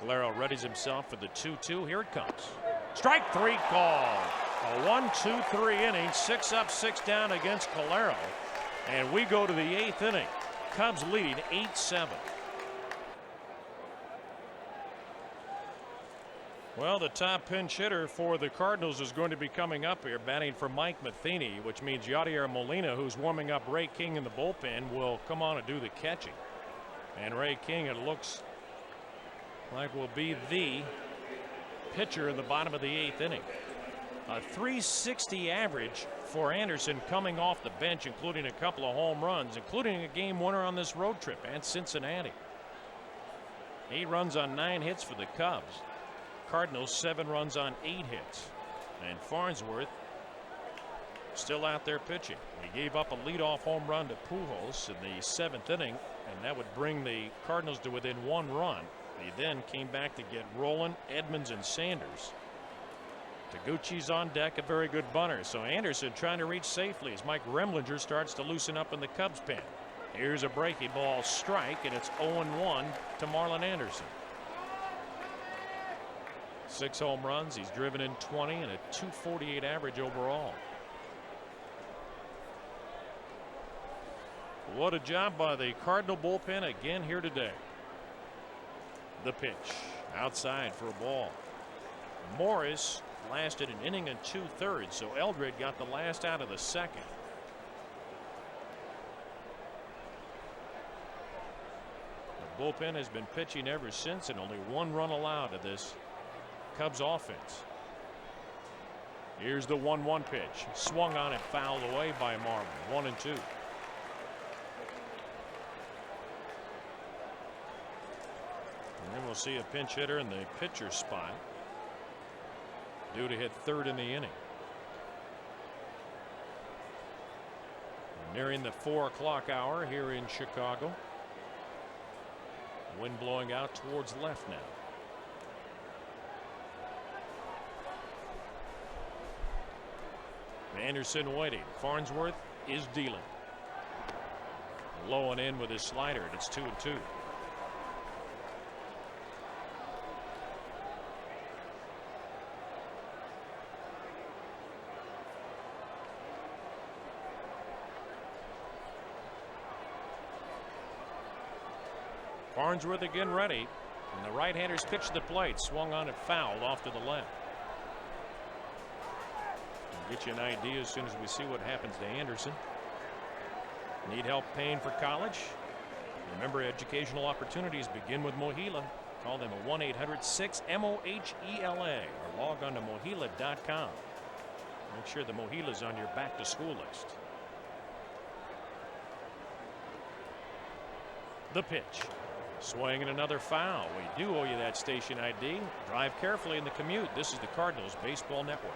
S1: Calero readies himself for the 2-2. Here it comes. Strike 3 call. A 1-2-3 inning, 6 up, 6 down against Calero. And we go to the 8th inning. Cubs leading 8-7. Well, the top pinch hitter for the Cardinals is going to be coming up here, batting for Mike Matheny, which means Yadier Molina, who's warming up Ray King in the bullpen, will come on and do the catching. And Ray King, it looks like, will be the pitcher in the bottom of the 8th inning. A 360 average for Anderson coming off the bench, including a couple of home runs, including a game winner on this road trip at Cincinnati. 8 runs on 9 hits for the Cubs. Cardinals 7 runs on 8 hits. And Farnsworth still out there pitching. He gave up a leadoff home run to Pujols in the 7th inning, and that would bring the Cardinals to within 1 run. They then came back to get Rowland, Edmonds, and Sanders. Taguchi's on deck, a very good bunter. So Anderson trying to reach safely as Mike Remlinger starts to loosen up in the Cubs pen. Here's a breaking ball strike, and it's 0-1 to Marlon Anderson. 6 home runs. He's driven in 20 and a .248 average overall. What a job by the Cardinal bullpen again here today. The pitch outside for a ball. Morris lasted an inning and 2/3, so Eldred got the last out of the 2nd. The bullpen has been pitching ever since, and only 1 run allowed to this Cubs offense. Here's the 1-1 pitch. Swung on it, fouled away by Marlin. 1-2. And then we'll see a pinch hitter in the pitcher spot, due to hit 3rd in the inning. Nearing the 4 o'clock hour here in Chicago. Wind blowing out towards left now. Anderson waiting. Farnsworth is dealing. Low and in with his slider, and it's 2-2. Farnsworth again ready. And the right-hander's pitch to the plate. Swung on and fouled off to the left. We'll get you an idea as soon as we see what happens to Anderson. Need help paying for college? Remember, educational opportunities begin with Mohila. Call them at 1-800-6-MOHELA or log on to mohila.com. Make sure the Mohila's on your back-to-school list. The pitch. Swing and another foul. We do owe you that station ID. Drive carefully in the commute. This is the Cardinals Baseball Network.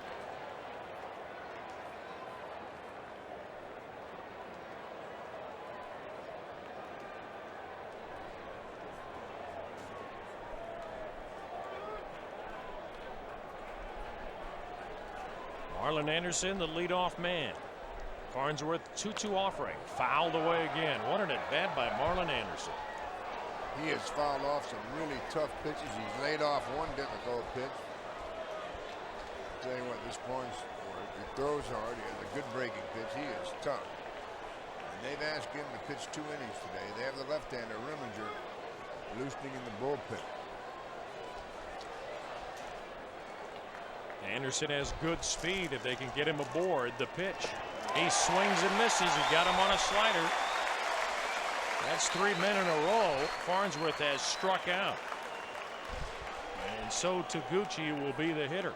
S1: Marlon Anderson, the leadoff man. Farnsworth 2-2 offering. Fouled away again. What an at-bat by Marlon Anderson.
S2: He has fouled off some really tough pitches. He's laid off one difficult pitch. I'll tell you what, this Farnsworth, he throws hard. He has a good breaking pitch. He is tough. And they've asked him to pitch 2 innings today. They have the left-hander, Rimminger, loosening in the bullpen.
S1: Anderson has good speed if they can get him aboard. The pitch. He swings and misses. He got him on a slider. That's 3 men in a row. Farnsworth has struck out. And so Taguchi will be the hitter.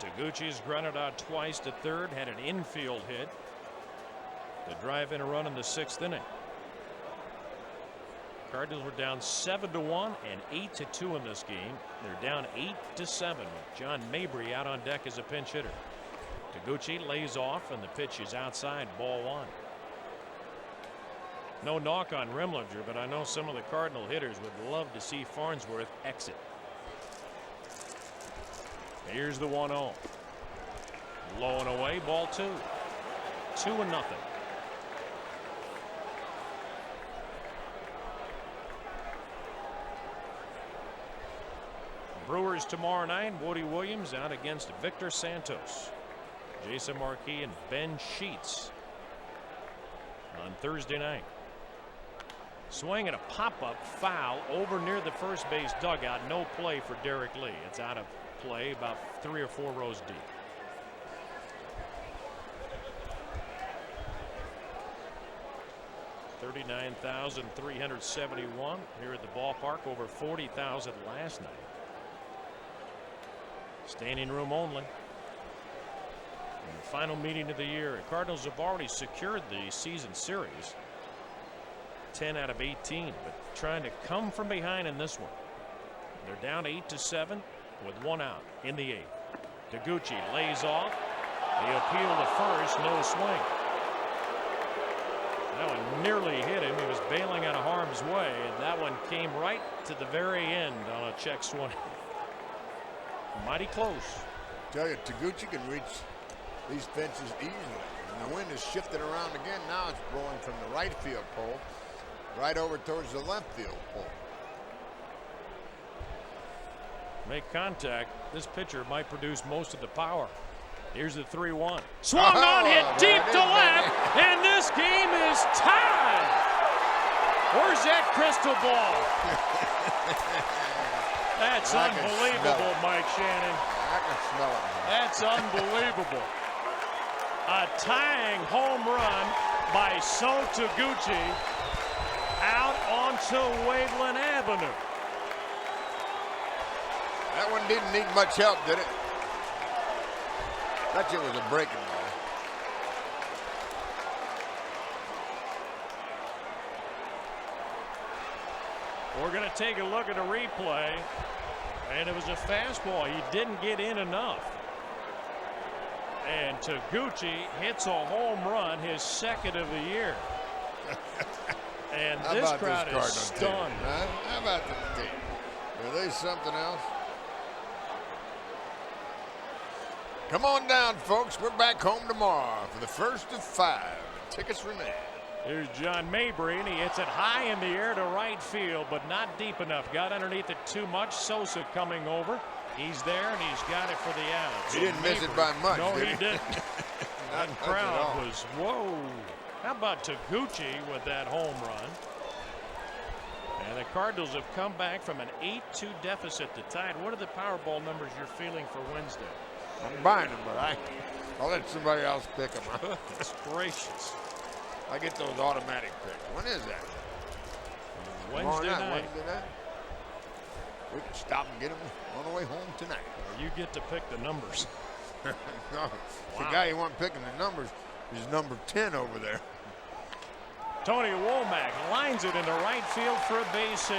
S1: Taguchi's grounded out twice to third. Had an infield hit to drive in a run in the 6th inning. Cardinals were down 7-1 and 8-2 in this game. They're down 8-7 with John Mabry out on deck as a pinch hitter. Taguchi lays off and the pitch is outside, ball 1. No knock on Rimlinger, but I know some of the Cardinal hitters would love to see Farnsworth exit. Here's the 1-0. Low and away, ball 2. 2-0. Brewers tomorrow night. Woody Williams out against Victor Santos. Jason Marquis and Ben Sheets on Thursday night. Swing and a pop-up foul over near the first base dugout. No play for Derek Lee. It's out of play about 3 or 4 rows deep. $39,371 here at the ballpark. Over 40,000 last night. Standing room only. In the final meeting of the year, the Cardinals have already secured the season series. 10 out of 18, but trying to come from behind in this one. They're down 8-7 with 1 out in the 8th. Taguchi lays off. They appeal to first, no swing. That one nearly hit him. He was bailing out of harm's way, and that one came right to the very end on a check swing. Mighty close.
S2: Tell you, Taguchi can reach these fences easily. And the wind is shifting around again. Now it's blowing from the right field pole right over towards the left field pole.
S1: Make contact. This pitcher might produce most of the power. Here's the 3-1. Swung on, hit deep to left, and this game is tied. Where's that crystal ball? That's unbelievable, Mike Shannon.
S2: I can smell it.
S1: That's unbelievable. A tying home run by So Taguchi out onto Waveland Avenue.
S2: That one didn't need much help, did it? Thought it was a breaking ball.
S1: We're going to take a look at a replay, and it was a fastball. He didn't get in enough. And Taguchi hits a home run, his 2nd of the year. And this crowd is stunned.
S2: Huh? How about this team? Are they something else? Come on down, folks. We're back home tomorrow for the first of 5. Tickets remain.
S1: Here's John Mabry, and he hits it high in the air to right field, but not deep enough. Got underneath it too much. Sosa coming over. He's there, and he's got it for the out.
S2: He didn't miss it by much,
S1: No,
S2: did
S1: he didn't.
S2: Not
S1: That
S2: much at
S1: crowd
S2: all.
S1: was, whoa. How about Taguchi with that home run? And the Cardinals have come back from an 8-2 deficit to tie it. What are the Powerball numbers you're feeling for Wednesday?
S2: I'm buying them, but I'll let somebody else pick them.
S1: That's gracious.
S2: I get those automatic picks. When is that?
S1: Wednesday night.
S2: Wednesday night. We can stop and get them on the way home tonight.
S1: You get to pick the numbers.
S2: No,
S1: Wow.
S2: the guy who wasn't picking the numbers is number 10 over there.
S1: Tony Womack lines it into right field for a base hit.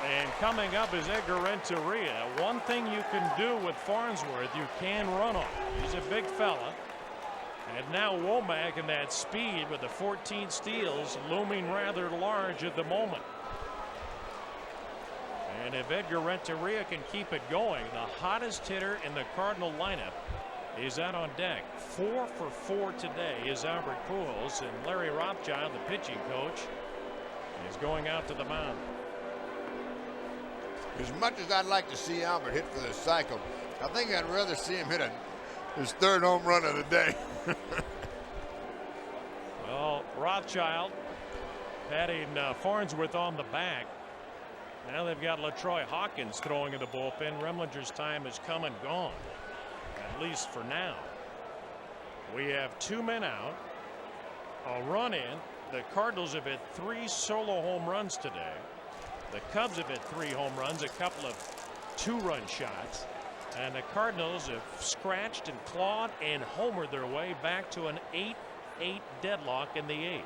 S1: And coming up is Edgar Renteria. One thing you can do with Farnsworth, you can run on. He's a big fella. And now Womack in that speed with the 14 steals looming rather large at the moment. And if Edgar Renteria can keep it going, the hottest hitter in the Cardinal lineup is out on deck. 4 for 4 today is Albert Pujols, and Larry Rothschild, the pitching coach, is going out to the mound.
S2: As much as I'd like to see Albert hit for this cycle, I think I'd rather see him hit his third home run of the day.
S1: Well, Rothschild patting Farnsworth on the back. Now they've got LaTroy Hawkins throwing in the bullpen. Remlinger's time has come and gone, at least for now. We have 2 men out, a run in. The Cardinals have hit 3 solo home runs today. The Cubs have hit 3 home runs, a couple of 2-run shots. And the Cardinals have scratched and clawed and homered their way back to an 8-8 deadlock in the 8th.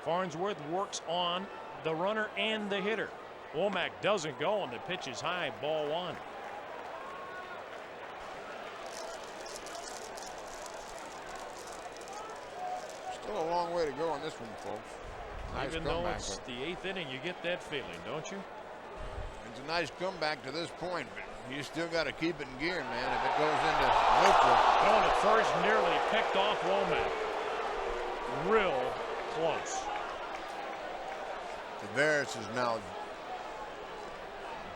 S1: Farnsworth works on the runner and the hitter. Womack doesn't go, and the pitch is high, ball 1.
S2: Still a long way to go on this one, folks. Nice
S1: Even though
S2: comeback,
S1: it's
S2: but
S1: the 8th inning, you get that feeling, don't you?
S2: it's a nice comeback to this point, but you still got to keep it in gear, man. If it goes into neutral.
S1: Going to first, nearly picked off Womack. Real close.
S2: Tavares is now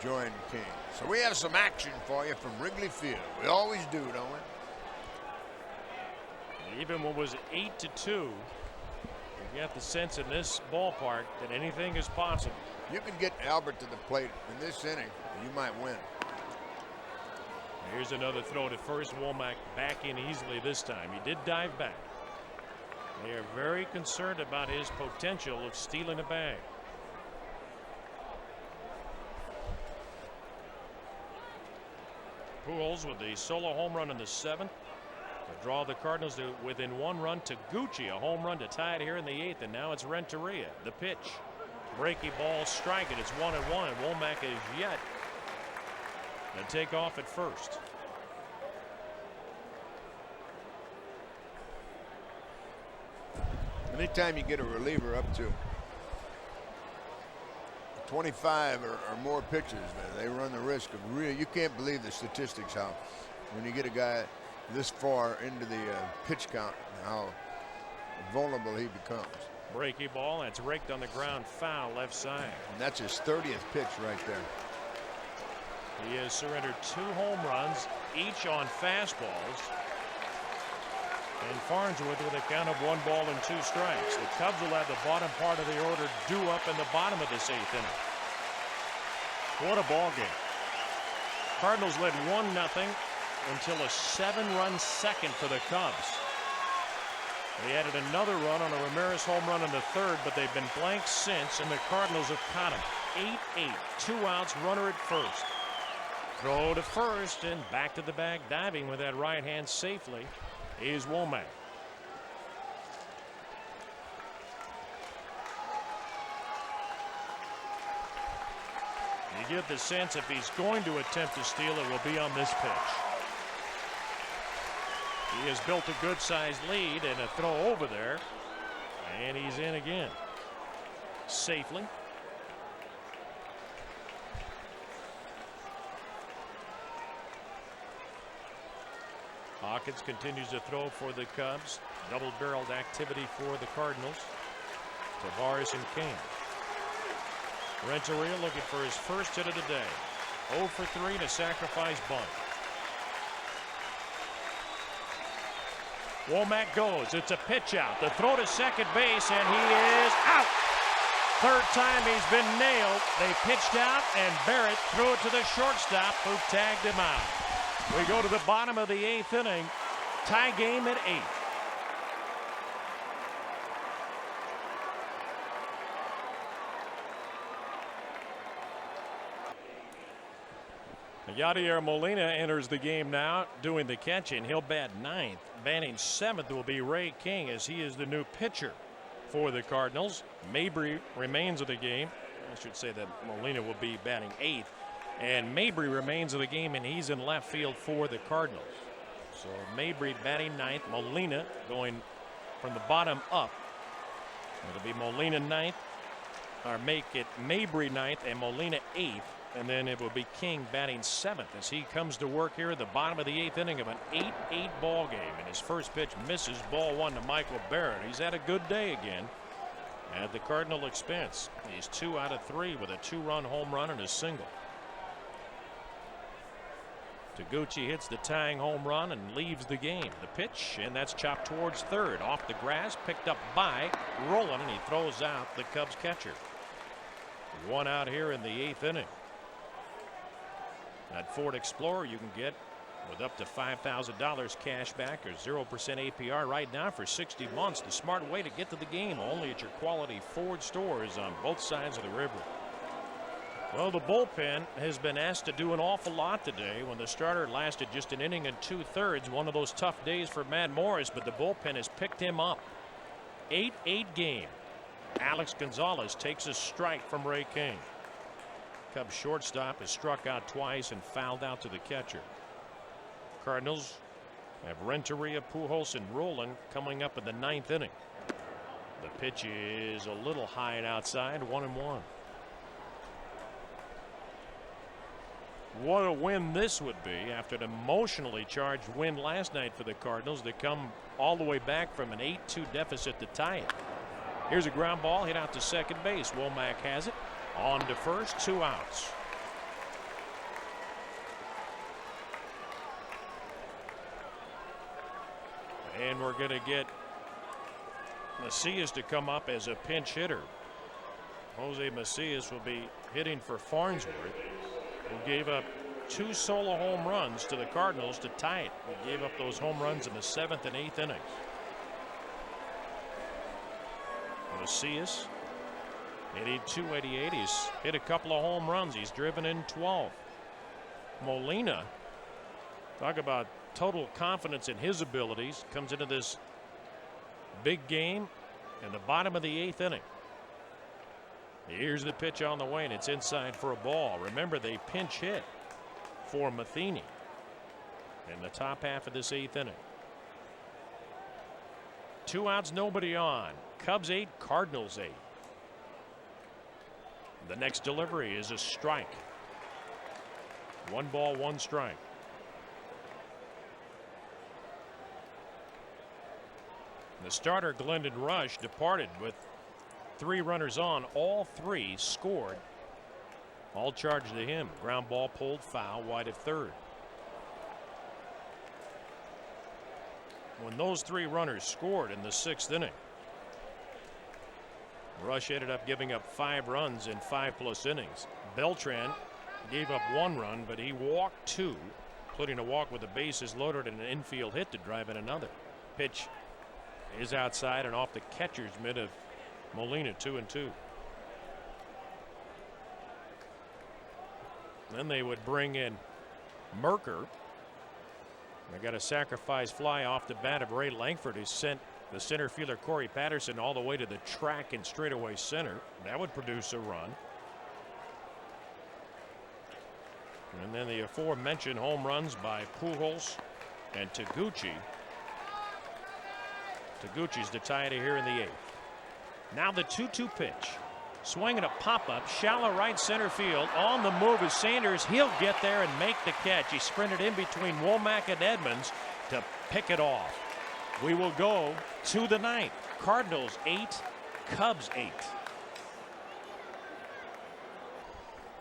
S2: joined King. So we have some action for you from Wrigley Field. We always do, don't we?
S1: Even when it was 8-2, you get the sense in this ballpark that anything is possible.
S2: You can get Albert to the plate in this inning, you might win.
S1: Here's another throw to first. Womack back in easily this time. He did dive back. They are very concerned about his potential of stealing a bag. Pujols with the solo home run in the 7th to draw the Cardinals to within 1 run. Taguchi a home run to tie it here in the 8th, and now it's Renteria. The pitch, breaky ball, strike it. It's 1-1. Womack is yet to take off at first.
S2: Anytime you get a reliever up to 25 or more pitches, they run the risk of really, you can't believe the statistics how when you get a guy this far into the pitch count, how vulnerable he becomes.
S1: Breaky ball, and it's raked on the ground, foul left side.
S2: And that's his 30th pitch right there.
S1: He has surrendered 2 home runs, each on fastballs. And Farnsworth with a count of 1 ball and 2 strikes. The Cubs will have the bottom part of the order due up in the bottom of this 8th inning. What a ball game. Cardinals led 1-0 until a 7-run second for the Cubs. They added another run on a Ramirez home run in the 3rd, but they've been blank since, and the Cardinals have caught him. 8-8, 2 outs, runner at first. Throw to first, and back to the bag, diving with that right hand safely is Womack. You get the sense if he's going to attempt to steal, it will be on this pitch. He has built a good-sized lead, and a throw over there, and he's in again. Safely. Hawkins continues to throw for the Cubs. Double-barreled activity for the Cardinals. Tavares and King. Renteria looking for his first hit of the day. 0 for 3 to sacrifice bunt. Womack goes. It's a pitch out. The throw to second base, and he is out. Third time he's been nailed. They pitched out, and Barrett threw it to the shortstop, who tagged him out. We go to the bottom of the 8th inning. Tie game at 8. Yadier Molina enters the game now, doing the catching. He'll bat 9th. Batting 7th will be Ray King, as he is the new pitcher for the Cardinals. Mabry remains of the game. I should say that Molina will be batting 8th. And Mabry remains of the game, and he's in left field for the Cardinals. So Mabry batting 9th. Molina going from the bottom up. It'll be Molina 9th, or make it Mabry 9th and Molina 8th. And then it will be King batting 7th as he comes to work here at the bottom of the 8th inning of an 8-8 ball game. And his first pitch misses, ball 1 to Michael Barrett. He's had a good day again at the Cardinal expense. He's 2 out of 3 with a 2-run home run and a single. Taguchi hits the tying home run and leaves the game. The pitch, and that's chopped towards third. Off the grass, picked up by Roland, and he throws out the Cubs catcher. 1 out here in the 8th inning. That Ford Explorer you can get with up to $5,000 cash back or 0% APR right now for 60 months. The smart way to get to the game, only at your quality Ford stores on both sides of the river. Well, the bullpen has been asked to do an awful lot today. When the starter lasted just an inning and 2/3, one of those tough days for Matt Morris, but the bullpen has picked him up. 8-8 game. Alex Gonzalez takes a strike from Ray King. Cubs shortstop is struck out twice and fouled out to the catcher. Cardinals have Renteria, Pujols, and Roland coming up in the 9th inning. The pitch is a little high and outside, 1-1. What a win this would be after an emotionally charged win last night for the Cardinals. They come all the way back from an 8-2 deficit to tie it. Here's a ground ball hit out to second base. Womack has it. On to first, 2 outs. And we're going to get Macias to come up as a pinch hitter. Jose Macias will be hitting for Farnsworth, who gave up 2 solo home runs to the Cardinals to tie it. He gave up those home runs in the 7th and 8th innings. Macias hitting .288. He's hit a couple of home runs. He's driven in 12. Molina, talk about total confidence in his abilities, comes into this big game in the bottom of the 8th inning. Here's the pitch on the way, and it's inside for a ball. Remember, they pinch hit for Matheny in the top half of this 8th inning. 2 outs, nobody on. Cubs 8, Cardinals 8. The next delivery is a strike. 1 ball, 1 strike. The starter, Glendon Rush, departed with 3 runners on. All 3 scored. All charged to him. Ground ball pulled foul, wide of third. When those 3 runners scored in the 6th inning, Rush ended up giving up 5 runs in 5+ innings. Beltran gave up 1 run, but he walked 2, including a walk with the bases loaded and an infield hit to drive in another. Pitch is outside and off the catcher's mitt of Molina, 2-2. Then they would bring in Merker. They got a sacrifice fly off the bat of Ray Langford, who sent the center fielder Corey Patterson all the way to the track and straightaway center. That would produce a run. And then the aforementioned home runs by Pujols and Taguchi. Taguchi's to tie it here in the 8th. Now the 2-2 pitch. Swinging a pop-up, shallow right center field. On the move is Sanders. He'll get there and make the catch. He sprinted in between Womack and Edmonds to pick it off. We will go to the 9th. Cardinals 8, Cubs 8.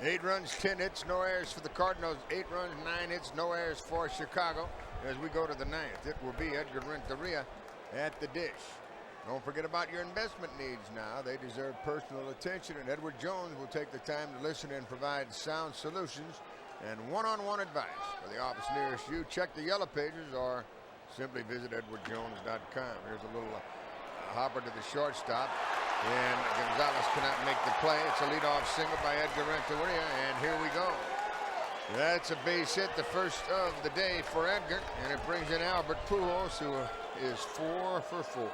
S2: 8 runs, 10 hits, no errors for the Cardinals. 8 runs, 9 hits, no errors for Chicago. as we go to the ninth. It will be Edgar Renteria at the dish. Don't forget about your investment needs now. They deserve personal attention, and Edward Jones will take the time to listen and provide sound solutions and one-on-one advice. For the office nearest you, check the yellow pages or simply visit edwardjones.com. Here's a little hopper to the shortstop, and Gonzalez cannot make the play. It's a leadoff single by Edgar Renteria, and here we go. That's a base hit, the first of the day for Edgar, and it brings in Albert Pujols, who is 4 for 4.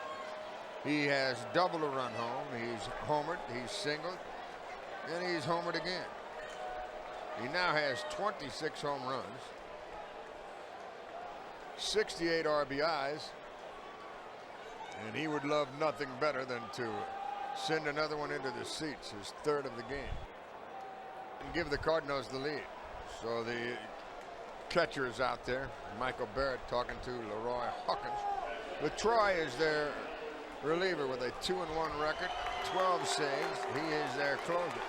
S2: He has doubled a run home. He's homered, he's singled, and he's homered again. He now has 26 home runs, 68 RBIs, and he would love nothing better than to send another one into the seats, his third of the game, and give the Cardinals the lead. So the catcher is out there, Michael Barrett, talking to Leroy Hawkins. LaTroy is their reliever with a 2-1 record, 12 saves. He is their closer.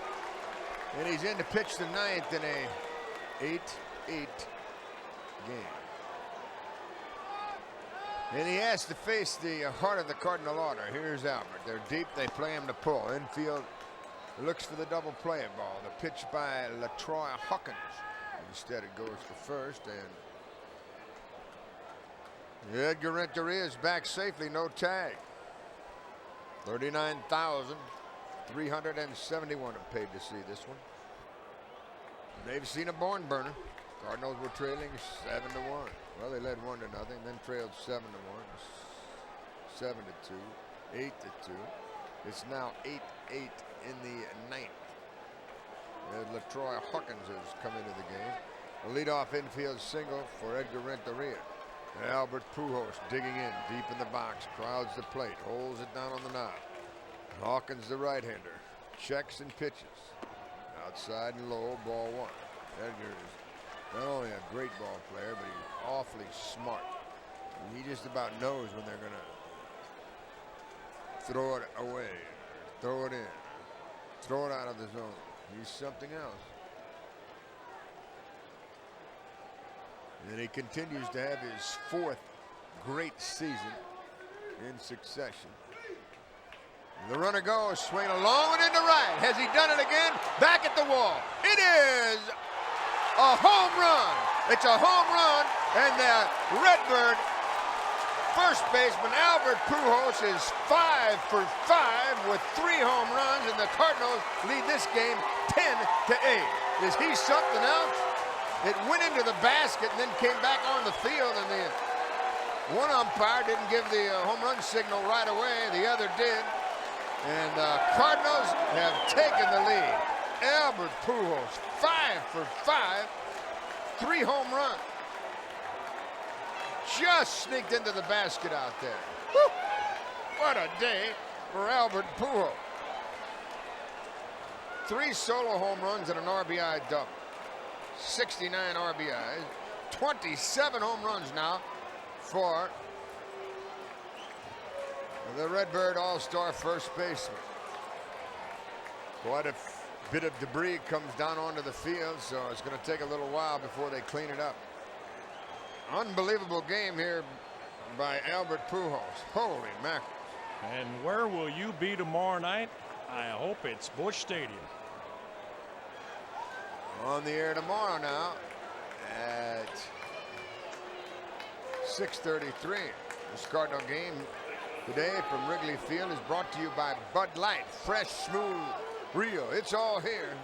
S2: And he's in to pitch the ninth in a 8-8 game. And he has to face the heart of the Cardinal order. Here's Albert. They're deep. They play him to pull. Infield looks for the double play ball. The pitch by LaTroy Hawkins. Instead, it goes to first, and Edgar Renteria is back safely. No tag. 39,371 have paid to see this one. They've seen a barn burner. Cardinals were trailing 7-1. Well, they led 1-0, then trailed 7-1, 7-2, 8-2. It's now 8-8 in the ninth. LaTroy Hawkins has come into the game. A leadoff infield single for Edgar Renteria. Albert Pujols digging in deep in the box, crowds the plate, holds it down on the knob. Hawkins, the right-hander, checks and pitches. Outside and low, ball one. Edgar is not only a great ball player, but he's awfully smart. He just about knows when they're going to throw it away, throw it in, throw it out of the zone. He's something else. And he continues to have his 4th great season in succession. The runner goes, swing a long one into right. Has he done it again? Back at the wall. It is a home run. It's a home run, and the Redbird first baseman Albert Pujols is 5 for 5 with 3 home runs, and the Cardinals lead this game 10-8. Is he something else? It went into the basket and then came back on the field, and the one umpire didn't give the home run signal right away. The other did. And the Cardinals have taken the lead. Albert Pujols, 5 for 5, 3 home runs. Just sneaked into the basket out there. Woo! What a day for Albert Pujols. 3 solo home runs and an RBI double. 69 RBIs, 27 home runs now for the Redbird All-Star first baseman. Quite a bit of debris comes down onto the field, so it's going to take a little while before they clean it up. Unbelievable game here by Albert Pujols. Holy mackerel.
S1: And where will you be tomorrow night? I hope it's Busch Stadium.
S2: On the air tomorrow now at 6:33. This Cardinal game today from Wrigley Field is brought to you by Bud Light. Fresh, smooth, real. It's all here.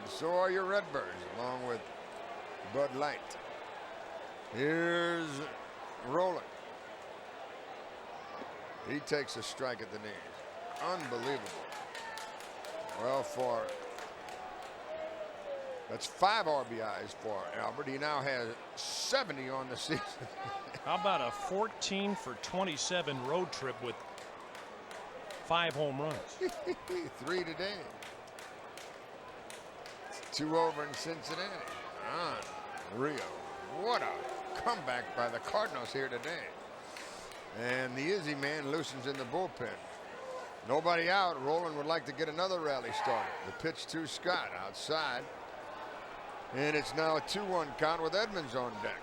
S2: And so are your Redbirds, along with Bud Light. Here's Roland. He takes a strike at the knees. Unbelievable. Well, that's 5 RBIs for Albert. He now has 70 on the season.
S1: How about a 14 for 27 road trip with 5 home runs?
S2: 3 today. 2 over in Cincinnati. Unreal. What a comeback by the Cardinals here today. And the Izzy man loosens in the bullpen. Nobody out. Roland would like to get another rally started. The pitch to Scott outside. And it's now a 2-1 count with Edmonds on deck.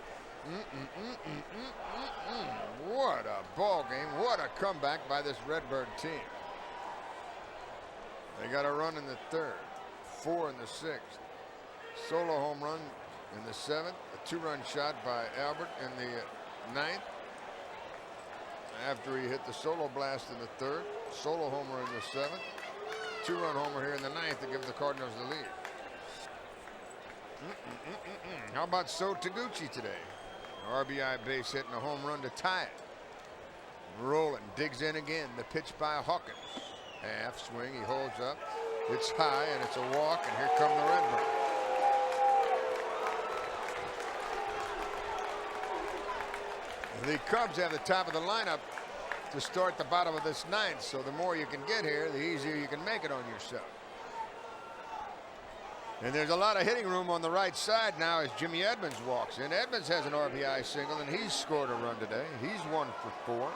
S2: What a ball game. What a comeback by this Redbird team. They got a run in the 3rd, 4 in the 6th. Solo home run in the 7th. A 2-run shot by Albert in the 9th. After he hit the solo blast in the 3rd. Solo homer in the 7th. 2-run homer here in the 9th to give the Cardinals the lead. How about So Taguchi today? RBI base hit and a home run to tie it. Rolling, digs in again. The pitch by Hawkins. Half swing, he holds up. It's high and it's a walk, and here come the Redbirds. The Cubs have the top of the lineup to start the bottom of this 9th, so the more you can get here, the easier you can make it on yourself. And there's a lot of hitting room on the right side now as Jimmy Edmonds walks in. Edmonds has an RBI single, and he's scored a run today. He's 1 for 4.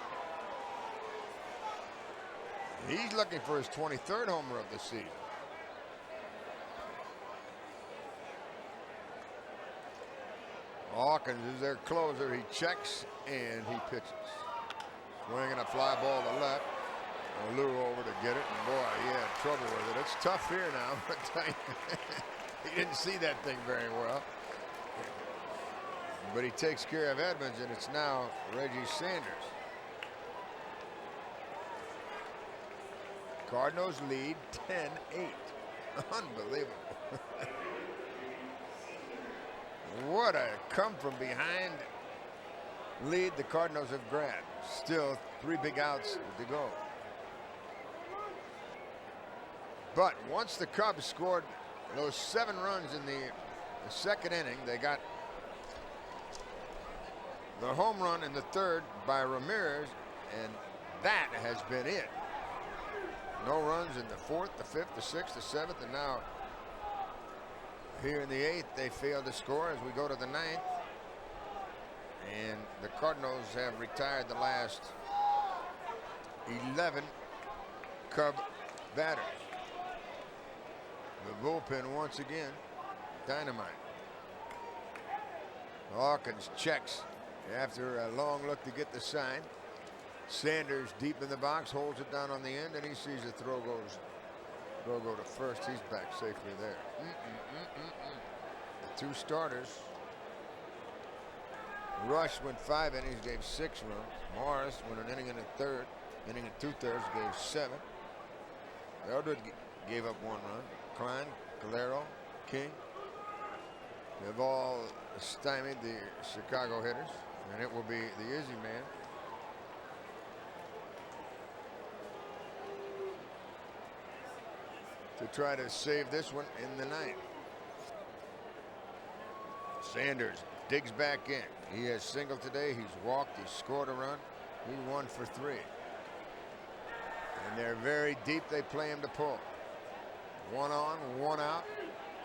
S2: He's looking for his 23rd homer of the season. Hawkins is their closer. He checks and he pitches. Swinging a fly ball to left. Lou over to get it, and boy, he had trouble with it. It's tough here now, but he didn't see that thing very well. But he takes care of Edmonds, and it's now Reggie Sanders. Cardinals lead 10-8. Unbelievable. What a come from behind lead the Cardinals have grabbed. Still 3 big outs to go. But once the Cubs scored those 7 runs in the 2nd inning, they got the home run in the 3rd by Ramirez, and that has been it. No runs in the 4th, the 5th, the 6th, the 7th, and now here in the 8th they failed to score as we go to the 9th. And the Cardinals have retired the last 11 Cub batters. The bullpen once again dynamite. Hawkins checks after a long look to get the sign. Sanders deep in the box, holds it down on the end, and he sees the throw go to first. He's back safely there. The 2 starters. Rush went 5 innings, gave 6 runs. Morris went an inning and a 3rd, inning and 2/3, gave 7. Eldred gave up 1 run. Klein, Calero, King have all stymied the Chicago hitters, and it will be the Izzy man. To try to save this one in the 9th. Sanders digs back in. He has singled today. He's walked. He's scored a run. He's 1 for 3. And they're very deep. They play him to pull. 1 on, 1 out.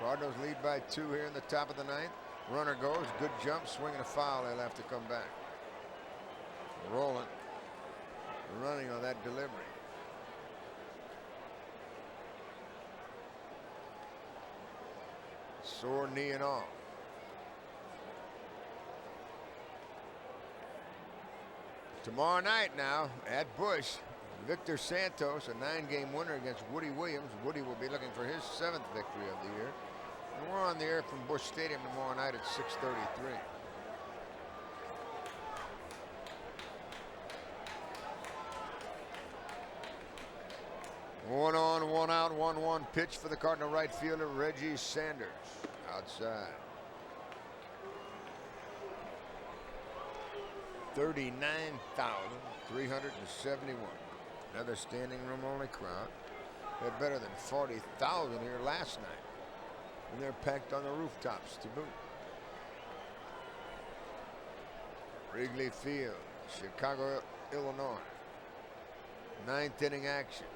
S2: Cardinals lead by 2 here in the top of the 9th. Runner goes. Good jump. Swinging a foul. They'll have to come back. Rolling. Running on that delivery. Sore knee and all. Tomorrow night now at Busch, Victor Santos, a 9-game winner against Woody Williams. Woody will be looking for his 7th victory of the year. And we're on the air from Busch Stadium tomorrow night at 6:33. One on, 1 out, 1-1 pitch for the Cardinal right fielder Reggie Sanders. Outside. 39,371. Another standing room only crowd. They're better than 40,000 here last night. And they're packed on the rooftops to boot. Wrigley Field, Chicago, Illinois. 9th inning action.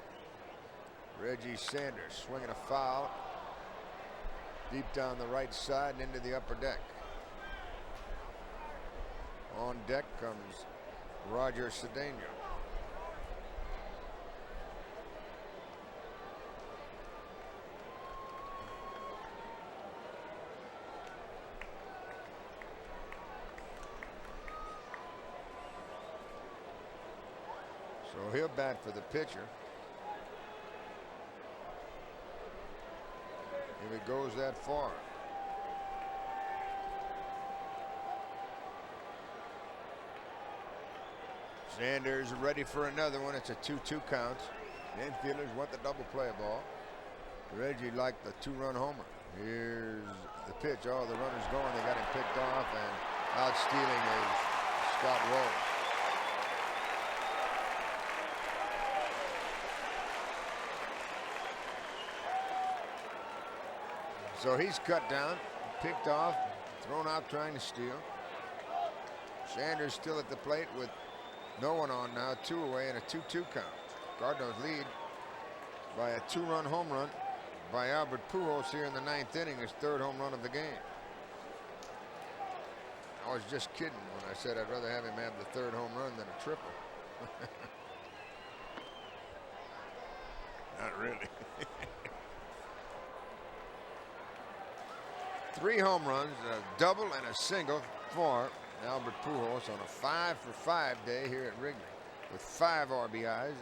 S2: Reggie Sanders swinging a foul deep down the right side and into the upper deck. On deck comes Roger Cedeno. he'll bat for the pitcher. If it goes that far. Sanders ready for another one. It's a 2-2 count. The infielders want the double play ball. Reggie liked the 2-run homer. Here's the pitch. Oh, the runner's going. They got him picked off, and out stealing is Scott Rose. So he's cut down, picked off, thrown out trying to steal. Sanders still at the plate with no one on now, 2 away and a 2-2 count. Cardinals lead by a 2-run home run by Albert Pujols here in the 9th inning, his 3rd home run of the game. I was just kidding when I said I'd rather have him have the 3rd home run than a triple. Not really. 3 home runs, a double and a single for Albert Pujols on a 5-for-5 day here at Wrigley with 5 RBIs.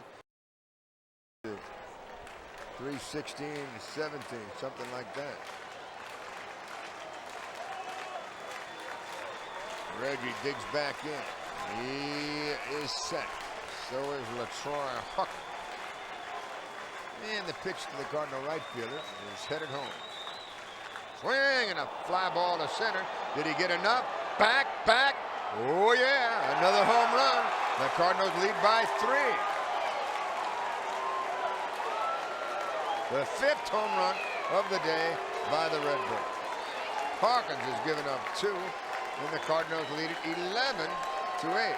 S2: 316, 17, something like that. Reggie digs back in. He is set. So is LaTroy Huck. And the pitch to the Cardinal right fielder is headed home. Swing and a fly ball to center. Did he get enough? Back. Oh yeah, another home run. The Cardinals lead by 3. The 5th home run of the day by the Red Bull. Hawkins has given up 2, and the Cardinals lead it 11-8.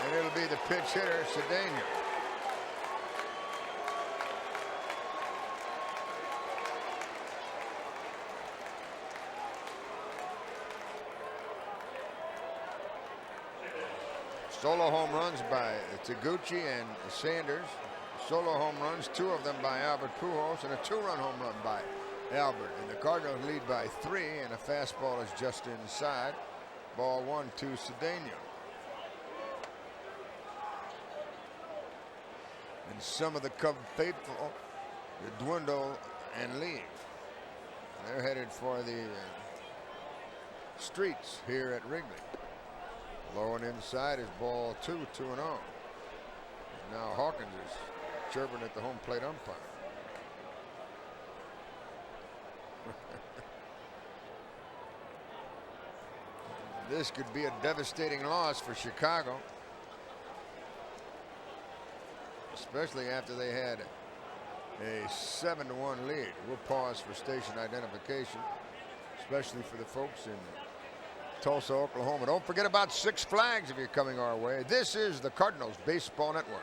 S2: And it'll be the pinch hitter, Cedeno. Solo home runs by Taguchi and Sanders. Solo home runs, 2 of them by Albert Pujols, and a 2-run home run by Albert. And the Cardinals lead by 3, and a fastball is just inside. Ball 1 to Cedeno. And some of the Cub faithful dwindle and leave. They're headed for the streets here at Wrigley. Low and inside is ball 2, 2-0. And now Hawkins is chirping at the home plate umpire. This could be a devastating loss for Chicago, especially after they had a 7-1 lead. We'll pause for station identification, especially for the folks in Tulsa, Oklahoma. Don't forget about Six Flags if you're coming our way. This is the Cardinals Baseball Network.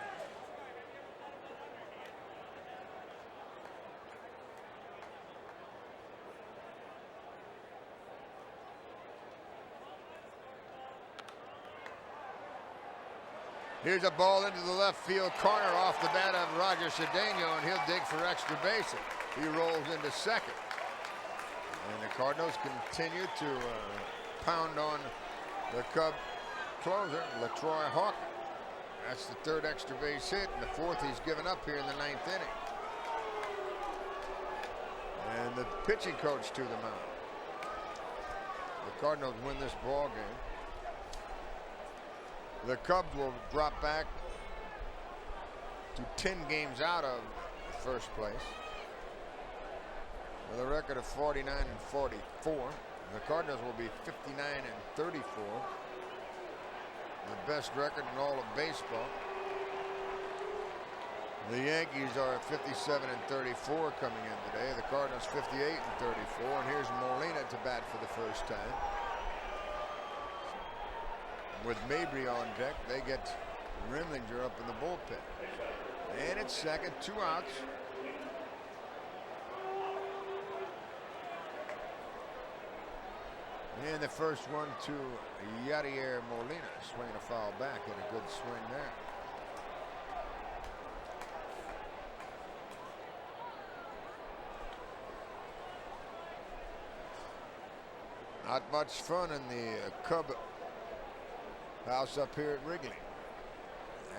S2: Here's a ball into the left field corner off the bat of Roger Cedeno, and he'll dig for extra bases. He rolls into second. And the Cardinals continue to pound on the Cub closer, LaTroy Hawk. That's the 3rd extra base hit, and the 4th he's given up here in the 9th inning. And the pitching coach to the mound. The Cardinals win this ball game. The Cubs will drop back to 10 games out of first place with a record of 49-44. The Cardinals will be 59-34, the best record in all of baseball. The Yankees are 57-34 coming in today. The Cardinals 58-34, and here's Molina to bat for the first time. With Mabry on deck, they get Rimlinger up in the bullpen. And it's second, 2 outs. And the first one to Yadier Molina, swinging a foul back, and a good swing there. Not much fun in the Cub house up here at Wrigley.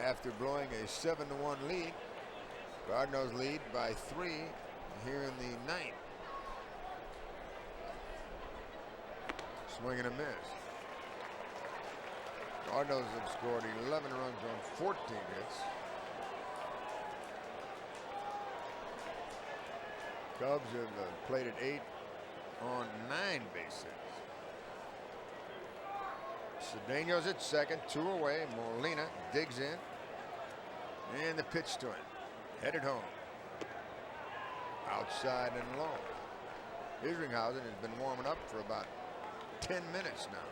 S2: after blowing a 7-1 lead. Cardinals lead by 3 here in the 9th. Swing and a miss. Cardinals have scored 11 runs on 14 hits. Cubs have plated 8 on 9 base hits. Cedeno's at second, 2 away. Molina digs in. And the pitch to him. Headed home. Outside and low. Isringhausen has been warming up for about 10 minutes now.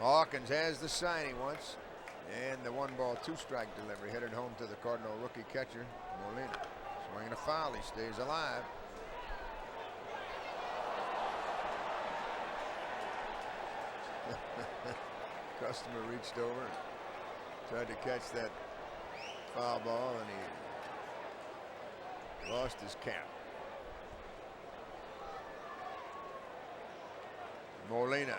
S2: Hawkins has the sign he wants, and the 1-ball, 2-strike delivery headed home to the Cardinal rookie catcher Molina. Swinging a foul, he stays alive. Customer reached over and tried to catch that foul ball, and he lost his cap. Molina,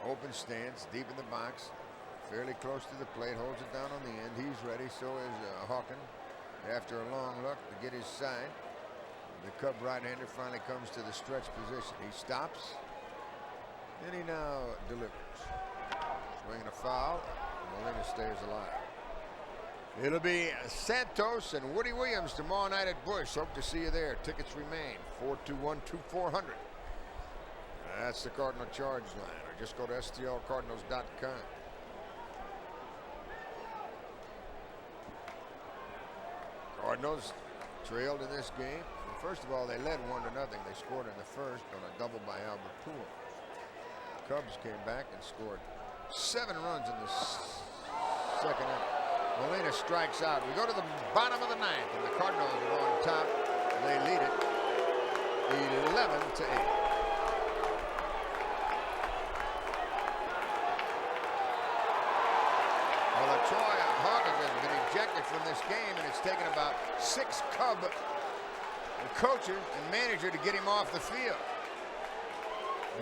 S2: open stance, deep in the box, fairly close to the plate, holds it down on the end. He's ready, so is Hawkins. After a long look to get his side, the Cub right-hander finally comes to the stretch position. He stops, and he now delivers. Swinging a foul, Molina stays alive. It'll be Santos and Woody Williams tomorrow night at Busch. Hope to see you there. Tickets remain 421-2400. That's the Cardinal charge line, or just go to STLCardinals.com. Cardinals trailed in this game. First of all, they led 1-0. They scored in the first on a double by Albert Pujols. Cubs came back and scored 7 runs in the second inning. Molina strikes out. We go to the bottom of the 9th, and the Cardinals are on top. They lead it 11-8. Well, Troy Hawkins has been ejected from this game, and it's taken about 6 Cub coaches and manager to get him off the field.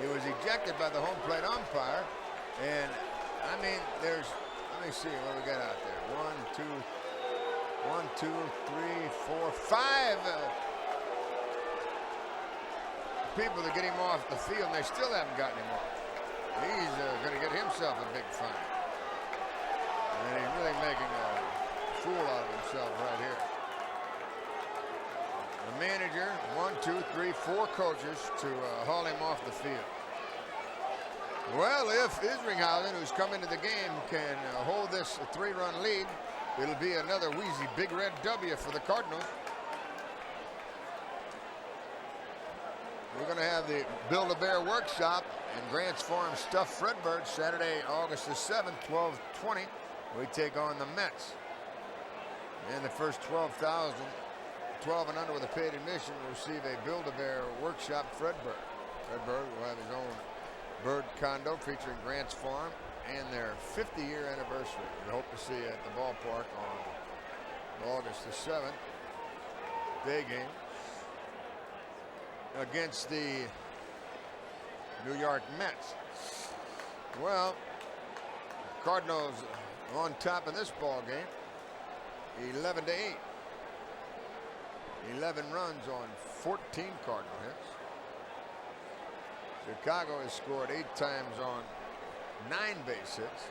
S2: He was ejected by the home plate umpire, and I mean, let me see what we got out there. 1, 2, 3, 4, 5 people to get him off the field, and they still haven't gotten him off. He's going to get himself a big fine. And he's really making a fool out of himself right here. The manager, 1, 2, 3, 4 coaches to haul him off the field. Well, if Isringhausen, who's come into the game, can hold this 3-run lead, it'll be another wheezy big red W for the Cardinals. We're going to have the Build-A-Bear workshop in Grants Farm Stuffed Fredbird Saturday, August the 7th, 12:20. We take on the Mets. And the first 12,000, 12 and under with a paid admission, will receive a Build-A-Bear workshop Fredbird. Fredbird will have his own bird condo featuring Grants Farm and their 50-year anniversary. We hope to see you at the ballpark on August the 7th. Day game against the New York Mets. Well, Cardinals on top in this ball game, 11-8. 11 runs on 14 Cardinal hits. Chicago has scored 8 times on 9 base hits.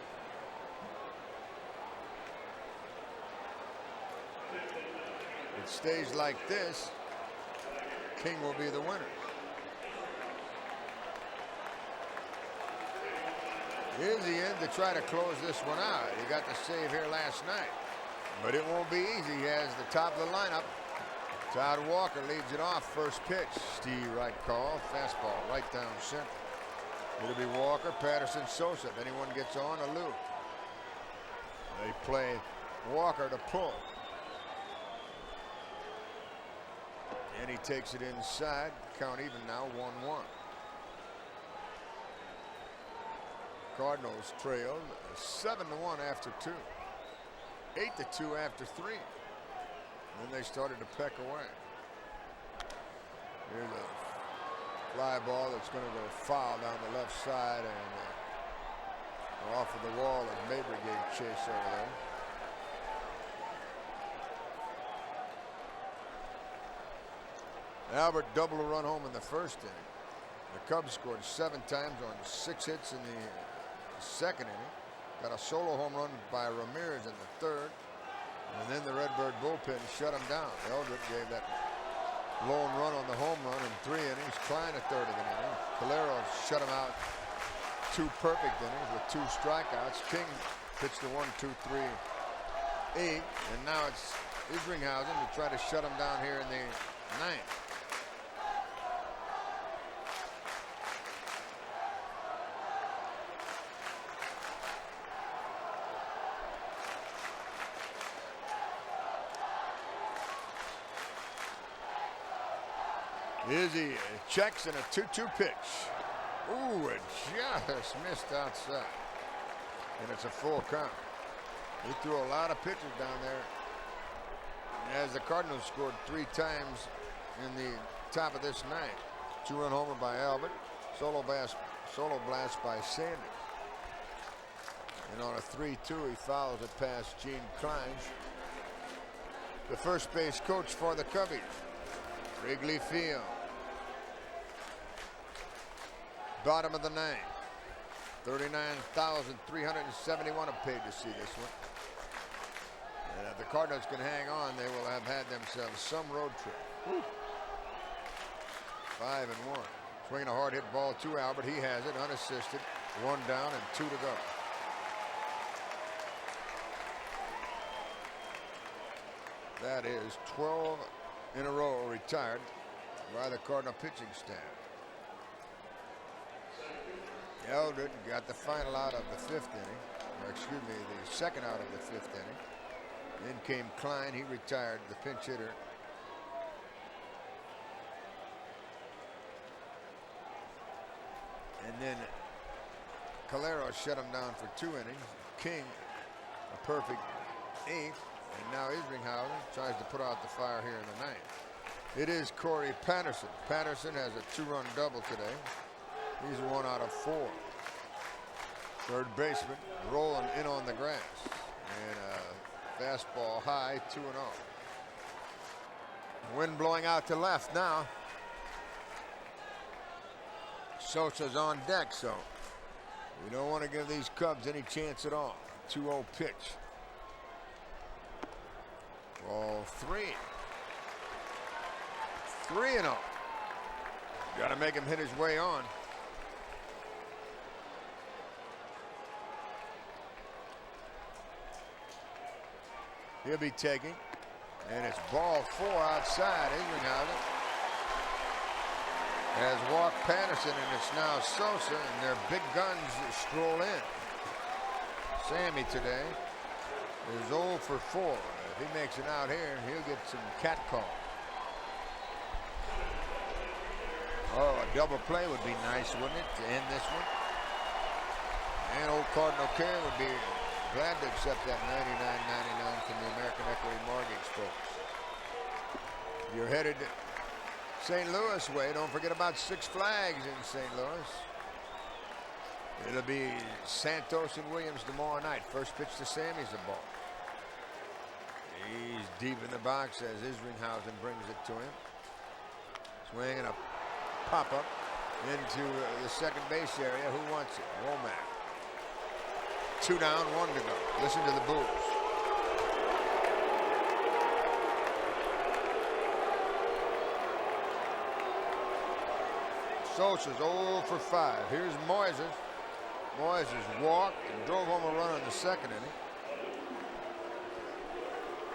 S2: It stays like this, King will be the winner. Here's the end to try to close this one out. He got the save here last night, but it won't be easy. He has the top of the lineup. Todd Walker leads it off. First pitch, Steve right call. Fastball right down center. It'll be Walker, Patterson, Sosa. If anyone gets on, a loop. They play Walker to pull. And he takes it inside. Count even now, 1-1. Cardinals trailed 7-1 after 2. 8-2 after 3. Then they started to peck away. Here's a fly ball that's going to go foul down the left side and off of the wall as Mabry gave chase over there. Albert doubled a run home in the first inning. The Cubs scored 7 times on 6 hits in the second inning. Got a solo home run by Ramirez in the third. And then the Redbird bullpen shut him down. Eldred gave that lone run on the home run in 3 innings. Klein a third of an inning. Calero shut him out 2 perfect innings with 2 strikeouts. King pitched the 1-2-3-8. And now it's Isringhausen to try to shut him down here in the 9th. Izzy checks in a 2-2 pitch. Ooh, it just missed outside. And it's a full count. He threw a lot of pitches down there. As the Cardinals scored 3 times in the top of this 9th. 2-run homer by Albert. Solo blast by Sanders. And on a 3-2, he fouls it past Gene Klein, the first base coach for the Cubbies. Wrigley Field. Bottom of the 9th. 39,371 have paid to see this one. And if the Cardinals can hang on, they will have had themselves some road trip. Woo. 5-1. Swinging a hard hit ball to Albert. He has it unassisted. 1 down and 2 to go. That is 12 in a row retired by the Cardinal pitching staff. Eldred got the final out of the 5th inning, or excuse me, the second out of the 5th inning. Then came Klein. He retired, the pinch hitter. And then Calero shut him down for 2 innings. King, a perfect 8th. And now Isringhausen tries to put out the fire here in the 9th. It is Corey Patterson. Patterson has a 2-run double today. He's 1 out of 4. Third baseman rolling in on the grass. And a fastball high, 2-0. Wind blowing out to left now. Sosa's on deck, so we don't want to give these Cubs any chance at all. 2-0 pitch. Ball 3. 3-0. Got to make him hit his way on. He'll be taking. And it's ball 4 outside. Isringhausen has walked Patterson, and it's now Sosa, and their big guns stroll in. Sammy today is 0 for 4. If he makes it out here, he'll get some cat call. Oh, a double play would be nice, wouldn't it, to end this one? And old Cardinal Care would be glad to accept that $99.99 from the American Equity Mortgage folks. You're headed St. Louis way. Don't forget about Six Flags in St. Louis. It'll be Santos and Williams tomorrow night. First pitch to Sammy's the ball. He's deep in the box as Isringhausen brings it to him. Swinging a pop-up into the second base area. Who wants it? Womack. 2 down, 1 to go. Listen to the boos. Sosa's 0 for 5. Here's Moises. Moises walked and drove home a run in the second inning.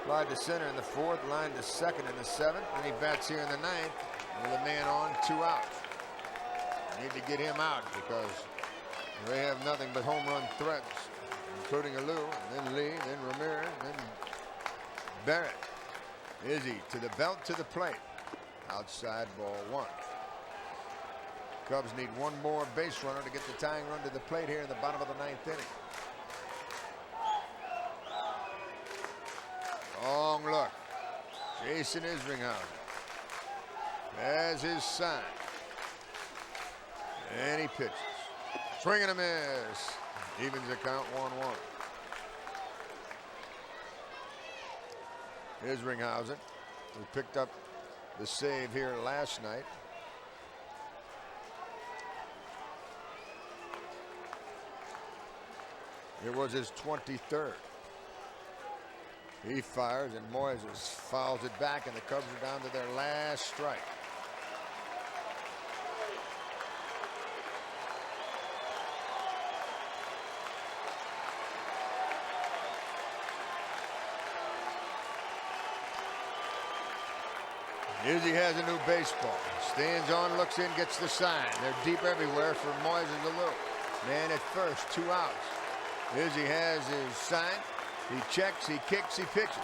S2: Flied to center in the 4th, lined to second in the 7th, and he bats here in the 9th with a man on, 2 outs. Need to get him out because they have nothing but home run threats, including Alou, then Lee, then Ramirez, then Barrett. Izzy to the belt, to the plate. Outside, ball 1. Cubs need 1 more base runner to get the tying run to the plate here in the bottom of the 9th inning. Long look. Jason Isringhausen. As his sign. And he pitches. Swing and a miss. Evens the count 1-1. Here's Ringhausen, who picked up the save here last night. It was his 23rd. He fires and Moises fouls it back, and the Cubs are down to their last strike. Izzy has a new baseball. Stands on, looks in, gets the sign. They're deep everywhere for Moises Alou. Man at first, 2 outs. Izzy has his sign. He checks, he kicks, he pitches.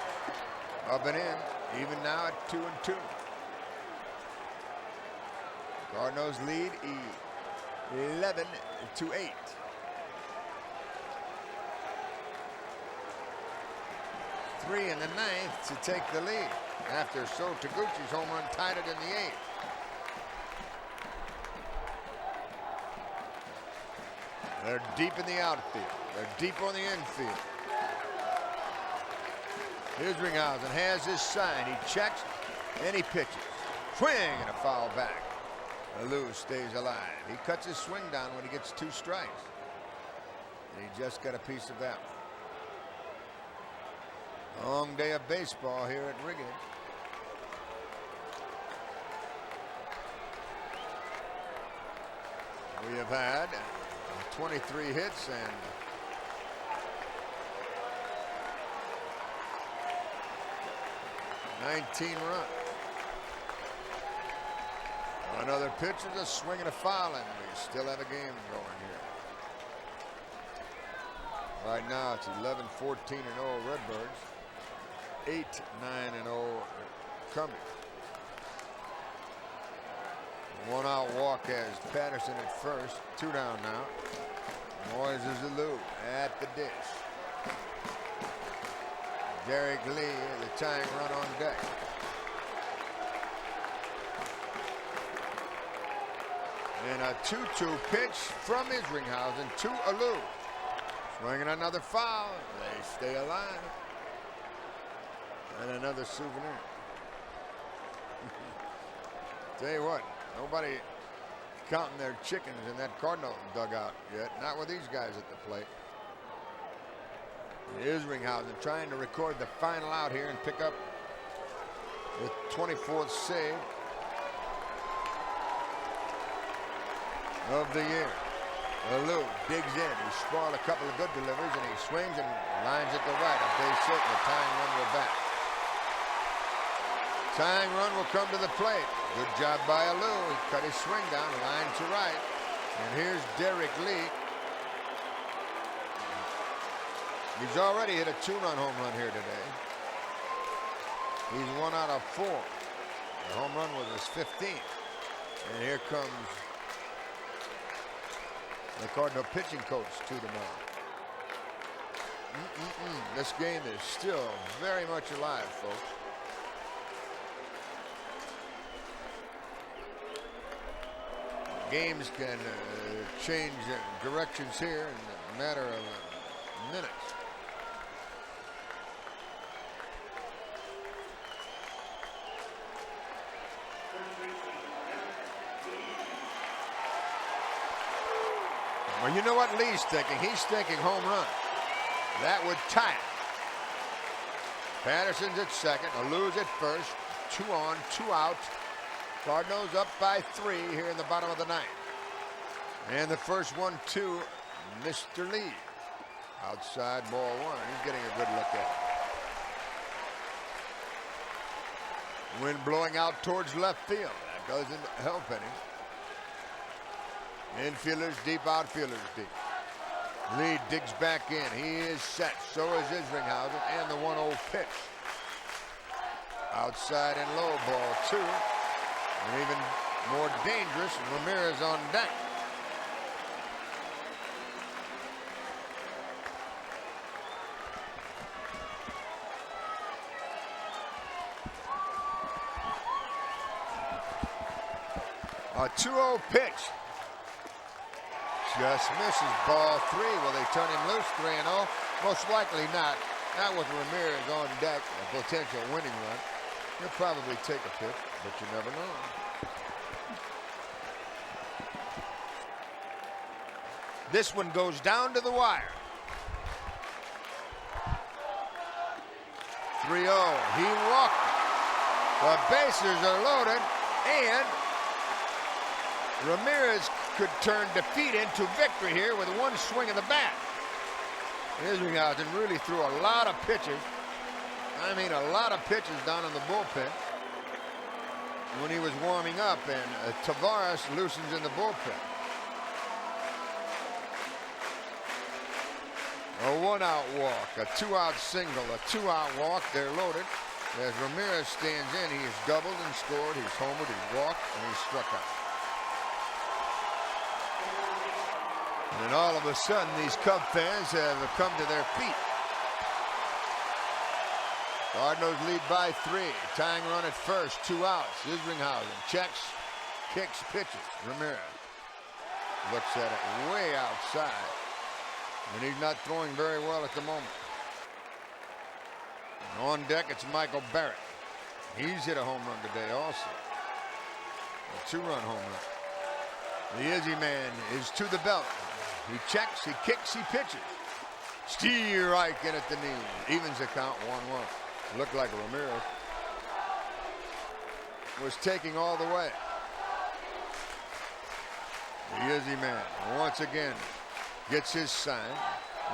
S2: Up and in, even now at 2-2. Cardinals lead 11-8. Three in the ninth to take the lead after Taguchi's home run tied it in the 8th. They're deep in the outfield. They're deep on the infield. Here's Ringhausen, has his sign. He checks and he pitches. Swing and a foul back. Alou stays alive. He cuts his swing down when he gets 2 strikes. And he just got a piece of that one. Long day of baseball here at Wrigley. We have had 23 hits and 19 runs. Another pitch is a swing and a foul, and we still have a game going here. Right now it's 11-14-0 Redbirds. 8-9-0 Cubbies. 1 out walk has Patterson at first. 2 down now. Moises Alou at the dish. Derek Lee, the tying run on deck. And a 2-2 pitch from Ringhausen to Alou. Swinging another foul. They stay alive. And another souvenir. Tell you what, nobody counting their chickens in that Cardinal dugout yet. Not with these guys at the plate. Here's Ringhausen trying to record the final out here and pick up the 24th save of the year. Alou digs in. He spoiled a couple of good deliveries, and he swings and lines it to right. A base hit, and the tying run will back. Tying run will come to the plate. Good job by Alou. He cut his swing down, line to right. And here's Derek Lee. He's already hit a 2-run home run here today. He's 1 out of 4. The home run was his 15th. And here comes the Cardinal pitching coach to the mound. This game is still very much alive, folks. Games can change directions here in a matter of minutes. Well, you know what Lee's thinking? He's thinking home run. That would tie it. Patterson's at second. Alou's at first. 2 on, 2 out. Cardinals up by 3 here in the bottom of the 9th. And the first one to Mr. Lee. Outside ball 1. He's getting a good look at it. Wind blowing out towards left field. That doesn't help any. Infielders deep, outfielders deep. Lee digs back in. He is set. So is Ringhausen. And the 1-0 pitch. Outside and low, ball 2. And even more dangerous, Ramirez on deck. A 2-0 pitch. Just misses, ball 3. Will they turn him loose? 3-0. Most likely not. Not with Ramirez on deck, a potential winning run. He'll probably take a pitch, but you never know. This one goes down to the wire. 3-0. He walked. The bases are loaded, and Ramirez could turn defeat into victory here with one swing of the bat. Isringhausen really threw a lot of pitches. I mean, a lot of pitches down in the bullpen when he was warming up, and Tavares loosens in the bullpen. A 1-out walk, a 2-out single, a 2-out walk. They're loaded. As Ramirez stands in, he has doubled and scored. He's homered, he's walked, and he's struck out. And all of a sudden, these Cub fans have come to their feet. Cardinals lead by 3. Tying run at first. 2 outs. Isringhausen checks, kicks, pitches. Ramirez looks at it way outside. And he's not throwing very well at the moment. And on deck, it's Michael Barrett. He's hit a home run today also. A 2-run home run. The Izzy man is to the belt. He checks, he kicks, he pitches. Steer right in at the knee. Evens the count 1-1. Looked like Ramirez was taking all the way. The Izzy man once again gets his sign,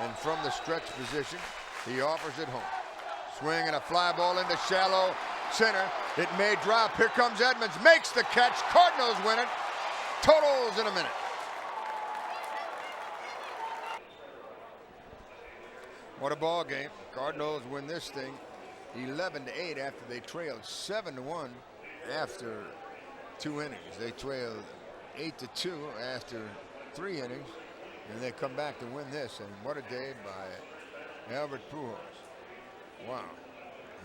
S2: and from the stretch position, he offers it home. Swing and a fly ball into shallow center. It may drop. Here comes Edmonds, makes the catch. Cardinals win it. Totals in a minute. What a ball game. Cardinals win this thing 11-8 after they trailed 7-1 after 2 innings. They trailed 8-2 after 3 innings, and they come back to win this. And what a day by Albert Pujols. Wow.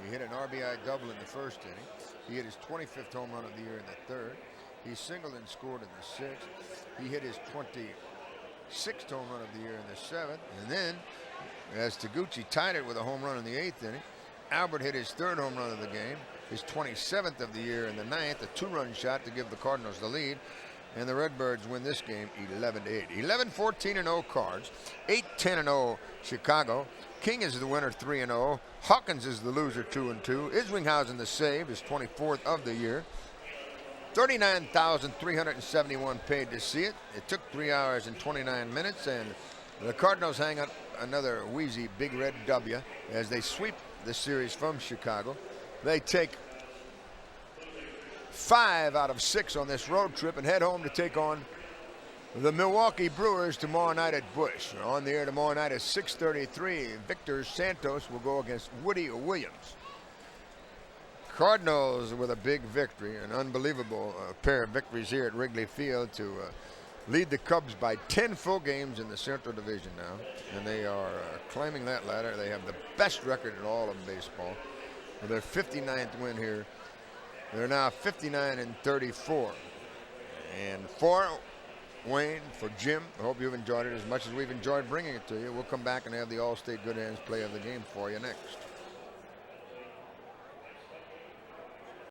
S2: He hit an RBI double in the first inning. He hit his 25th home run of the year in the third. He singled and scored in the 6th. He hit his 26th home run of the year in the 7th. And then, as Taguchi tied it with a home run in the 8th inning, Albert hit his 3rd home run of the game, his 27th of the year in the 9th, a 2-run shot to give the Cardinals the lead. And the Redbirds win this game 11-8. 11-14-0 Cards, 8-10-0 Chicago. King is the winner, 3-0. Hawkins is the loser, 2-2. Isringhausen the save, his 24th of the year. 39,371 paid to see it. It took 3 hours and 29 minutes, and the Cardinals hang up another wheezy Big Red W as they sweep the series from Chicago. They take 5 out of 6 on this road trip and head home to take on the Milwaukee Brewers tomorrow night at Busch. On the air tomorrow night at 6:33. Victor Santos will go against Woody Williams. Cardinals with a big victory, an unbelievable pair of victories here at Wrigley Field to lead the Cubs by 10 full games in the Central Division now, and they are climbing that ladder. They have the best record in all of baseball. With their 59th win here, they're now 59-34. And for Wayne, for Jim, I hope you've enjoyed it as much as we've enjoyed bringing it to you. We'll come back and have the All-State Good Hands play of the game for you next.